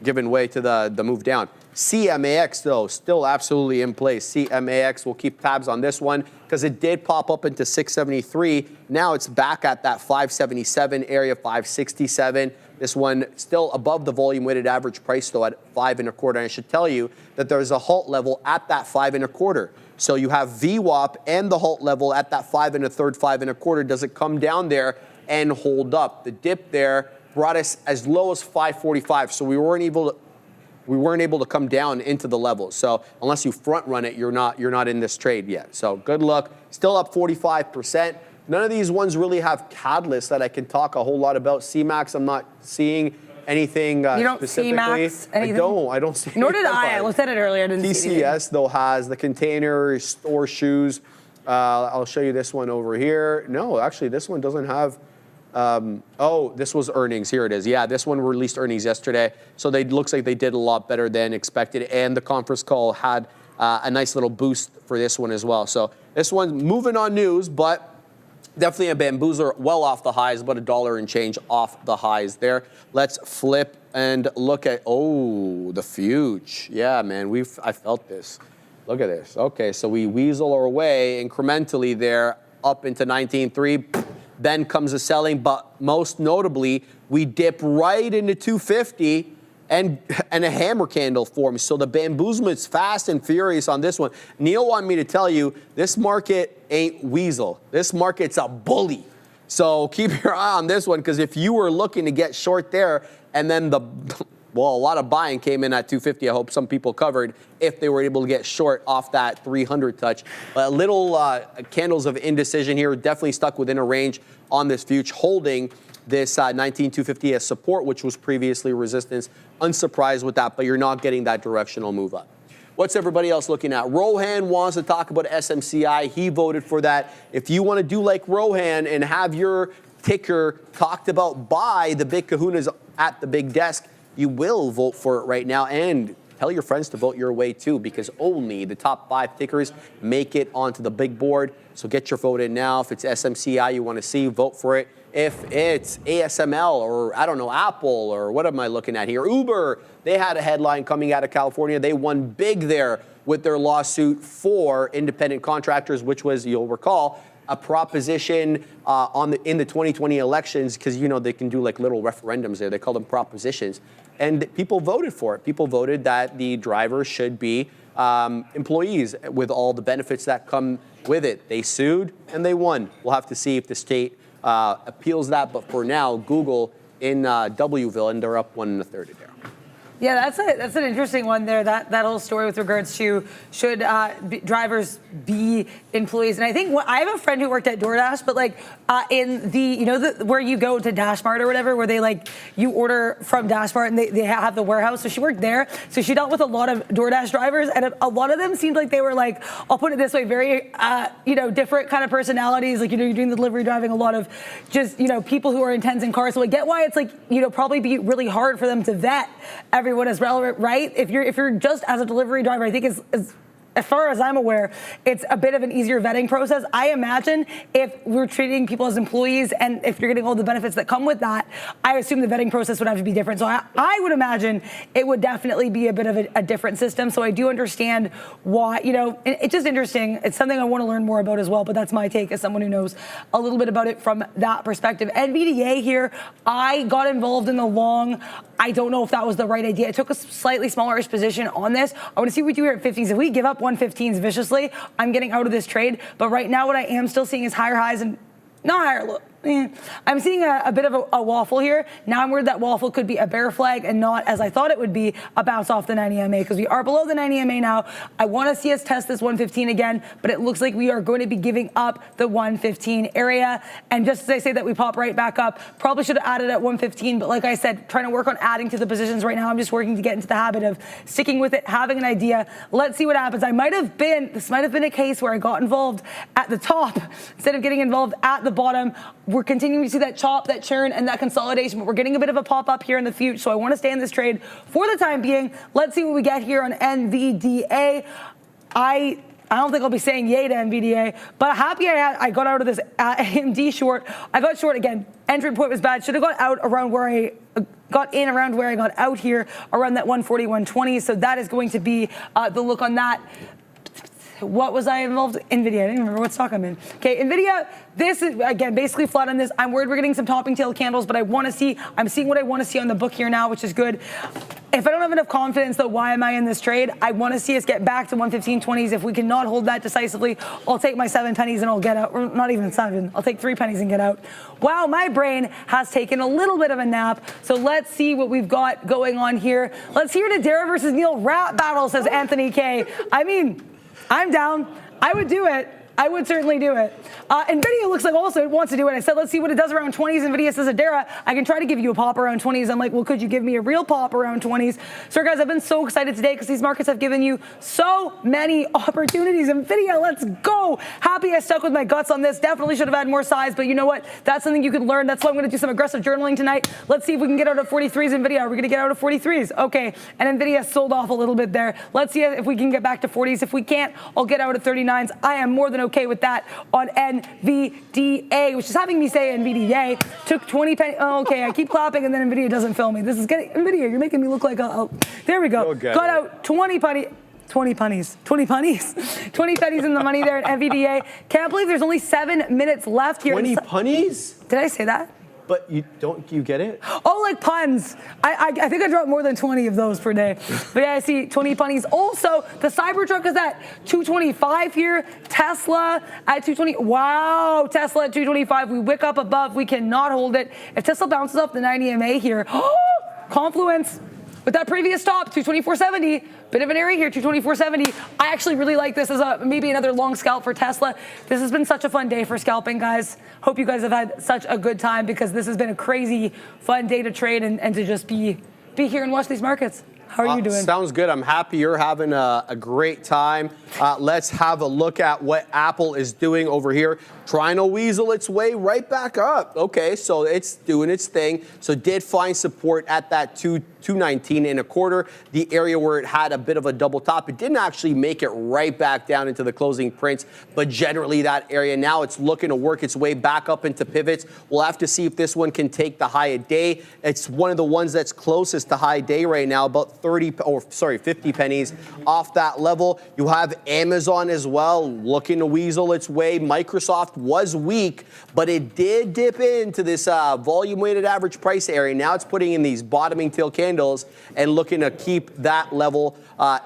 [SPEAKER 2] Given way to the move down. CMAX, though, still absolutely in place. CMAX, we'll keep tabs on this one because it did pop up into 673. Now it's back at that 577 area, 567. This one still above the volume weighted average price, though, at 5 1/4. And I should tell you that there's a halt level at that 5 1/4. So you have VWAP and the halt level at that 5 1/3, 5 1/4. Does it come down there and hold up? The dip there brought us as low as 545, so we weren't able to come down into the levels. So unless you front run it, you're not in this trade yet. So good luck. Still up 45%. None of these ones really have catalysts that I can talk a whole lot about. CMAX, I'm not seeing anything
[SPEAKER 3] you don't
[SPEAKER 2] specifically.
[SPEAKER 3] CMAX anything?
[SPEAKER 2] I don't see.
[SPEAKER 3] Nor did I. I looked at it earlier. I didn't see anything.
[SPEAKER 2] TCS though has the container store shoes. I'll show you this one over here. No, actually, this one doesn't have. Oh, this was earnings. Here it is. Yeah, this one released earnings yesterday. So they looks like they did a lot better than expected. And the conference call had a nice little boost for this one as well. So this one's moving on news, but definitely a bamboozler, well off the highs, about $1 and change off the highs there. Let's flip and look at, oh, the fuge. Yeah, man, I felt this. Look at this. Okay, so we weasel our way incrementally there up into 19.3. Then comes the selling, but most notably, we dip right into 250 and a hammer candle forms. So the bamboozlement's fast and furious on this one. Neil wanted me to tell you, this market ain't weasel. This market's a bully. So keep your eye on this one, because if you were looking to get short there, and then a lot of buying came in at 250. I hope some people covered if they were able to get short off that 300 touch. A little candles of indecision here, definitely stuck within a range on this fuge, holding this 19,250 as support, which was previously resistance. Unsurprised with that, but you're not getting that directional move up. What's everybody else looking at? Rohan wants to talk about SMCI. He voted for that. If you want to do like Rohan and have your ticker talked about by the big kahunas at the big desk, you will vote for it right now, and tell your friends to vote your way too, because only the top 5 tickers make it onto the big board. So get your vote in now. If it's SMCI you want to see, vote for it. If it's ASML or, I don't know, Apple or what am I looking at here? Uber, they had a headline coming out of California. They won big there with their lawsuit for independent contractors, which was, you'll recall, a proposition in the 2020 elections, because you know they can do like little referendums there. They call them propositions, and people voted for it. People voted that the drivers should be employees with all the benefits that come with it. They sued and they won. We'll have to see if the state appeals that. But for now, Google in Wville, and they're up 1 1/3 there.
[SPEAKER 3] Yeah, that's an interesting one there. That whole story with regards to should drivers be employees, and I think I have a friend who worked at DoorDash, but like in the where you go to DashMart or whatever, where they like you order from DashMart and they have the warehouse. So she worked there, so she dealt with a lot of DoorDash drivers, and a lot of them seemed like they were like, I'll put it this way, very different kind of personalities. Like you're doing the delivery driving, a lot of just people who are intense in cars. So I get why it's like probably be really hard for them to vet everyone is relevant, right? If you're just as a delivery driver, I think is as far as I'm aware, it's a bit of an easier vetting process. I imagine if we're treating people as employees and if you're getting all the benefits that come with that, I assume the vetting process would have to be different. So I would imagine it would definitely be a bit of a different system. So I do understand why, it's just interesting. It's something I want to learn more about as well, but that's my take as someone who knows a little bit about it from that perspective. NVDA here, I got involved in the long. I don't know if that was the right idea. I took a slightly smaller position on this. I want to see what we do here at 15s. If we give up 115s viciously, I'm getting out of this trade. But right now, what I am still seeing is higher highs and not higher low. I'm seeing a bit of a waffle here. Now I'm worried that waffle could be a bear flag and not, as I thought it would be, a bounce off the 90 MA, because we are below the 90 MA now. I want to see us test this 115 again, but it looks like we are going to be giving up the 115 area. And just as I say that, we pop right back up. Probably should have added at 115, but like I said, trying to work on adding to the positions right now. I'm just working to get into the habit of sticking with it, having an idea. Let's see what happens. This might have been a case where I got involved at the top instead of getting involved at the bottom. We're continuing to see that chop, that churn, and that consolidation, but we're getting a bit of a pop-up here in the future, so I want to stay in this trade for the time being. Let's see what we get here on NVDA. I don't think I'll be saying yay to NVDA, but happy I got out of this AMD short. I got short again. Entry point was bad. Should have got out around where I got in, around where I got out here, around that 140, 120. So that is going to be the look on that. What was I involved in? NVIDIA. I didn't remember what stock I'm in. Okay, NVIDIA, this is, again, basically flat on this. I'm worried we're getting some topping tail candles, but I'm seeing what I want to see on the book here now, which is good. If I don't have enough confidence, though, why am I in this trade? I want to see us get back to 115.20s. If we cannot hold that decisively, I'll take my 7 pennies and I'll get out. Or not even 7. I'll take 3 pennies and get out. Wow, my brain has taken a little bit of a nap. So let's see what we've got going on here. Let's hear Nadera versus Neil rap battle, says Anthony K. I mean, I'm down. I would do it. I would certainly do it. NVIDIA looks like also it wants to do it. I said, let's see what it does around 20s. NVIDIA says, Adara, I can try to give you a pop around 20s. I'm like, well, could you give me a real pop around 20s? So guys, I've been so excited today because these markets have given you so many opportunities. NVIDIA, let's go. Happy I stuck with my guts on this. Definitely should have had more size, but you know what? That's something you could learn. That's why I'm going to do some aggressive journaling tonight. Let's see if we can get out of 43s. NVIDIA, are we going to get out of 43s? Okay, and NVIDIA sold off a little bit there. Let's see if we can get back to 40s. If we can't, I'll get out of 39s. I am more than okay with that. On NVDA, which is having me say NVDA, took 20 pennies. Oh, okay, I keep clapping and then NVIDIA doesn't film me. This is getting, NVIDIA, you're making me look like there we go. Got out 20 pennies. 20 pennies. 20 pennies. 20 pennies in the money there at NVDA. Can't believe there's only 7 minutes left here.
[SPEAKER 2] 20 pennies?
[SPEAKER 3] Did I say that?
[SPEAKER 2] But you get it?
[SPEAKER 3] Oh, like puns. I think I dropped more than 20 of those per day. But yeah, I see 20 punnies. Also, the Cybertruck is at 225 here. Tesla at 220. Wow, Tesla at 225. We wick up above. We cannot hold it. If Tesla bounces off the 90 MA here, Confluence with that previous stop, 224.70. Bit of an area here, 224.70. I actually really like this as maybe another long scalp for Tesla. This has been such a fun day for scalping, guys. Hope you guys have had such a good time because this has been a crazy fun day to trade and to just be here and watch these markets. How are you doing?
[SPEAKER 2] Sounds good. I'm happy you're having a great time. Let's have a look at what Apple is doing over here. Trying to weasel its way right back up. Okay, so it's doing its thing. So did find support at that 219.25, the area where it had a bit of a double top. It didn't actually make it right back down into the closing prints, but generally that area now it's looking to work its way back up into pivots. We'll have to see if this one can take the high of day. It's one of the ones that's closest to high day right now, about 50 pennies off that level. You have Amazon as well looking to weasel its way. Microsoft was weak, but it did dip into this volume weighted average price area. Now it's putting in these bottoming tail candles and looking to keep that level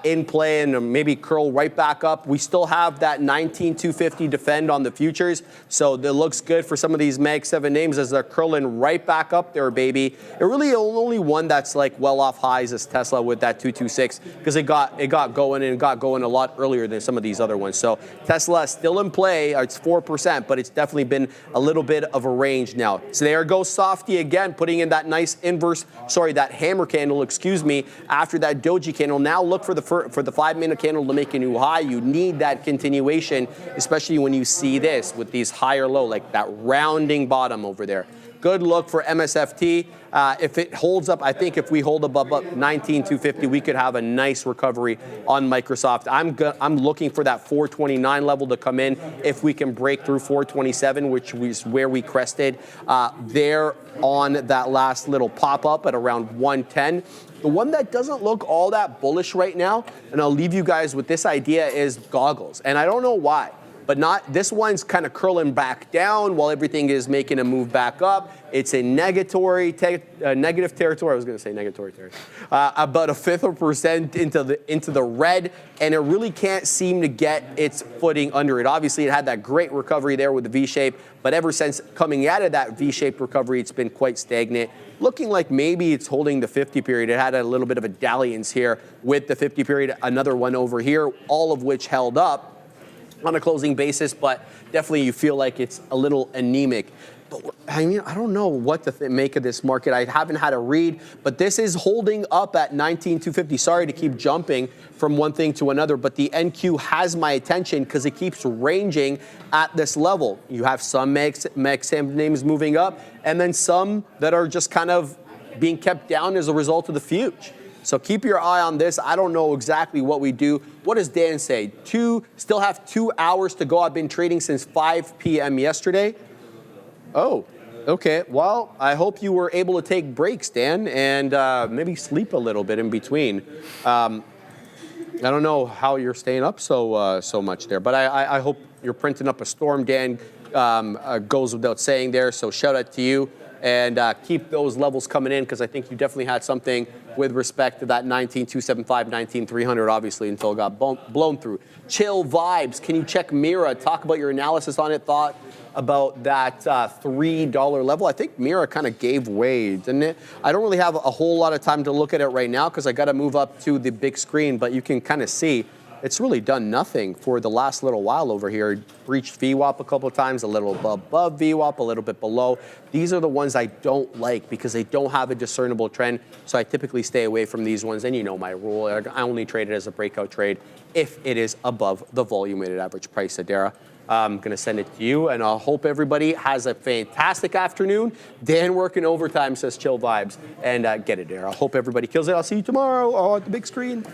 [SPEAKER 2] in play and maybe curl right back up. We still have that 19,250 defend on the futures, so it looks good for some of these Mag 7 names as they're curling right back up there, baby. It really only one that's like well off highs is Tesla with that 226 because it got going and got going a lot earlier than some of these other ones. So Tesla is still in play. It's 4%, but it's definitely been a little bit of a range now. So there goes Softy again, putting in that nice that hammer candle, after that doji candle. Now look for the 5-minute candle to make a new high. You need that continuation, especially when you see this with these higher low, like that rounding bottom over there. Good look for MSFT. If it holds up, I think if we hold above 19,250, we could have a nice recovery on Microsoft. I'm looking for that 429 level to come in. If we can break through 427, which was where we crested there on that last little pop-up at around 110. The one that doesn't look all that bullish right now, and I'll leave you guys with this idea, is goggles. And I don't know why, but this one's kind of curling back down while everything is making a move back up. It's in negative territory. I was going to say negatory territory. About 1/5% into the red, and it really can't seem to get its footing under it. Obviously, it had that great recovery there with the V-shape, but ever since coming out of that V-shaped recovery, it's been quite stagnant. Looking like maybe it's holding the 50 period. It had a little bit of a dalliance here with the 50 period, another one over here, all of which held up on a closing basis, but definitely you feel like it's a little anemic. But I mean, I don't know what to make of this market. I haven't had a read, but this is holding up at 19,250. Sorry to keep jumping from one thing to another, but the NQ has my attention because it keeps ranging at this level. You have some MXM names moving up, and then some that are just kind of being kept down as a result of the fuge. So keep your eye on this. I don't know exactly what we do. What does Dan say? Still have 2 hours to go. I've been trading since 5 p.m. yesterday. Oh, okay. Well, I hope you were able to take breaks, Dan, and maybe sleep a little bit in between. I don't know how you're staying up so much there, but I hope you're printing up a storm, Dan. Goes without saying there, so shout out to you. And keep those levels coming in, because I think you definitely had something with respect to that 19,275, 19,300, obviously, until it got blown through. Chill vibes. Can you check Mira? Talk about your analysis on it. Thought about that $3 level. I think Mira kind of gave way, didn't it? I don't really have a whole lot of time to look at it right now because I got to move up to the big screen, but you can kind of see it's really done nothing for the last little while over here. Breached VWAP a couple of times, a little above VWAP, a little bit below. These are the ones I don't like because they don't have a discernible trend. So I typically stay away from these ones. And you know my rule. I only trade it as a breakout trade if it is above the volume weighted average price. Adara, I'm going to send it to you. And I hope everybody has a fantastic afternoon. Dan working overtime, says Chill Vibes. And get it, Adara. I hope everybody kills it. I'll see you tomorrow at the big screen.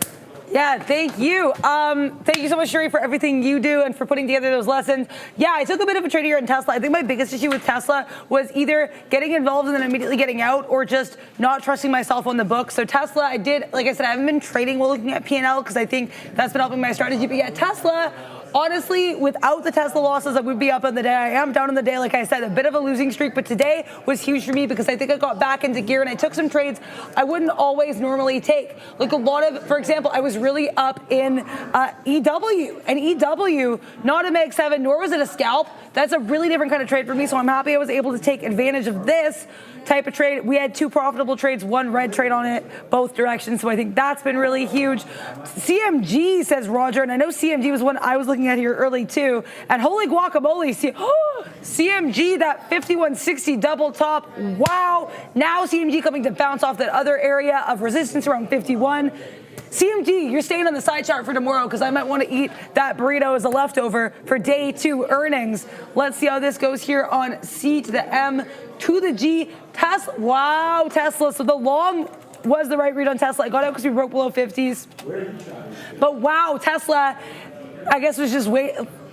[SPEAKER 3] Yeah, thank you. Thank you so much, Sherry, for everything you do and for putting together those lessons. Yeah, I took a bit of a trade here in Tesla. I think my biggest issue with Tesla was either getting involved and then immediately getting out, or just not trusting myself on the book. So Tesla, I did, like I said, I haven't been trading while looking at P&L because I think that's been helping my strategy. But yeah, Tesla, honestly, without the Tesla losses, I would be up on the day. I am down on the day, like I said, a bit of a losing streak, but today was huge for me because I think I got back into gear and I took some trades I wouldn't always normally take. Like a lot of, for example, I was really up in EW, and EW, not a Meg 7, nor was it a scalp. That's a really different kind of trade for me, so I'm happy I was able to take advantage of this type of trade. We had 2 profitable trades, 1 red trade on it, both directions, so I think that's been really huge. CMG, says Roger, and I know CMG was one I was looking at here early too, and holy guacamole, CMG, that 5160 double top, wow. Now CMG coming to bounce off that other area of resistance around 51. CMG, you're staying on the side chart for tomorrow because I might want to eat that burrito as a leftover for day 2 earnings. Let's see how this goes here on C to the M to the G. Tesla, wow, Tesla. So the long was the right read on Tesla. I got out because we broke below 50s. But wow, Tesla, I guess was just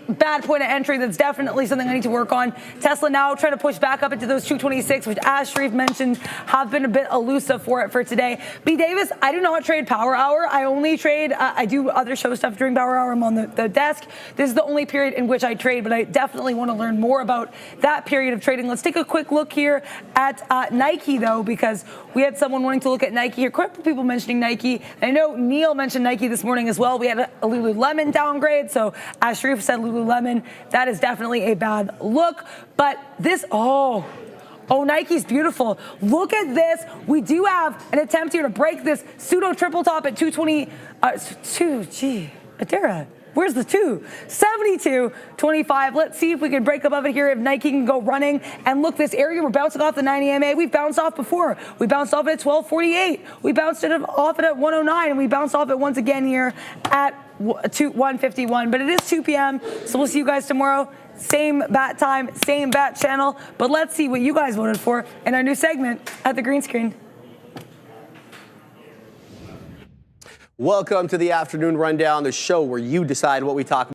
[SPEAKER 3] bad point of entry. That's definitely something I need to work on. Tesla now trying to push back up into those 226, which, as Sharif mentioned, have been a bit elusive for it for today. B. Davis, I do not trade Power Hour. I only trade, I do other show stuff during Power Hour. I'm on the desk. This is the only period in which I trade, but I definitely want to learn more about that period of trading. Let's take a quick look here at Nike, though, because we had someone wanting to look at Nike here. Quite a few people mentioning Nike. I know Neil mentioned Nike this morning as well. We had a Lululemon downgrade, so as Sharif said, Lululemon, that is definitely a bad look. But this, oh, Nike's beautiful. Look at this. We do have an attempt here to break this pseudo triple top at 220. Adara, where's the 2? 72.25. Let's see if we can break above it here, if Nike can go running. And look, this area, we're bouncing off the 90 EMA. We've bounced off before. We bounced off at 1248. We bounced it off it at 109, and we bounced off it once again here at 151, but it is 2 p.m. So we'll see you guys tomorrow. Same bat time, same bat channel. But let's see what you guys voted for in our new segment at the green screen.
[SPEAKER 2] Welcome to the Afternoon Rundown, the show where you decide what we talk about.